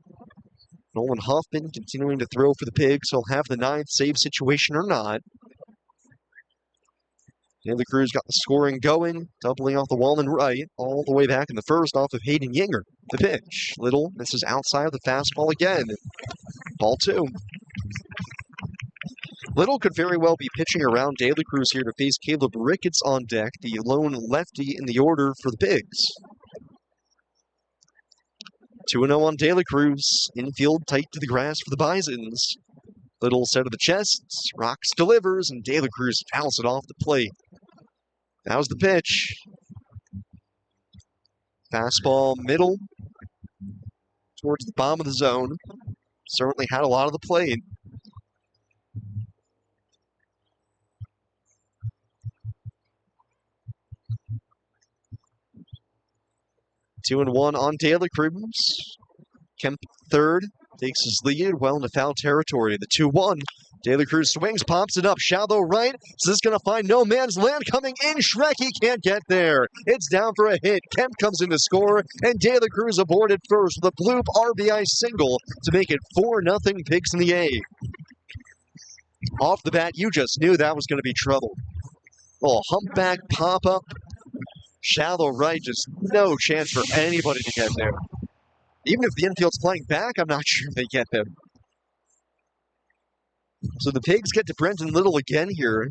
Speaker 1: Nolan Hoffman continuing to throw for the Pigs. He'll have the 9th save situation or not. De La Cruz got the scoring going, doubling off the wall and right, all the way back in the first off of Hayden Yinger. The pitch. Little misses outside of the fastball again. Ball 2. Little could very well be pitching around De La Cruz here to face Caleb Ricketts on deck, the lone lefty in the order for the Pigs. 2-0 on De La Cruz. Infield tight to the grass for the Bisons. Little set of the chest. Rocks delivers, and De La Cruz fouls it off the plate. That was the pitch. Fastball middle towards the bottom of the zone. Certainly had a lot of the plate. Two and one on De La Cruz. Kemp third, takes his lead well into foul territory. The 2-1. De La Cruz swings, pops it up, shallow right. So this is going to find no man's land coming in. Shrek, he can't get there. It's down for a hit. Kemp comes in to score, and De La Cruz aboarded first with a bloop RBI single to make it 4-0 Pigs in the eighth. Off the bat, you just knew that was going to be trouble. Little humpback pop-up Shallow right, just no chance for anybody to get there. Even if the infield's playing back, I'm not sure they get there. So the Pigs get to Brenton Little again here.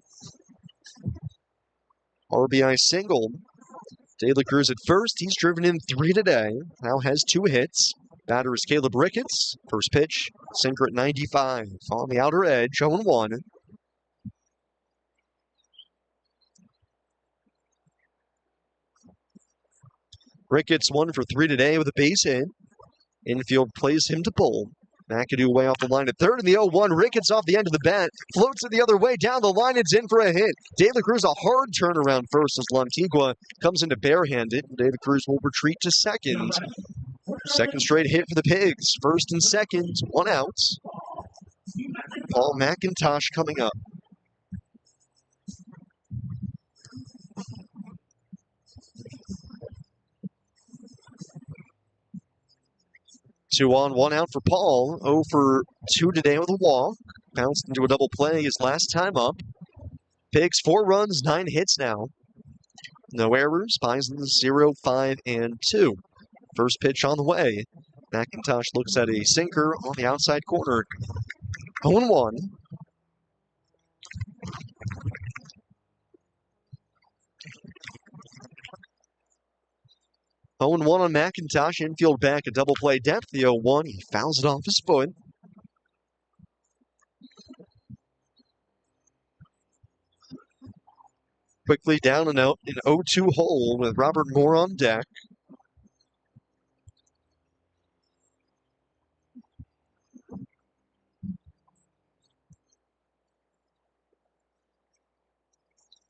Speaker 1: RBI single. De La Cruz at first. He's driven in 3 today. Now has 2 hits. Batter is Caleb Ricketts. First pitch, sinker at 95. On the outer edge, 0-1. Ricketts 1 for 3 today with a base hit. Infield plays him to pull. McAdoo way off the line at third in the 0-1. Ricketts off the end of the bat. Floats it the other way. Down the line. It's in for a hit. De La Cruz a hard turnaround first as Lantigua comes into barehanded. De La Cruz will retreat to second. Second straight hit for the Pigs. First and second. 1 out. Paul McIntosh coming up. 2 on, 1 out for Paul. 0 for 2 today with a walk. Bounced into a double play his last time up. Pigs 4 runs, 9 hits now. No errors. Bisons 0, 5, and 2. First pitch on the way. McIntosh looks at a sinker on the outside corner. 0-1. On McIntosh, infield back, a double play depth. The 0-1, he fouls it off his foot. Quickly down and out, an 0-2 hole with Robert Moore on deck.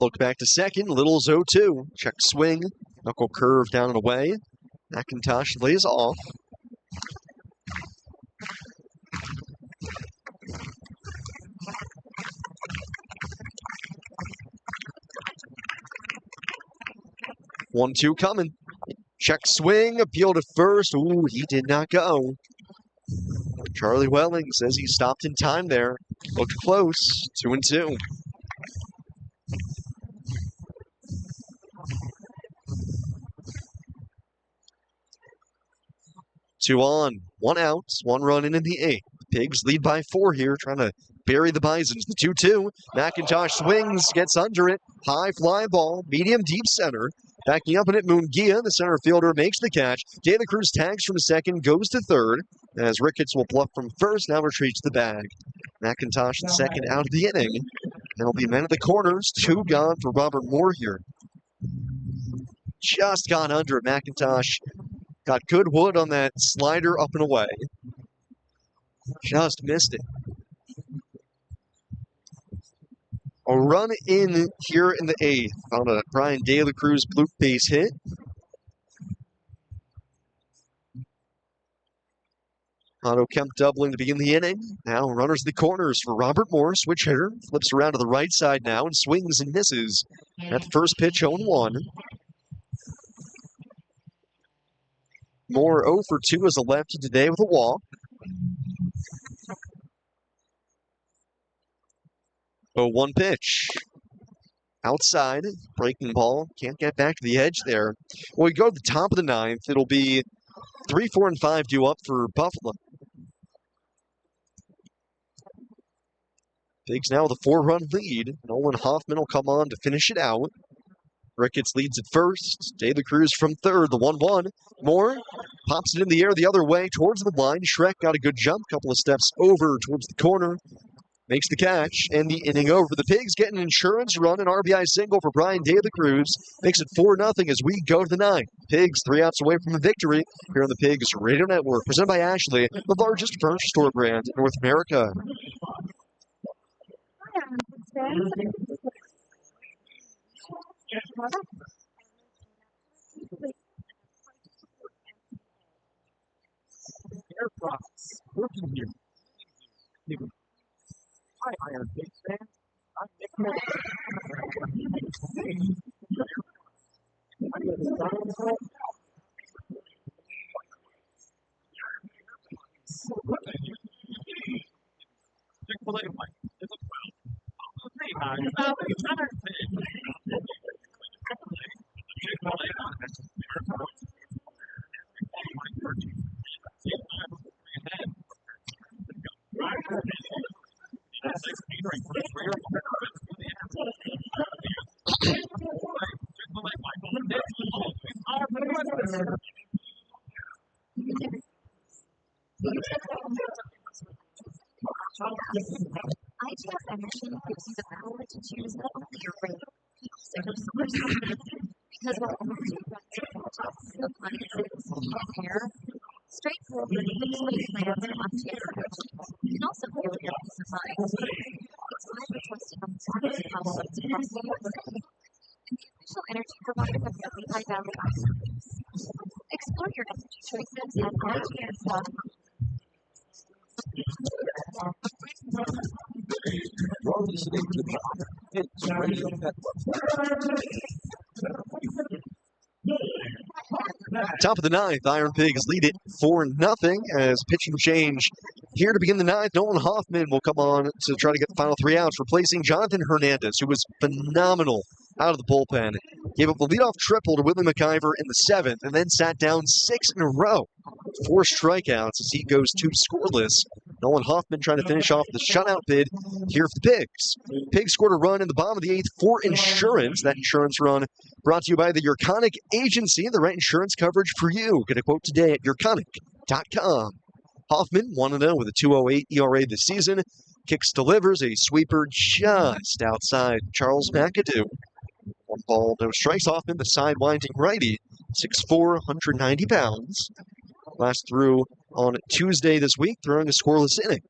Speaker 1: Look back to second, Little's 0-2. Check swing, knuckle curve down and away. McIntosh lays off. One, 2 coming. Check swing, appeal to first. Ooh, he did not go. Charlie Welling says he stopped in time there. Looked close. 2-2. Two on, 1 out, 1 run in the 8th. Pigs lead by 4 here, trying to bury the Bisons. The 2-2. McIntosh swings, gets under it. High fly ball, medium deep center. Backing up in it, Munguia, the center fielder, makes the catch. De La Cruz tags from second, goes to third. As Ricketts will bluff from first, now retreats the bag. McIntosh the second out of the inning. It'll be men at the corners, 2 gone for Robert Moore here. Just got under it. McIntosh got good wood on that slider up and away. Just missed it. A run in here in the 8th on a Brian De La Cruz blue base hit. Otto Kemp doubling to begin the inning. Now runners the corners for Robert Moore, switch hitter. Flips around to the right side now and swings and misses. At the first pitch, 0-1. Moore 0 for 2 as a lefty today with a walk. 0-1 pitch. Outside, breaking ball. Can't get back to the edge there. When we go to the top of the 9th, it'll be 3, 4, and 5 due up for Buffalo. Pigs now with a 4-run lead. Nolan Hoffman will come on to finish it out. Ricketts leads at first. De La Cruz from third, the 1-1. Moore pops it in the air the other way towards the line. Shrek got a good jump, couple of steps over towards the corner. Makes the catch, and the inning over. The Pigs get an insurance run, an RBI single for Brian De La Cruz. Makes it 4-0 as we go to the 9th. Pigs 3 outs away from the victory here on the Pigs Radio Network. Presented by Ashley, the largest furniture store brand in North America.
Speaker 6: Air products. Working here. Hi, IronPigs fans. I'm Nick Miller. I'm going to start Chick-fil-A Mike is a 12. Lehigh, Chick-fil-A
Speaker 13: IGS Energy gives you the power to choose not only your rate, but also your source. Because while energy runs your gadgets, appliances, and hair, straightforward fixed-rate plans from IGS Energy can also fuel your peace of mind. It's why we're trusted on thousands of households across the USA, and the official energy provider of the Lehigh Valley IronPigs. Explore your energy choices at IGS.com.
Speaker 7: You're listening to the IronPigs Radio Network.
Speaker 1: Top of the ninth, Iron Pigs lead it 4-0 as pitching change here to begin the ninth. Nolan Hoffman will come on to try to get the final 3 outs, replacing Jonathan Hernandez, who was phenomenal out of the bullpen. Gave up the leadoff triple to Willie McIver in the 7th, and then sat down 6 in a row. 4 strikeouts as he goes 2 scoreless. Nolan Hoffman trying to finish off the shutout bid here for the Pigs. Pigs scored a run in the bottom of the 8th for insurance. That insurance run brought to you by the Urconic Agency, the right insurance coverage for you. Get a quote today at urconic.com. Hoffman 1-0 with a 2.08 ERA this season. Kicks delivers a sweeper just outside Charles McAdoo. 1 ball, no strikes. Hoffman, the side-winding righty, 6'4", 190 pounds. Last threw on Tuesday this week, throwing a scoreless inning.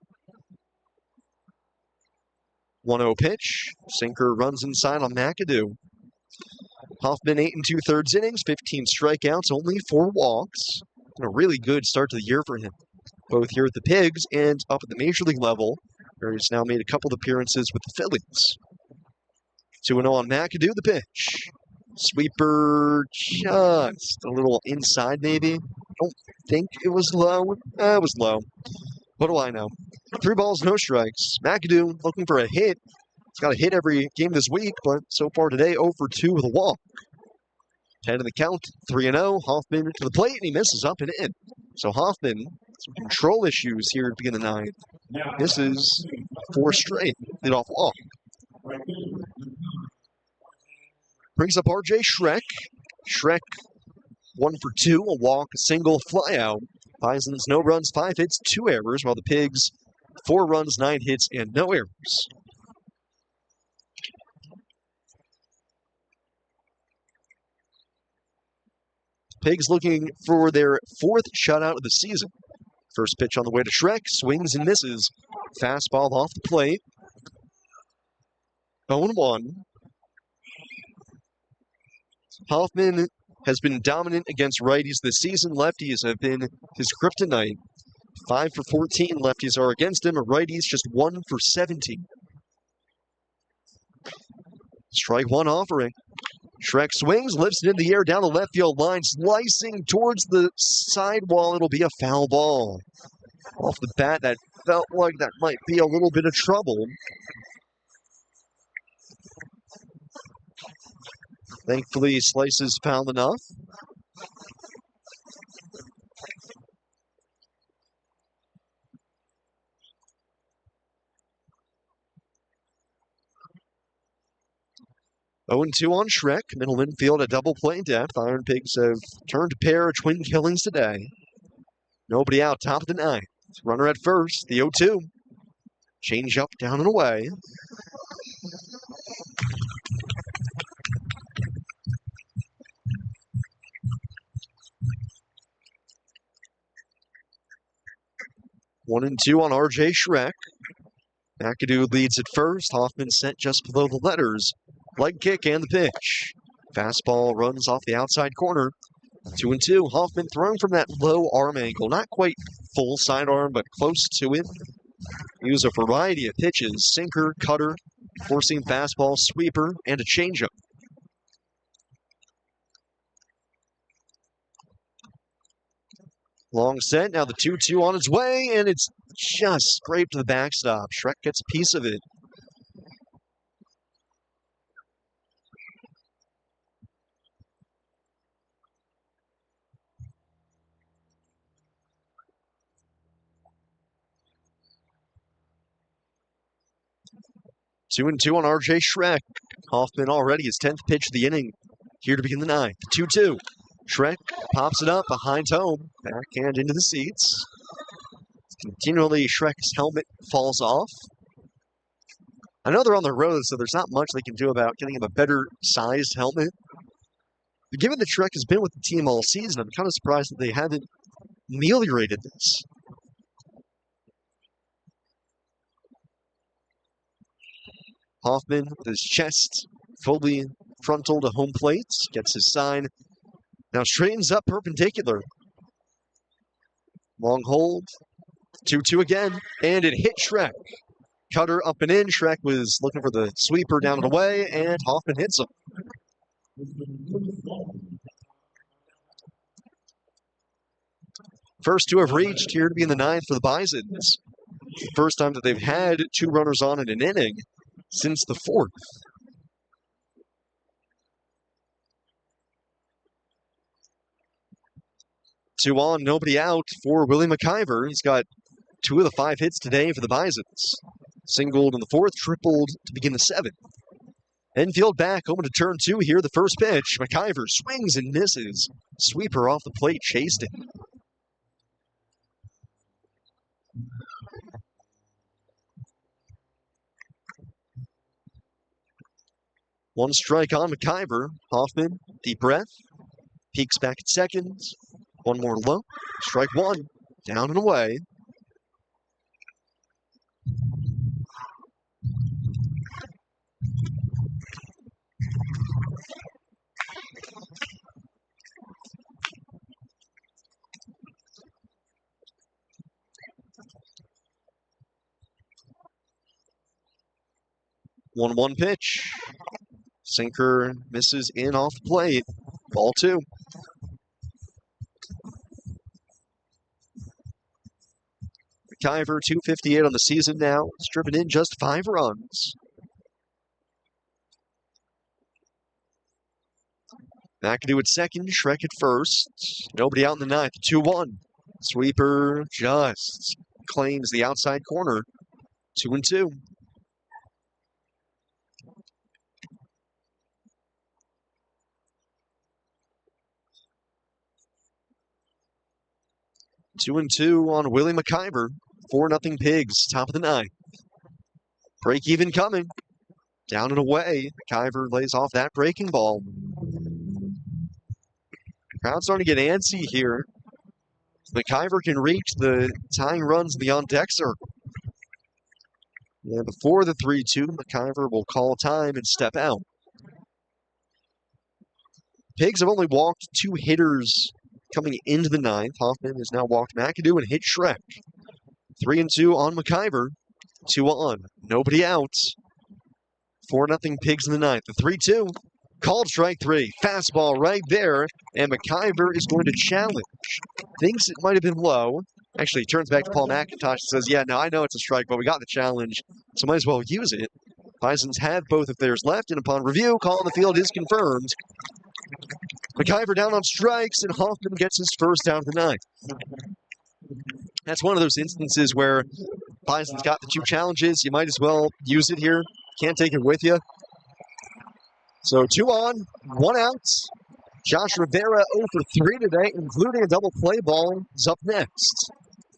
Speaker 1: 1-0 pitch. Sinker runs inside on McAdoo. Hoffman 8 2/3 innings, 15 strikeouts, only 4 walks. And a really good start to the year for him, both here at the Pigs and up at the Major League level, where he's now made a couple of appearances with the Phillies. 2-0 on McAdoo, the pitch. Sweeper just a little inside, maybe. Don't think it was low. It was low. What do I know? 3 balls, no strikes. McAdoo looking for a hit. He's got a hit every game this week, but so far today, 0 for 2 with a walk. 10 in the count, 3-0. Hoffman to the plate, and he misses up and in. So Hoffman, some control issues here to begin the 9th. This is 4 straight. Leadoff walk. Brings up RJ Schreck. Schreck 1 for 2, a walk, a single, fly out. Bisons, no runs, 5 hits, 2 errors, while the Pigs, 4 runs, 9 hits, and no errors. Pigs looking for their 4th shutout of the season. First pitch on the way to Schreck, swings and misses. Fastball off the plate. 0-1. Hoffman has been dominant against righties this season. Lefties have been his kryptonite. 5 for 14 lefties are against him. Righties just 1 for 17. Strike 1 offering. Schreck swings, lifts it in the air down the left field line, slicing towards the sidewall. It'll be a foul ball. Off the bat, that felt like that might be a little bit of trouble. Thankfully, slices foul enough. Oh, 2 on Schreck. Middle infield at double play depth. Iron Pigs have turned a pair of twin killings today. Nobody out, top of the 9th. Runner at first, the 0-2. Change up, down and away. One and 2 on RJ Schreck. McAdoo leads at first. Hoffman sent just below the letters. Leg kick and the pitch. Fastball runs off the outside corner. 2 and 2. Hoffman throwing from that low arm angle. Not quite full sidearm, but close to it. He used a variety of pitches. Sinker, cutter, forcing fastball, sweeper, and a changeup. Long set, now the 2-2 on its way, and it's just scraped to the backstop. Schreck gets a piece of it. Two and 2 on RJ Schreck. Hoffman already his 10th pitch of the inning. Here to begin the 9th. 2-2. Schreck pops it up behind home. Backhand into the seats. Continually, Shrek's helmet falls off. I know they're on the road, so there's not much they can do about getting him a better sized helmet. But given that Shrek has been with the team all season, I'm kind of surprised that they haven't ameliorated this. Hoffman, with his chest fully frontal to home plate, gets his sign. Now straightens up perpendicular. Long hold. 2-2 again, and it hit Shrek. Cutter up and in. Shrek was looking for the sweeper down and away, and Hoffman hits him. First two have reached, here to be in the ninth for the Bisons. First time that they've had two runners on in an inning since the fourth. Two on, nobody out for Willie McIver. He's got 2 of the 5 hits today for the Bisons. Singled in the fourth, tripled to begin the seventh. Enfield back, home to turn 2 here. The first pitch. McIver swings and misses. Sweeper off the plate, chased it. One strike on McIver. Hoffman, deep breath. Peeks back at second. One more low. Strike one. Down and away. One pitch. Sinker misses in off the plate. Ball 2. McIver, 258 on the season now. He's driven in just 5 runs. McAdoo at second, Shrek at first. Nobody out in the ninth. 2-1. Sweeper just claims the outside corner. 2-2. Two and 2 on Willie McIver. 4-0 Pigs, top of the ninth. Break even coming. Down and away. McIver lays off that breaking ball. Crowd's starting to get antsy here. McIver can reach the tying runs beyond deck circle. Yeah, before the 3-2, McIver will call time and step out. Pigs have only walked 2 hitters coming into the ninth. Hoffman has now walked McAdoo and hit Shrek. 3-2 on McIver. 2 on. Nobody out. 4-0 Pigs in the ninth. The 3-2. Called strike 3. Fastball right there. And McIver is going to challenge. Thinks it might have been low. Actually, he turns back to Paul McIntosh and says, yeah, no, I know it's a strike, but we got the challenge, so might as well use it. Bisons have both of theirs left, and upon review, call on the field is confirmed. McIver down on strikes, and Hoffman gets his first out of the ninth. That's one of those instances where Bison's got the 2 challenges. You might as well use it here. Can't take it with you. So 2 on, 1 out. Josh Rivera 0 for 3 today, including a double play ball, is up next.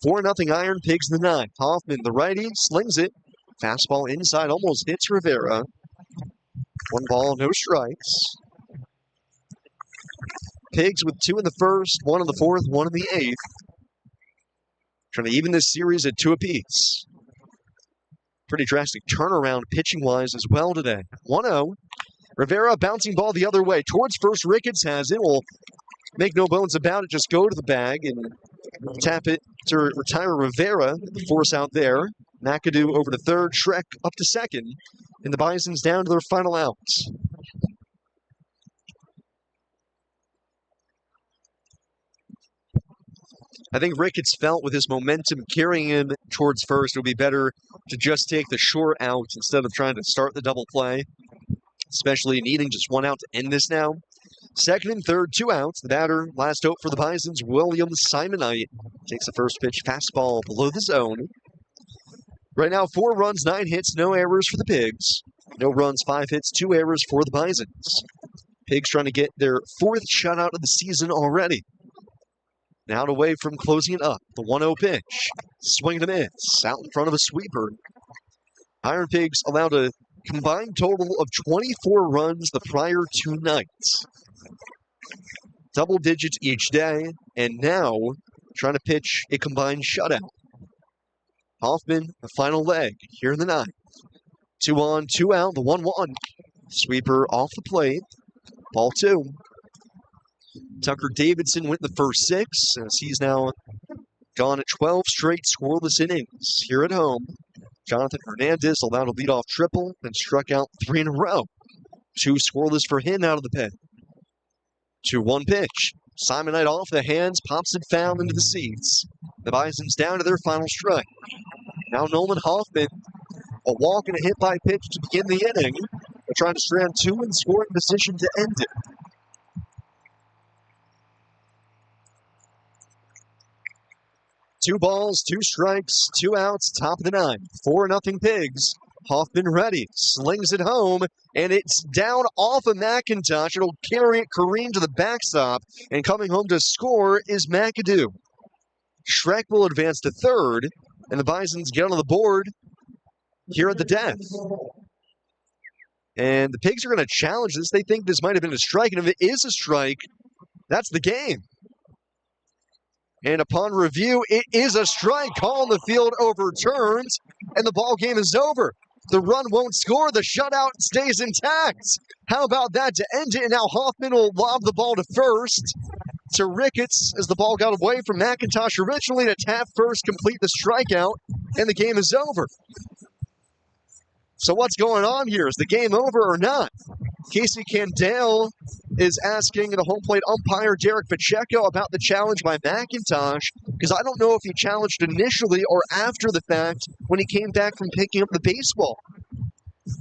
Speaker 1: 4-0 Iron Pigs in the ninth. Hoffman, the righty, slings it. Fastball inside, almost hits Rivera. 1 ball, no strikes. Pigs with 2 in the first, 1 in the fourth, 1 in the eighth. Trying to even this series at 2 apiece. Pretty drastic turnaround pitching-wise as well today. 1-0. Rivera bouncing ball the other way. Towards first, Ricketts has it. Will make no bones about it. Just go to the bag and tap it to retire Rivera. The force out there. McAdoo over to third. Shrek up to second. And the Bisons down to their final outs. I think Ricketts felt with his momentum carrying him towards first, it would be better to just take the short out instead of trying to start the double play, especially needing just 1 out to end this now. Second and third, 2 outs. The batter, last hope for the Bisons, William Simonite, takes the first pitch, fastball below the zone. Right now, 4 runs, 9 hits, no errors for the Pigs. No runs, 5 hits, 2 errors for the Bisons. Pigs trying to get their 4th shutout of the season already. Now away from closing it up. The 1-0 pitch. Swing and a miss. Out in front of a sweeper. IronPigs allowed a combined total of 24 runs the prior 2 nights. Double digits each day, and now trying to pitch a combined shutout. Hoffman, the final leg here in the 9th. 2 on, 2 out, the 1-1. Sweeper off the plate. Ball 2. Tucker Davidson went the first 6, as he's now gone at 12 straight scoreless innings here at home. Jonathan Hernandez allowed a leadoff triple and struck out 3 in a row. 2 scoreless for him out of the pen. 2-1 pitch. Simon Knight off the hands, pops it foul into the seats. The Bisons down to their final strike. Now Nolan Hoffman, a walk and a hit by pitch to begin the inning. They're trying to strand 2 in scoring position to end it. Two balls, 2 strikes, 2 outs, top of the 9th. 4-0 Pigs. Hoffman ready, slings it home, and it's down off of McIntosh. It'll careen to the backstop, and coming home to score is McAdoo. Schreck will advance to 3rd, and the Bisons get on the board here at the death. And the Pigs are going to challenge this. They think this might have been a strike, and if it is a strike, that's the game. And upon review, it is a strike. Call on the field overturned, and the ball game is over. The run won't score. The shutout stays intact. How about that to end it? And now Hoffman will lob the ball to first to Ricketts as the ball got away from McIntosh originally to tap first, complete the strikeout, and the game is over. So what's going on here? Is the game over or not? Casey Candale is asking the home plate umpire, Derek Pacheco, about the challenge by McIntosh, because I don't know if he challenged initially or after the fact when he came back from picking up the baseball.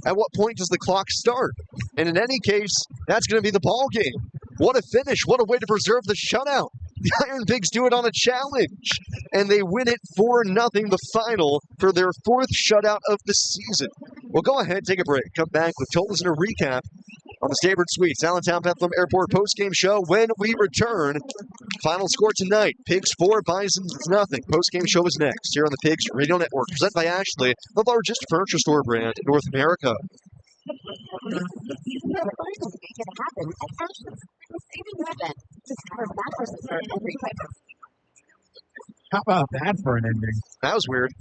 Speaker 1: At what point does the clock start? And in any case, that's going to be the ball game. What a finish. What a way to preserve the shutout. The IronPigs do it on a challenge, and they win it 4-0, the final, for their 4th shutout of the season. We'll go ahead, take a break, come back with totals and a recap on the Staybird Suites Allentown Bethlehem Airport postgame show when we return. Final score tonight, Pigs 4, Bisons 0. Postgame show is next here on the Pigs Radio Network, presented by Ashley, the largest furniture store brand in North America.
Speaker 11: How about that for an ending?
Speaker 1: That was weird.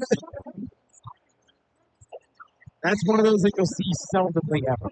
Speaker 11: That's one of those that you'll see seldomly ever.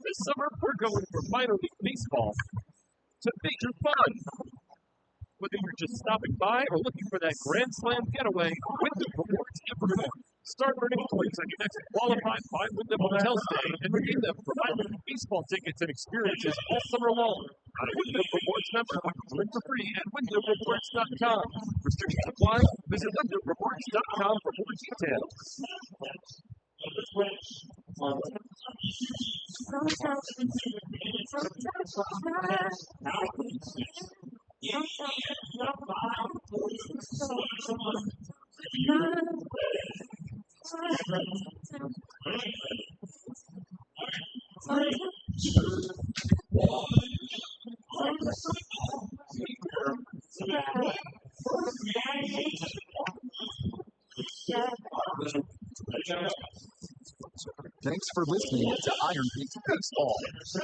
Speaker 6: This summer, we're going from minor league baseball to major fun. Whether you're just stopping by or looking for that Grand Slam getaway, Wyndham rewards everyone. Start earning points on your next qualified by Wyndham hotel stay and redeem them for minor league baseball tickets and experiences all summer long. Not a Wyndham Rewards member, drink for free at WyndhamRewards.com. Restrictions apply. Visit WyndhamRewards.com for more details.
Speaker 2: Thanks for listening to Iron Pigs Baseball.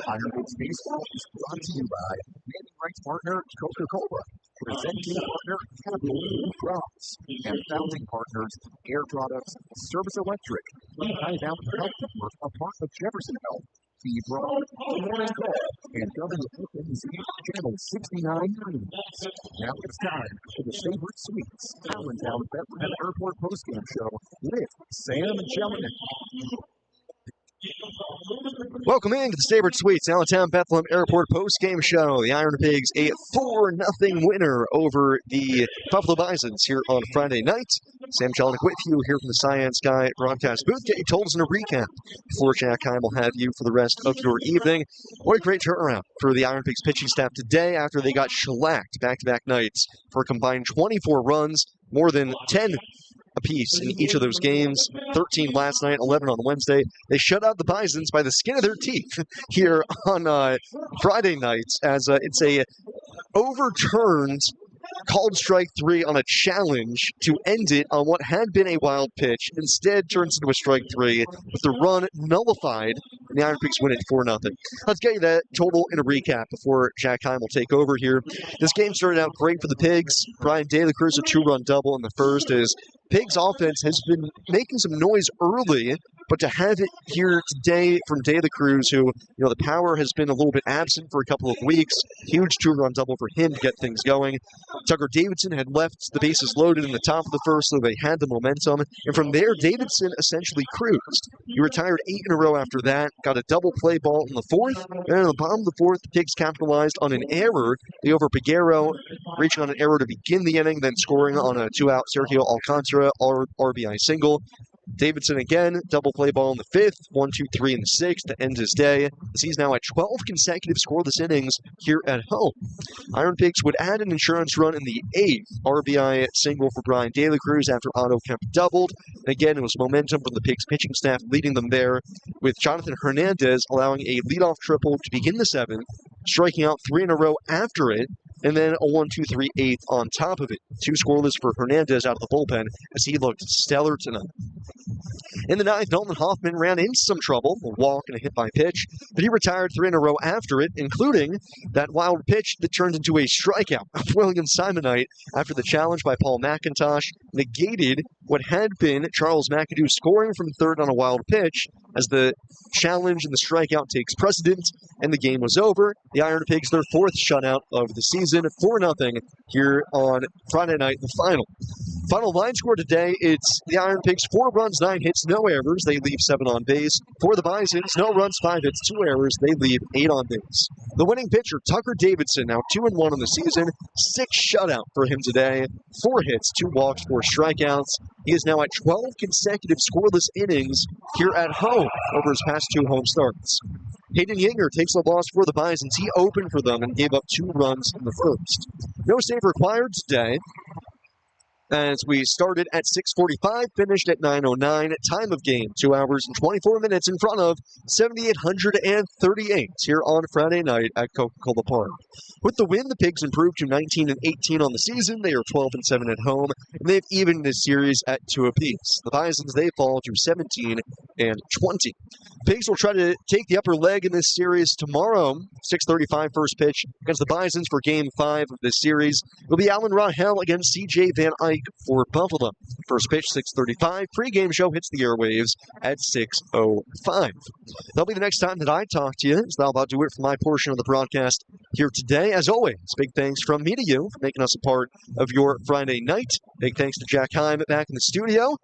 Speaker 2: Iron Pigs Baseball is brought to you by naming rights partner Coca-Cola, presenting partner Blue Cross, and founding partners Air Products, Service Electric, Lehigh Valley Health Network, a part of Jefferson Health, Broad, Morning Call, and WFMZ Channel 69 News. Now it's time for the Favorite Suites Allentown Bethlehem Airport postgame show with Sam Jelinek.
Speaker 1: Welcome into the Favorite Suites Allentown Bethlehem Airport postgame show. The Iron Pigs a 4-0 winner over the Buffalo Bisons here on Friday night. Sam Jelinek with you here from the Cyan Sky broadcast booth. Get your totals and a recap before Jack Heim will have you for the rest of your evening. What a great turnaround for the Iron Pigs pitching staff today after they got shellacked back-to-back nights for a combined 24 runs, more than 10 apiece in each of those games. 13 last night, 11 on Wednesday. They shut out the Bisons by the skin of their teeth here on Friday nights as it's a overturned called strike 3 on a challenge to end it on what had been a wild pitch. Instead turns into a strike 3 with the run nullified, and the Iron Pigs win it 4-0. Let's get you that total in a recap before Jack Heim will take over here. This game started out great for the Pigs. Brian De La Cruz a 2-run double in the first as Pigs offense has been making some noise early, but to have it here today from De La Cruz, who, the power has been a little bit absent for a couple of weeks, huge 2-run double for him to get things going. Tucker Davidson had left the bases loaded in the top of the first, so they had the momentum. And from there, Davidson essentially cruised. He retired 8 in a row after that, got a double play ball in the fourth, and in the bottom of the fourth, the Pigs capitalized on an error. They over Piguero, reaching on an error to begin the inning, then scoring on a 2-out Sergio Alcantara RBI single. Davidson again, double play ball in the fifth, 1, 2, 3 in the sixth to end his day. As he's now at 12 consecutive scoreless innings here at home. Iron Pigs would add an insurance run in the eighth, RBI single for Brian De La Cruz after Otto Kemp doubled. And again, it was momentum from the Pigs pitching staff leading them there, with Jonathan Hernandez allowing a leadoff triple to begin the seventh, striking out 3 in a row after it, and then a 1, 2, 3, 8 on top of it. 2 scoreless for Hernandez out of the bullpen as he looked stellar tonight. In the ninth, Dalton Hoffman ran into some trouble, a walk and a hit by pitch, but he retired 3 in a row after it, including that wild pitch that turned into a strikeout of William Simonite after the challenge by Paul McIntosh negated what had been Charles McAdoo scoring from third on a wild pitch as the challenge and the strikeout takes precedence, and the game was over. The Iron Pigs, their 4th shutout of the season, 4-0 here on Friday night, the final. Final line score today, it's the Iron Pigs, 4 runs, 9 hits, no errors. They leave 7 on base. For the Bisons, no runs, 5 hits, 2 errors. They leave 8 on base. The winning pitcher, Tucker Davidson, now 2-1 on the season, 6 shutout for him today, 4 hits, 2 walks, 4 strikeouts. He is now at 12 consecutive scoreless innings here at home over his past 2 home starts. Hayden Yinger takes the loss for the Bisons. He opened for them and gave up 2 runs in the first. No save required today, as we started at 6:45, finished at 9:09. Time of game, 2 hours and 24 minutes in front of 7,838 here on Friday night at Coca-Cola Park. With the win, the Pigs improved to 19-18 on the season. They are 12-7 at home, and they've evened this series at 2 apiece. The Bisons, they fall to 17-20. Pigs will try to take the upper leg in this series tomorrow. 6:35 first pitch against the Bisons for Game 5 of this series. It'll be Alan Rahel against C.J. Van Eyck for Buffalo. First pitch, 6:35. Pre-game show hits the airwaves at 6:05. That'll be the next time that I talk to you. So that'll about do it for my portion of the broadcast here today. As always, big thanks from me to you for making us a part of your Friday night. Big thanks to Jack Heim back in the studio,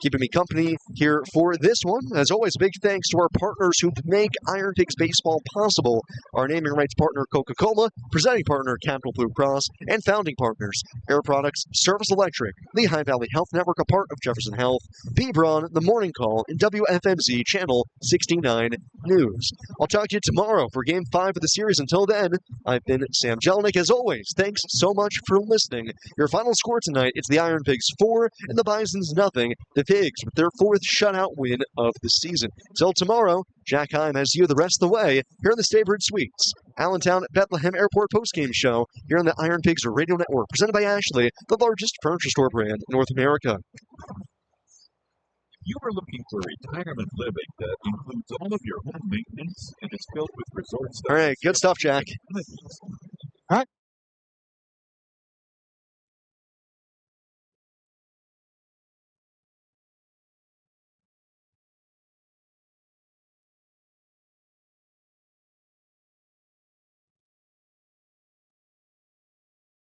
Speaker 1: keeping me company here for this one. As always, big thanks to our partners who make Iron Pigs baseball possible. Our naming rights partner, Coca-Cola, presenting partner, Capital Blue Cross, and founding partners, Air Products, Service Electric, Lehigh Valley Health Network, a part of Jefferson Health, Braun, The Morning Call, and WFMZ Channel 69 News. I'll talk to you tomorrow for Game 5 of the series. Until then, I've been Sam Jelinek. As always, thanks so much for listening. Your final score tonight, it's the Iron Pigs 4 and the Bisons 0. The Pigs with their 4th shutout win of the season. Till tomorrow, Jack Heim has you the rest of the way here in the Staybird Suites, Allentown Bethlehem Airport postgame show here on the Iron Pigs Radio Network, presented by Ashley, the largest furniture store brand in North America.
Speaker 16: You are looking for retirement living that includes all of your home maintenance and is filled with resort
Speaker 1: All right, good stuff, Jack.
Speaker 11: All right,